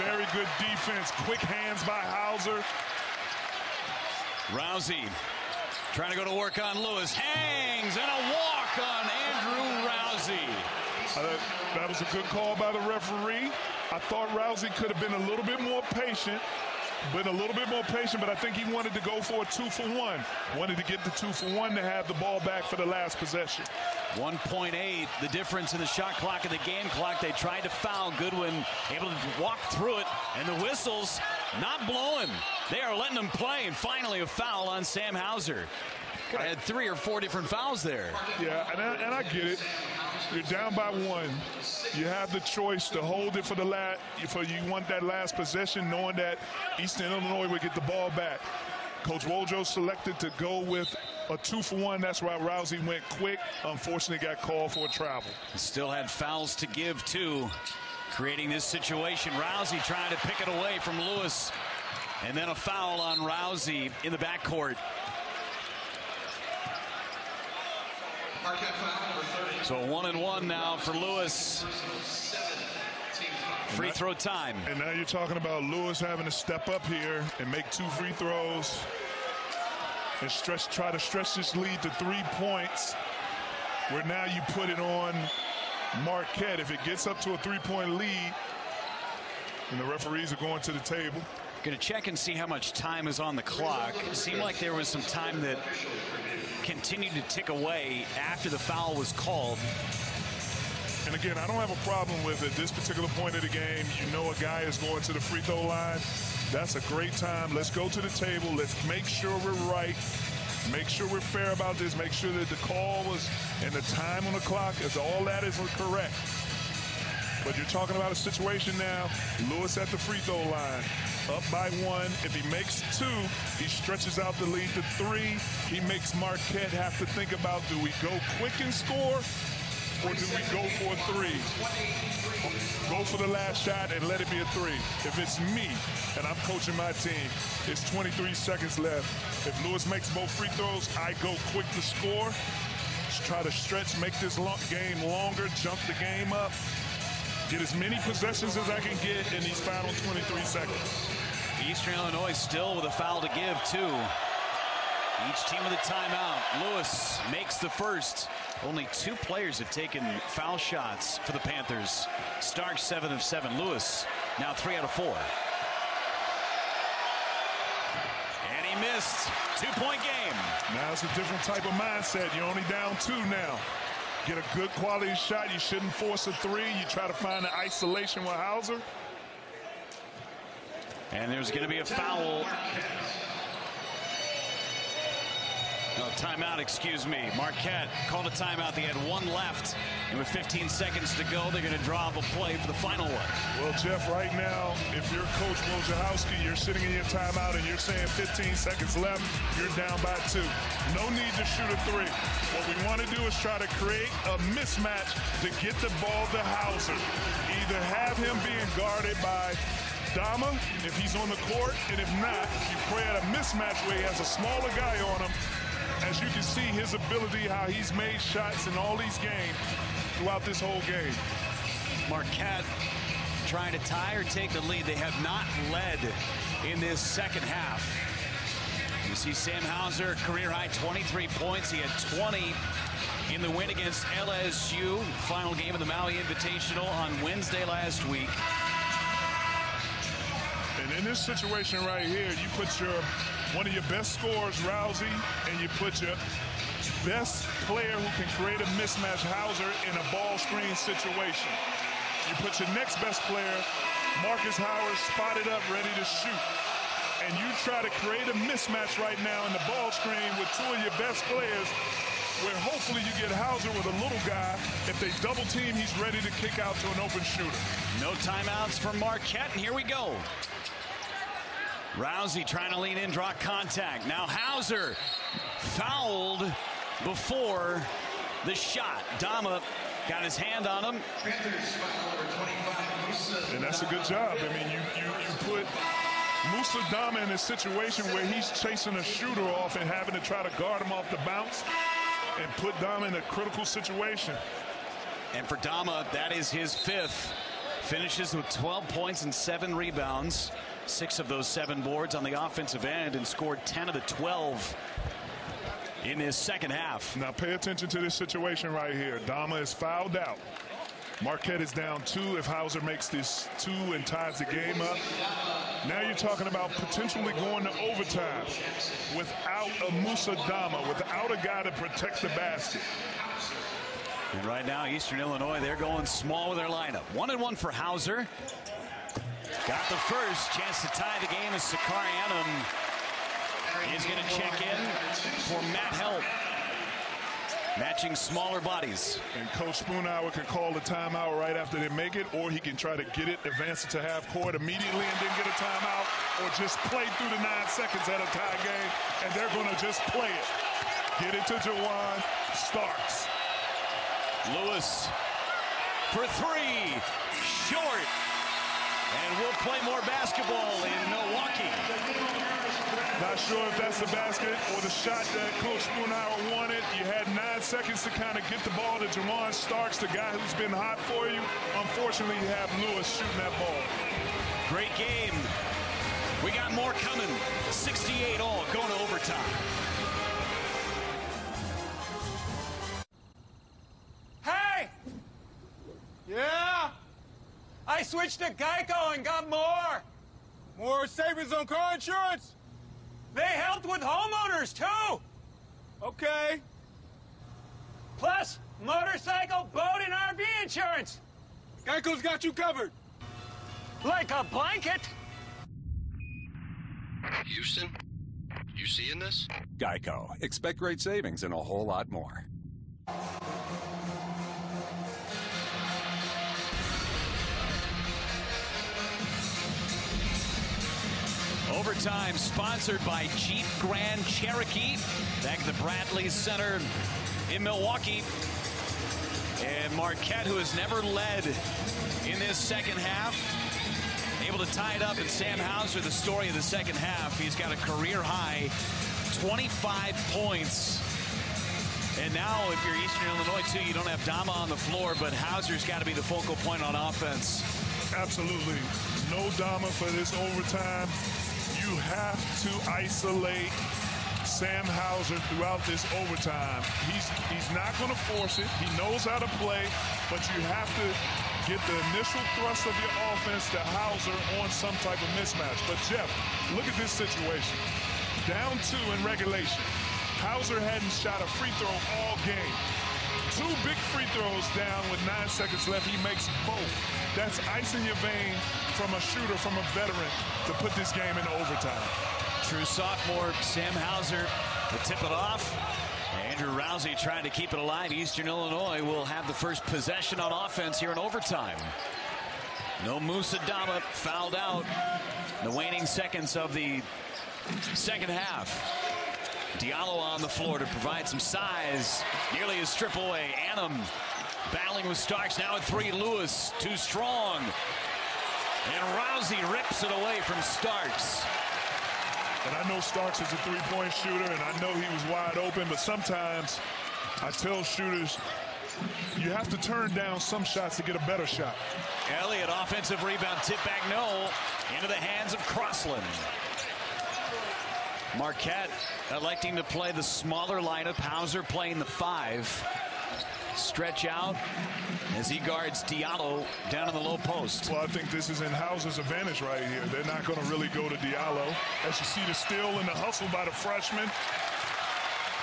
[SPEAKER 2] Very good defense. Quick hands by Hauser.
[SPEAKER 5] Rousey trying to go to work on Lewis. Hangs, and a walk on Andrew Rousey.
[SPEAKER 2] That was a good call by the referee. I thought Rousey could have been a little bit more patient, but I think he wanted to go for a 2-for-1. Wanted to get the 2-for-1 to have the ball back for the last possession.
[SPEAKER 5] 1.8, the difference in the shot clock and the game clock. They tried to foul. Goodwin able to walk through it, and the whistles not blowing. They are letting him play, and finally a foul on Sam Hauser. Could have had 3 or 4 different fouls there.
[SPEAKER 2] Yeah, and I get it. You're down by 1. You have the choice to hold it for the last. You want that last possession, knowing that Eastern Illinois would get the ball back. Coach Wojo selected to go with a 2-for-1. That's why Rousey went quick. Unfortunately, got called for a travel.
[SPEAKER 5] Still had fouls to give too, creating this situation. Rousey trying to pick it away from Lewis, and then a foul on Rousey in the backcourt. So 1-1 now for Lewis. Free throw time.
[SPEAKER 2] And now you're talking about Lewis having to step up here and make 2 free throws and try to stretch this lead to 3 points, where now you put it on Marquette. If it gets up to a 3-point lead, and the referees are going to the table.
[SPEAKER 5] Going to check and see how much time is on the clock. It seemed like there was some time that continued to tick away after the foul was called.
[SPEAKER 2] And again, I don't have a problem with it. This particular point of the game, you know a guy is going to the free throw line. That's a great time. Let's go to the table. Let's make sure we're right. Make sure we're fair about this. Make sure that the call was and the time on the clock is all that is correct. But you're talking about a situation now, Lewis at the free throw line, up by 1. If he makes 2, he stretches out the lead to 3. He makes Marquette have to think about, do we go quick and score, or do we go for a 3? Go for the last shot and let it be a 3. If it's me and I'm coaching my team, it's 23 seconds left. If Lewis makes both free throws, I go quick to score. Just try to stretch, make this game longer, jump the game up. Get as many possessions as I can get in these final 23 seconds.
[SPEAKER 5] Eastern Illinois still with a foul to give, too. Each team with a timeout. Lewis makes the first. Only 2 players have taken foul shots for the Panthers. Starks 7 of 7. Lewis now 3 out of 4. And he missed. 2-point game.
[SPEAKER 2] Now it's a different type of mindset. You're only down 2 now. get a good quality shot. You shouldn't force a three. You try to find an isolation with Hauser.
[SPEAKER 5] And there's going to be a foul. No, timeout, excuse me. Marquette called a timeout. They had one left. And with 15 seconds to go, they're going to draw up a play for the final one.
[SPEAKER 2] Well, Jeff, right now, if you're Coach Wojciechowski, you're sitting in your timeout and you're saying 15 seconds left, you're down by 2. No need to shoot a three. What we want to do is try to create a mismatch to get the ball to Hauser. Either have him being guarded by Dama if he's on the court, and if not, you create a mismatch where he has a smaller guy on him. As you can see his ability, how he's made shots in all these games throughout this whole game.
[SPEAKER 5] Marquette trying to tie or take the lead. They have not led in this second half. You see Sam Hauser, career high 23 points. He had 20 in the win against LSU. Final game of the Maui Invitational on Wednesday last week.
[SPEAKER 2] And in this situation right here, you put one of your best scorers, Rousey, and you put your best player who can create a mismatch, Hauser, in a ball screen situation. You put your next best player, Marcus Howard, spotted up, ready to shoot. And you try to create a mismatch right now in the ball screen with 2 of your best players, where hopefully you get Hauser with a little guy. If they double team, he's ready to kick out to an open shooter.
[SPEAKER 5] No timeouts for Marquette, and here we go. Rousey trying to lean in, draw contact. Now Hauser fouled before the shot. Dama got his hand on him.
[SPEAKER 2] And that's a good job. I mean, you put Musa Dama in a situation where he's chasing a shooter off and having to try to guard him off the bounce and put Dama in a critical situation.
[SPEAKER 5] And for Dama, that is his 5th. Finishes with 12 points and 7 rebounds. 6 of those 7 boards on the offensive end, and scored 10 of the 12 in this second half.
[SPEAKER 2] Now pay attention to this situation right here. Dama is fouled out. Marquette is down 2 if Hauser makes this 2 and ties the game up. Now you're talking about potentially going to overtime without a Musa Dama, without a guy to protect the basket.
[SPEAKER 5] And right now, Eastern Illinois, they're going small with their lineup. 1-1 for Hauser. Got the first chance to tie the game as Sakarianum is going to check in for Matt Help. Matching smaller bodies.
[SPEAKER 2] And Coach Spoonhour can call the timeout right after they make it, or he can try to get it, advance it to half court immediately and then get a timeout, or just play through the 9 seconds at a tie game, and they're going to just play it. Get it to Jawan Starks.
[SPEAKER 5] Lewis for 3, short. And we'll play more basketball in Milwaukee.
[SPEAKER 2] Not sure if that's the basket or the shot that Coach Spoonhour wanted. You had 9 seconds to kind of get the ball to Jawan Starks, the guy who's been hot for you. Unfortunately, you have Lewis shooting that ball.
[SPEAKER 5] Great game. We got more coming. 68 all, going to overtime.
[SPEAKER 10] Hey! Yeah? I switched to Geico and got more. More savings on car insurance? They helped with homeowners, too. Okay. Plus, motorcycle, boat, and RV insurance. Geico's got you covered. Like a blanket.
[SPEAKER 4] Houston, you seeing this?
[SPEAKER 19] Geico. Expect great savings and a whole lot more.
[SPEAKER 5] Overtime sponsored by Jeep Grand Cherokee. Back at the Bradley Center in Milwaukee. And Marquette, who has never led in this second half, able to tie it up. And Sam Hauser, the story of the second half. He's got a career high 25 points. And now, if you're Eastern Illinois, too, you don't have Dama on the floor, but Hauser's got to be the focal point on offense.
[SPEAKER 2] Absolutely. No Dama for this overtime. You have to isolate Sam Hauser throughout this overtime. He's not going to force it. He knows how to play, but you have to get the initial thrust of your offense to Hauser on some type of mismatch. But, Jeff, look at this situation. Down 2 in regulation. Hauser hadn't shot a free throw all game. 2 big free throws down with 9 seconds left. He makes both. That's ice in your vein from a shooter, from a veteran, to put this game into overtime.
[SPEAKER 5] True sophomore Sam Hauser to tip it off. Andrew Rousey trying to keep it alive. Eastern Illinois will have the first possession on offense here in overtime. No Musa Dama fouled out. The waning seconds of the second half. Diallo on the floor to provide some size. Nearly a strip away. Annam battling with Starks. Now at 3. Lewis too strong. And Rousey rips it away from Starks.
[SPEAKER 2] And I know Starks is a 3-point shooter, and I know he was wide open, but sometimes I tell shooters, you have to turn down some shots to get a better shot.
[SPEAKER 5] Elliott, offensive rebound, tip back, no. Into the hands of Crossland. Marquette electing to play the smaller lineup. Hauser playing the 5. Stretch out as he guards Diallo down in the low post.
[SPEAKER 2] Well, I think this is in Hauser's advantage right here. They're not going to really go to Diallo. As you see the steal and the hustle by the freshman.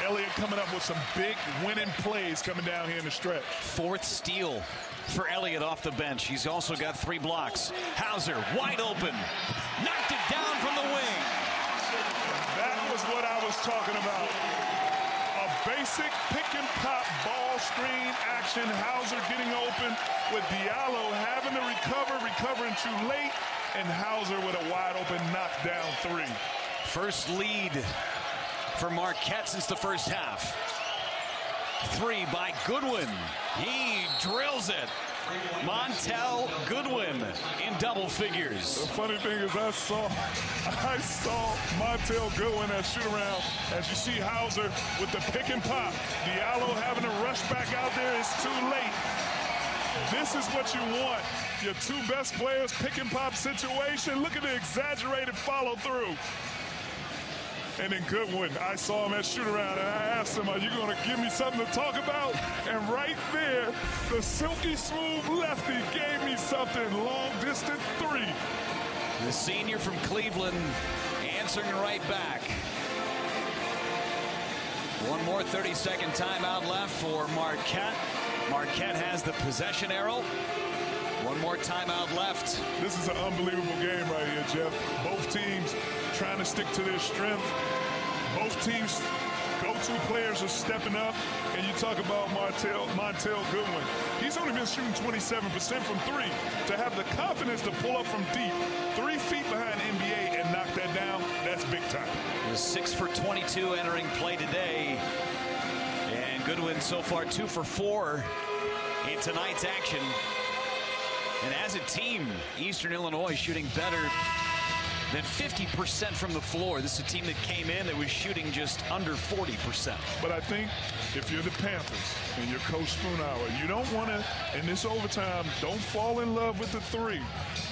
[SPEAKER 2] Elliott coming up with some big winning plays coming down here in the stretch.
[SPEAKER 5] 4th steal for Elliott off the bench. He's also got 3 blocks. Hauser wide open. Knocked it down from the wing.
[SPEAKER 2] That was what I was talking about. A basic pick and pop ball screen action. Hauser getting open with Diallo having to recovering too late, and Hauser with a wide open knockdown 3.
[SPEAKER 5] First lead for Marquette since the first half. 3 by Goodwin. He drills it. Montel Goodwin in double figures.
[SPEAKER 2] The funny thing is I saw Montel Goodwin at shoot around. As you see Hauser with the pick and pop. Diallo having to rush back out there. It's too late. This is what you want. Your 2 best players pick and pop situation. Look at the exaggerated follow through. And then Goodwin, I saw him at shoot-around, and I asked him, are you going to give me something to talk about? And right there, the silky smooth lefty gave me something. Long-distance 3.
[SPEAKER 5] The senior from Cleveland answering right back. One more 30-second timeout left for Marquette. Marquette has the possession arrow. One more timeout left.
[SPEAKER 2] This is an unbelievable game right here, Jeff. Both teams trying to stick to their strength. Both teams' go-to players are stepping up. And you talk about Montel Goodwin. He's only been shooting 27% from 3. To have the confidence to pull up from deep, 3 feet behind NBA and knock that down, that's big time.
[SPEAKER 5] The 6 for 22 entering play today. And Goodwin so far 2 for 4 in tonight's action. And as a team, Eastern Illinois shooting better than 50% from the floor. This is a team that came in that was shooting just under 40%.
[SPEAKER 2] But I think if you're the Panthers and you're Coach Spoonhour, you don't want to, in this overtime, don't fall in love with the 3.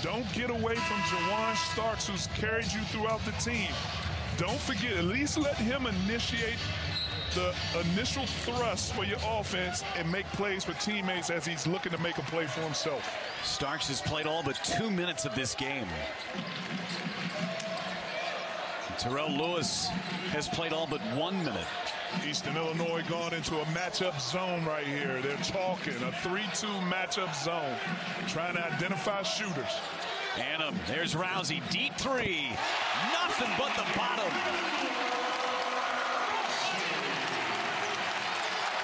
[SPEAKER 2] Don't get away from Jawan Starks, who's carried you throughout the team. Don't forget, at least let him initiate the initial thrust for your offense and make plays for teammates as he's looking to make a play for himself.
[SPEAKER 5] Starks has played all but 2 minutes of this game. Terrell Lewis has played all but 1 minute.
[SPEAKER 2] Eastern Illinois gone into a matchup zone right here. They're talking a 3-2 matchup zone, trying to identify shooters.
[SPEAKER 5] Annam, there's Rousey, deep 3. Nothing but the bottom.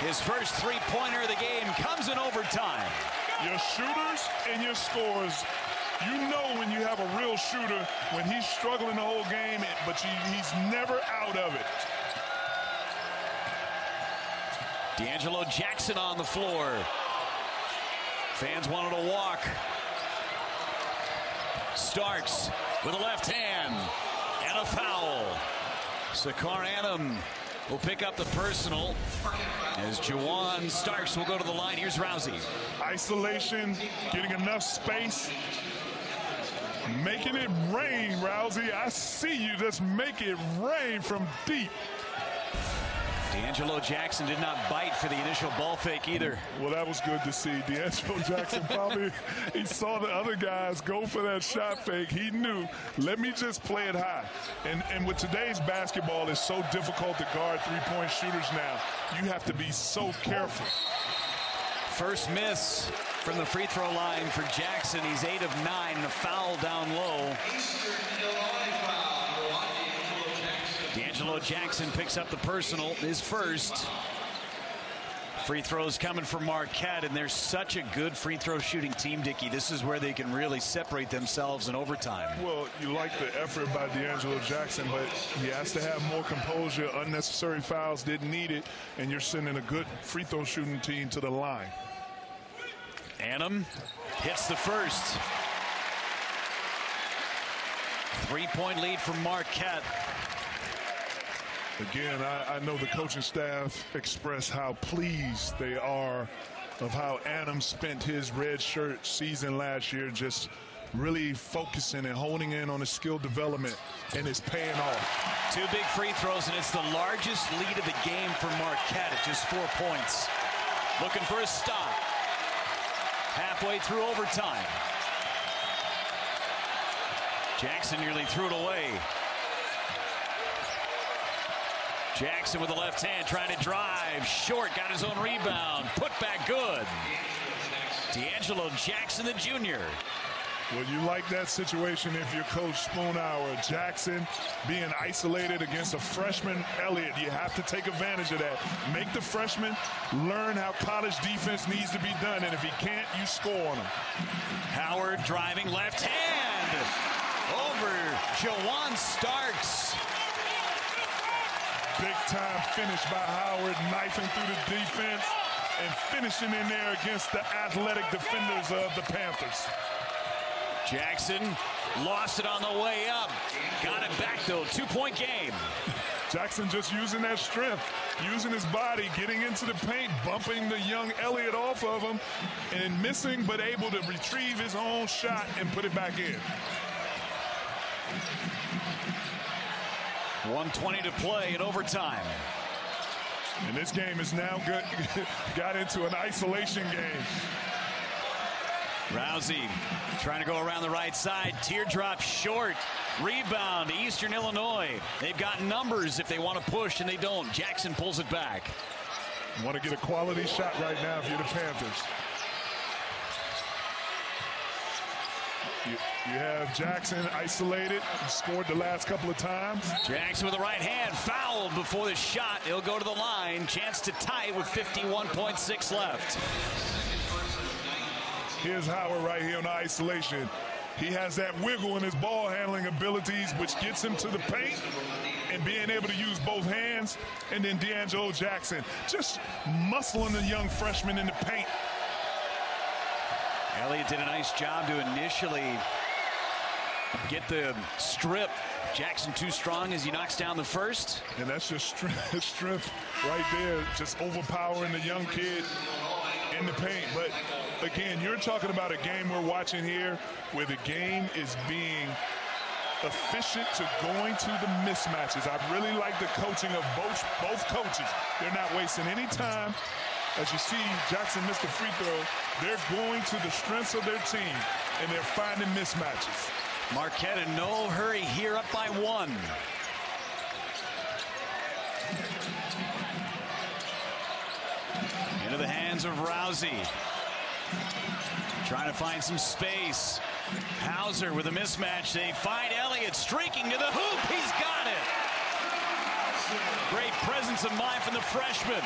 [SPEAKER 5] His first 3-pointer of the game comes in overtime.
[SPEAKER 2] Your shooters and your scorers, you know when you have a real shooter when he's struggling the whole game, but he's never out of it.
[SPEAKER 5] D'Angelo Jackson on the floor. Fans wanted to walk. Starks with a left hand and a foul. Sakar Annam will pick up the personal as Jawan Starks will go to the line. Here's Rousey.
[SPEAKER 2] Isolation, getting enough space, making it rain, Rousey. I see you just make it rain from deep.
[SPEAKER 5] D'Angelo Jackson did not bite for the initial ball fake either.
[SPEAKER 2] Well, that was good to see. D'Angelo Jackson probably, he saw the other guys go for that shot fake. He knew, let me just play it high. And with today's basketball, it's so difficult to guard 3-point shooters now. You have to be so careful.
[SPEAKER 5] First miss from the free throw line for Jackson. He's 8 of 9. A foul down low. D'Angelo Jackson picks up the personal, his first. Free throws coming from Marquette, and they're such a good free throw shooting team, Dickie. This is where they can really separate themselves in overtime.
[SPEAKER 2] Well, you like the effort by D'Angelo Jackson, but he has to have more composure. Unnecessary fouls, didn't need it, and you're sending a good free throw shooting team to the line.
[SPEAKER 5] Annam hits the first. 3-point lead for Marquette.
[SPEAKER 2] Again, I know the coaching staff express how pleased they are of how Annam spent his red shirt season last year, just really focusing and honing in on his skill development, and it's paying off.
[SPEAKER 5] 2 big free throws, and it's the largest lead of the game for Marquette at just 4 points. Looking for a stop. Halfway through overtime. Jackson nearly threw it away. Jackson with the left hand trying to drive. Short, got his own rebound. Put back good. D'Angelo Jackson, the junior.
[SPEAKER 2] Well, you like that situation if you're Coach Spoonhour. Jackson being isolated against a freshman, Elliott. You have to take advantage of that. Make the freshman learn how college defense needs to be done, and if he can't, you score on him.
[SPEAKER 5] Howard driving left hand over Jawan Starks.
[SPEAKER 2] Big time finish by Howard, knifing through the defense and finishing in there against the athletic defenders of the Panthers.
[SPEAKER 5] Jackson lost it on the way up. Got it back, though. 2-point game.
[SPEAKER 2] Jackson just using that strength, using his body, getting into the paint, bumping the young Elliott off of him, and missing, but able to retrieve his own shot and put it back in.
[SPEAKER 5] 1:20 to play in overtime.
[SPEAKER 2] And this game is now got into an isolation game.
[SPEAKER 5] Rousey trying to go around the right side. Teardrop short. Rebound, Eastern Illinois. They've got numbers if they want to push, and they don't. Jackson pulls it back.
[SPEAKER 2] You want to get a quality shot right now if you're the Panthers. You have Jackson isolated. He scored the last couple of times.
[SPEAKER 5] Jackson with the right hand, fouled before the shot. He'll go to the line. Chance to tie it with 51.6 left.
[SPEAKER 2] Here's Howard right here on the isolation. He has that wiggle in his ball handling abilities, which gets him to the paint and being able to use both hands. And then D'Angelo Jackson just muscling the young freshman in the paint.
[SPEAKER 5] Elliott did a nice job to initially get the strip. Jackson too strong as he knocks down the first.
[SPEAKER 2] And that's just strength right there, just overpowering the young kid in the paint. But again, you're talking about a game we're watching here where the game is being efficient to going to the mismatches. I really like the coaching of both coaches. They're not wasting any time. As you see, Jackson missed a free throw. They're going to the strengths of their team, and they're finding mismatches.
[SPEAKER 5] Marquette in no hurry here, up by 1. Into the hands of Rousey. Trying to find some space. Hauser with a mismatch. They find Elliott streaking to the hoop. He's got it. Great presence of mind from the freshman.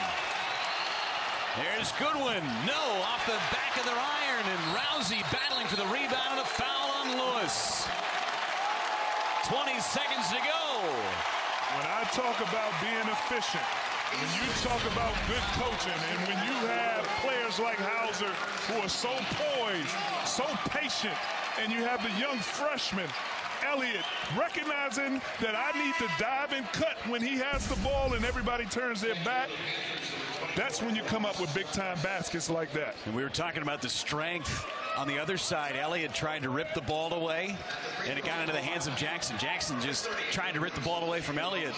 [SPEAKER 5] There's Goodwin. No, off the back of their iron, and Rousey battling for the rebound and a foul on Lewis. 20 seconds to go.
[SPEAKER 2] When I talk about being efficient, when you talk about good coaching, and when you have players like Hauser who are so poised, so patient, and you have the young freshman, Elliott, recognizing that I need to dive and cut when he has the ball and everybody turns their back, that's when you come up with big-time baskets like that.
[SPEAKER 5] And we were talking about the strength on the other side. Elliott tried to rip the ball away, and it got into the hands of Jackson. Jackson just tried to rip the ball away from Elliott.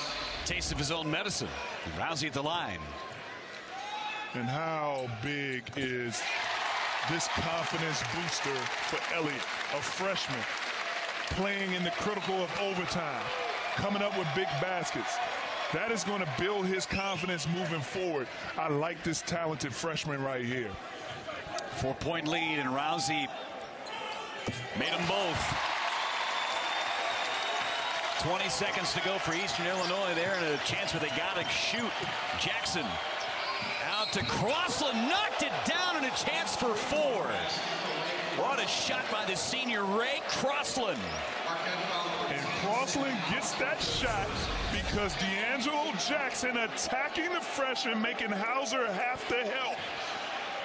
[SPEAKER 5] Taste of his own medicine. Rousey at the line.
[SPEAKER 2] And how big is this confidence booster for Elliott, a freshman, playing in the critical of overtime, coming up with big baskets? That is going to build his confidence moving forward. I like this talented freshman right here.
[SPEAKER 5] 4-point lead, and Rousey made them both. 20 seconds to go for Eastern Illinois there, and a chance where they got to shoot. Jackson out to Crossland, knocked it down, and a chance for 4. What a shot by the senior Ray Crossland.
[SPEAKER 2] And Crossland gets that shot because D'Angelo Jackson attacking the freshman, making Hauser have to help.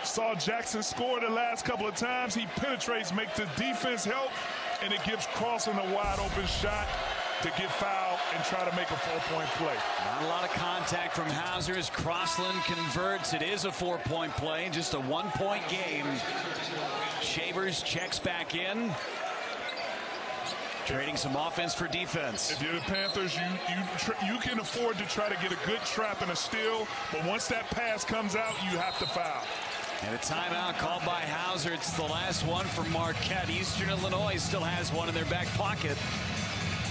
[SPEAKER 2] Saw Jackson score the last couple of times. He penetrates, makes the defense help, and it gives Crossland a wide open shot to get fouled and try to make a 4-point play.
[SPEAKER 5] Not a lot of contact from Hauser as Crossland converts. It is a 4-point play, just a 1-point game. Shavers checks back in, trading some offense for defense.
[SPEAKER 2] If you're the Panthers, you can afford to try to get a good trap and a steal, but once that pass comes out, you have to foul.
[SPEAKER 5] And a timeout called by Hauser. It's the last one for Marquette. Eastern Illinois still has one in their back pocket.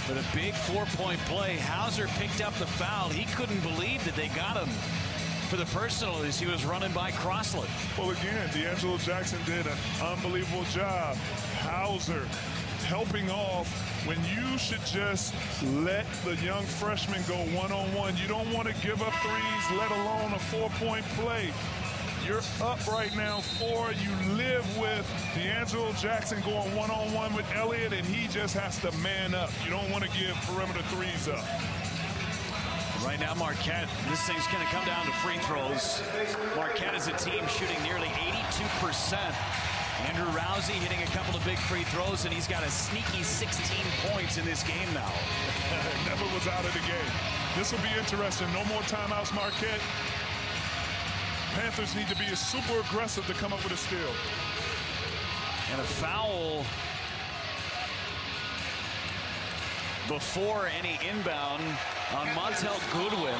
[SPEAKER 5] But a big 4-point play. Hauser picked up the foul. He couldn't believe that they got him for the personal as he was running by Crossland.
[SPEAKER 2] Well, again, D'Angelo Jackson did an unbelievable job. Hauser helping off when you should just let the young freshman go one-on-one. You don't want to give up threes, let alone a 4-point play. You're up right now 4. You live with D'Angelo Jackson going one-on-one with Elliott, and he just has to man up. You don't want to give perimeter threes up.
[SPEAKER 5] Right now, Marquette, this thing's going to come down to free throws. Marquette is a team shooting nearly 82%. Andrew Rousey hitting a couple of big free throws, and he's got a sneaky 16 points in this game now.
[SPEAKER 2] Never was out of the game. This will be interesting. No more timeouts, Marquette. Panthers need to be super aggressive to come up with a steal.
[SPEAKER 5] And a foul before any inbound on Montel Goodwin.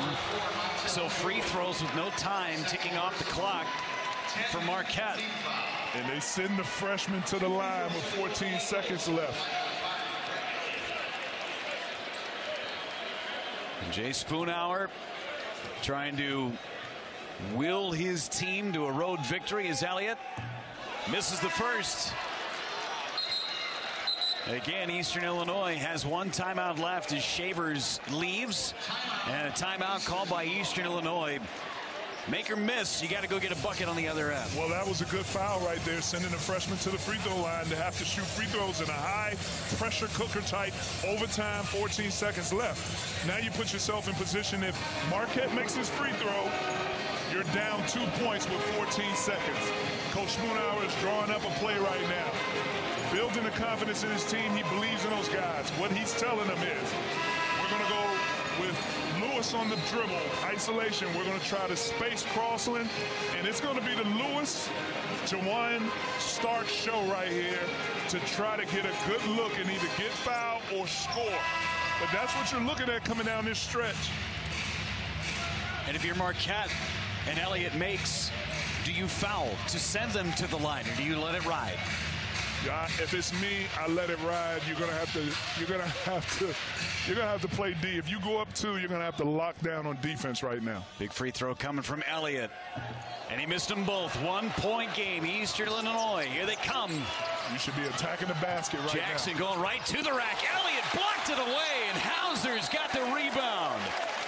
[SPEAKER 5] So free throws with no time ticking off the clock for Marquette.
[SPEAKER 2] And they send the freshman to the line with 14 seconds left.
[SPEAKER 5] Jay Spoonhour trying to will his team to a road victory as Elliott misses the first. Again, Eastern Illinois has one timeout left as Shavers leaves, and a timeout called by Eastern Illinois. Make or miss, you got to go get a bucket on the other end.
[SPEAKER 2] Well, that was a good foul right there, sending the freshman to the free throw line to have to shoot free throws in a high pressure cooker type overtime, 14 seconds left. Now you put yourself in position, if Marquette makes his free throw, you're down 2 points with 14 seconds. Coach Spoonhour is drawing up a play right now. Building the confidence in his team. He believes in those guys. What he's telling them is, we're going to go with Lewis on the dribble, isolation. We're going to try to space Crossland, and it's going to be the Lewis, Jawan Stark show right here to try to get a good look and either get fouled or score. But that's what you're looking at coming down this stretch.
[SPEAKER 5] And if you're Marquette and Elliott makes, do you foul to send them to the line, or do you let it ride?
[SPEAKER 2] Yeah, if it's me, I let it ride. You're gonna have to play D. If you go up 2, you're gonna have to lock down on defense right now.
[SPEAKER 5] Big free throw coming from Elliott, and he missed them both. 1-point game, Eastern Illinois. Here they come.
[SPEAKER 2] You should be attacking the basket right
[SPEAKER 5] Jackson
[SPEAKER 2] now.
[SPEAKER 5] going right to the rack. Elliott blocked it away, and Hauser's got the rebound.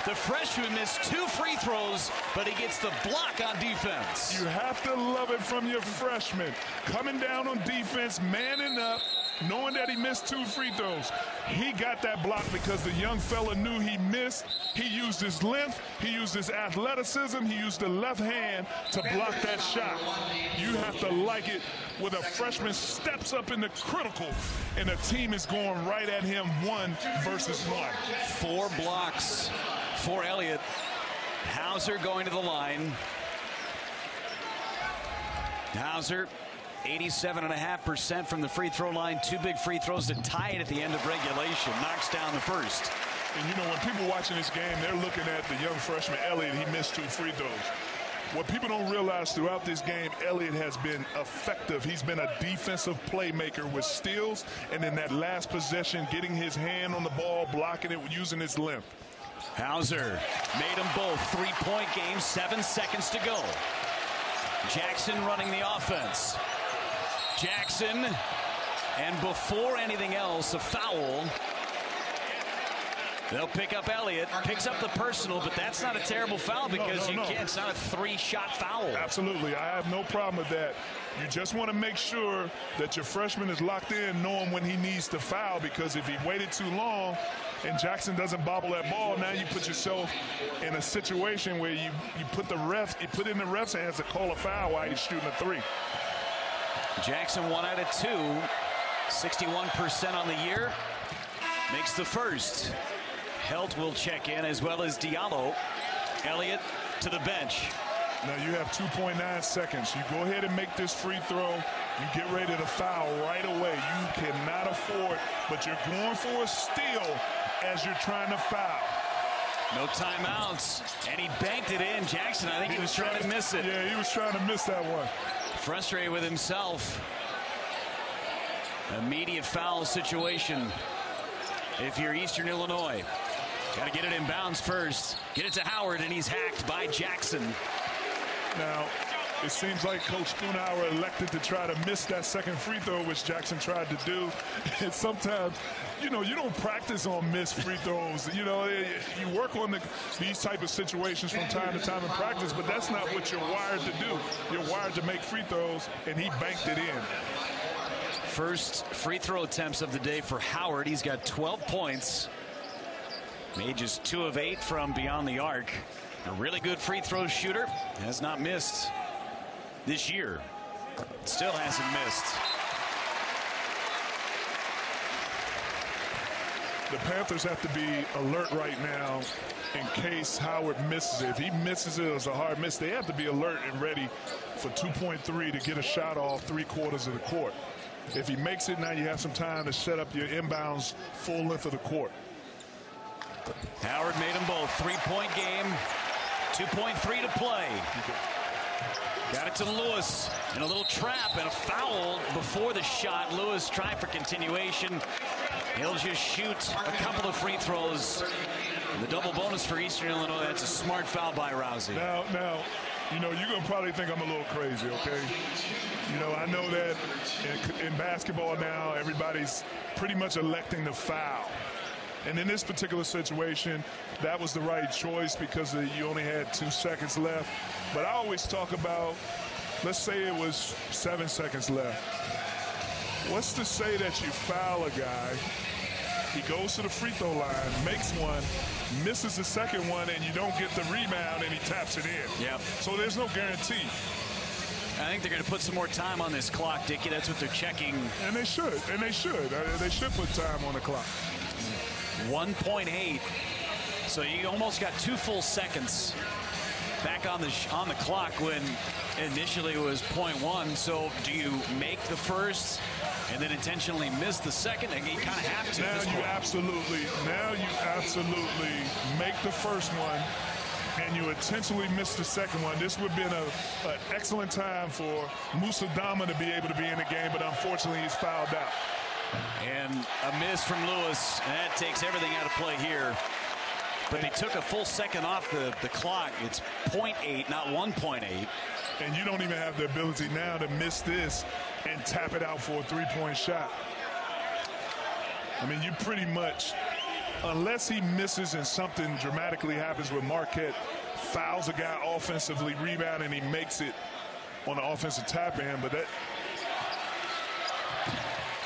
[SPEAKER 5] The freshman missed 2 free throws, but he gets the block on defense.
[SPEAKER 2] You have to love it from your freshman. Coming down on defense, manning up, knowing that he missed 2 free throws. He got that block because the young fella knew he missed. He used his length, he used his athleticism, he used the left hand to block that shot. You have to like it when a freshman steps up in the critical and the team is going right at him 1 versus 1.
[SPEAKER 5] 4 blocks for Elliott. Hauser going to the line. Hauser, 87.5% from the free throw line. 2 big free throws to tie it at the end of regulation. Knocks down the first.
[SPEAKER 2] And you know, when people watching this game, they're looking at the young freshman Elliott. He missed 2 free throws. What people don't realize throughout this game, Elliott has been effective. He's been a defensive playmaker with steals, and in that last possession, getting his hand on the ball, blocking it, using his length.
[SPEAKER 5] Hauser made them both. 3-point game, 7 seconds to go. Jackson running the offense. Jackson, and before anything else, a foul. They'll pick up Elliott, picks up the personal, but that's not a terrible foul because you can't. It's not a 3-shot foul.
[SPEAKER 2] Absolutely. I have no problem with that. You just want to make sure that your freshman is locked in, knowing when he needs to foul, because if he waited too long and Jackson doesn't bobble that ball, now you put yourself in a situation where you put in the ref's hands to call a foul while he's shooting a 3.
[SPEAKER 5] Jackson 1 out of 2, 61% on the year, makes the first. Helt will check in, as well as Diallo. Elliott to the bench.
[SPEAKER 2] Now you have 2.9 seconds. You go ahead and make this free throw. You get ready to foul right away. You cannot afford, but you're going for a steal as you're trying to foul.
[SPEAKER 5] No timeouts, and he banked it in. Jackson, I think he was trying to miss it.
[SPEAKER 2] Yeah, he was trying to miss that one.
[SPEAKER 5] Frustrated with himself. Immediate foul situation if you're Eastern Illinois. Got to get it in bounds first. Get it to Howard, and he's hacked by Jackson.
[SPEAKER 2] Now, it seems like Coach Spoonhour elected to try to miss that second free throw, which Jackson tried to do. And sometimes, you don't practice on missed free throws. You work on these type of situations from time to time in practice, but that's not what you're wired to do. You're wired to make free throws, and he banked it in.
[SPEAKER 5] First free throw attempts of the day for Howard. He's got 12 points. Made just 2 of 8 from beyond the arc. A really good free throw shooter. Has not missed this year. Still hasn't missed.
[SPEAKER 2] The Panthers have to be alert right now in case Howard misses it. If he misses it as a hard miss, they have to be alert and ready for 2.3 to get a shot off 3/4 of the court. If he makes it, now you have some time to set up your inbounds full length of the court.
[SPEAKER 5] Howard made them both. 3-point game. 2.3 to play. Got it to Lewis. And a little trap and a foul before the shot. Lewis tried for continuation. He'll just shoot a couple of free throws. And the double bonus for Eastern Illinois. That's a smart foul by Rousey.
[SPEAKER 2] Now, you're going to probably think I'm a little crazy, okay? I know that in basketball now, everybody's pretty much electing to foul. And in this particular situation, that was the right choice because you only had 2 seconds left. But I always talk about, let's say it was 7 seconds left. What's to say that you foul a guy, he goes to the free throw line, makes one, misses the second one, and you don't get the rebound, and he taps it in.
[SPEAKER 5] Yep.
[SPEAKER 2] So there's no guarantee.
[SPEAKER 5] I think they're going to put some more time on this clock, Dickie. That's what they're checking.
[SPEAKER 2] And they should. They should put time on the clock.
[SPEAKER 5] 1.8. So you almost got 2 full seconds back on the clock when initially it was 0.1. So do you make the first and then intentionally miss the second? And you kind of have to.
[SPEAKER 2] Now you absolutely make the first one and you intentionally miss the second one. This would have been an excellent time for Musa Dama to be able to be in the game, but unfortunately he's fouled out.
[SPEAKER 5] And a miss from Lewis, and that takes everything out of play here. But they took a full second off the clock. It's 0.8, not 1.8.
[SPEAKER 2] And you don't even have the ability now to miss this and tap it out for a 3-point shot. I mean, you pretty much, unless he misses and something dramatically happens with Marquette, fouls a guy offensively, rebound, and he makes it on the offensive tap in, but that.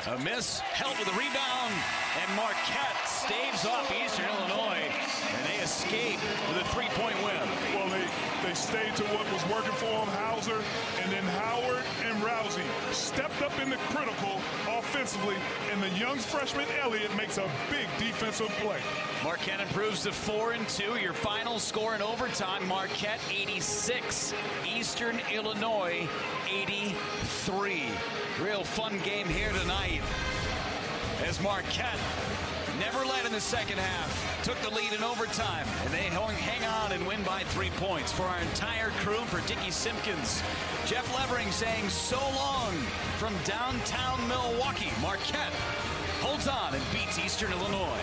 [SPEAKER 5] A miss, Helt with a rebound, and Marquette staves off Eastern Illinois, and they escape with a 3-point win.
[SPEAKER 2] Well, they stayed to what was working for them, Hauser, and then Howard and Rousey stepped up in the critical offensively, and the young freshman Elliott makes a big defensive play.
[SPEAKER 5] Marquette improves to 4-2. Your final score in overtime, Marquette 86, Eastern Illinois 83. Real fun game here tonight as Marquette never led in the second half, took the lead in overtime, and they hang on and win by 3 points. For our entire crew and for Dickie Simpkins, Jeff Levering saying so long from downtown Milwaukee. Marquette holds on and beats Eastern Illinois.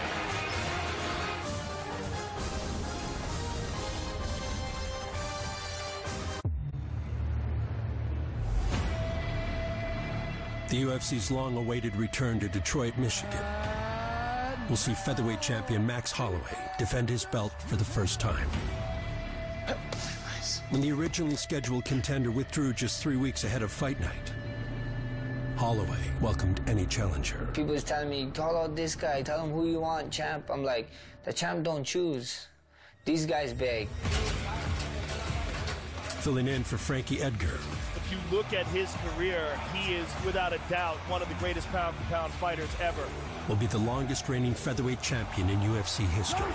[SPEAKER 6] The UFC's long-awaited return to Detroit, Michigan. We'll see featherweight champion Max Holloway defend his belt for the first time. When the originally scheduled contender withdrew just 3 weeks ahead of fight night, Holloway welcomed any challenger.
[SPEAKER 7] People is telling me, call out this guy, tell him who you want, champ. I'm like, the champ don't choose. These guys beg.
[SPEAKER 6] Filling in for Frankie Edgar.
[SPEAKER 1] If you look at his career, he is without a doubt one of the greatest pound-for-pound fighters ever.
[SPEAKER 6] Will be the longest reigning featherweight champion in UFC history.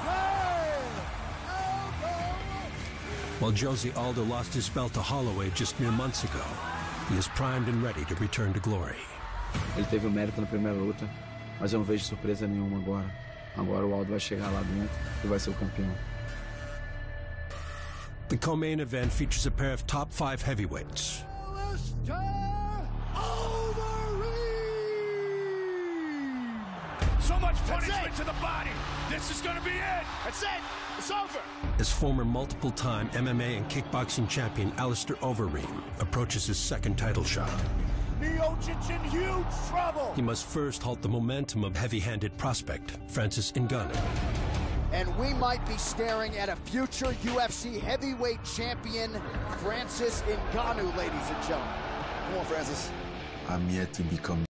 [SPEAKER 6] While Jose Aldo lost his belt to Holloway just mere months ago, he is primed and ready to return to glory.
[SPEAKER 15] Ele teve o mérito na primeira luta, mas eu não vejo surpresa nenhuma agora. Agora o Aldo vai chegar lá dentro e vai ser o campeão.
[SPEAKER 6] The co-main event features a pair of top 5 heavyweights.
[SPEAKER 1] So much punishment to the body. This is going to be it. That's it. It's over.
[SPEAKER 6] As former multiple-time MMA and kickboxing champion Alistair Overeem approaches his second title shot.
[SPEAKER 1] Miocic's in huge trouble.
[SPEAKER 6] He must first halt the momentum of heavy-handed prospect Francis Ngannou.
[SPEAKER 12] And we might be staring at a future UFC heavyweight champion, Francis Ngannou, ladies and gentlemen. Come on, Francis.
[SPEAKER 15] I'm yet to become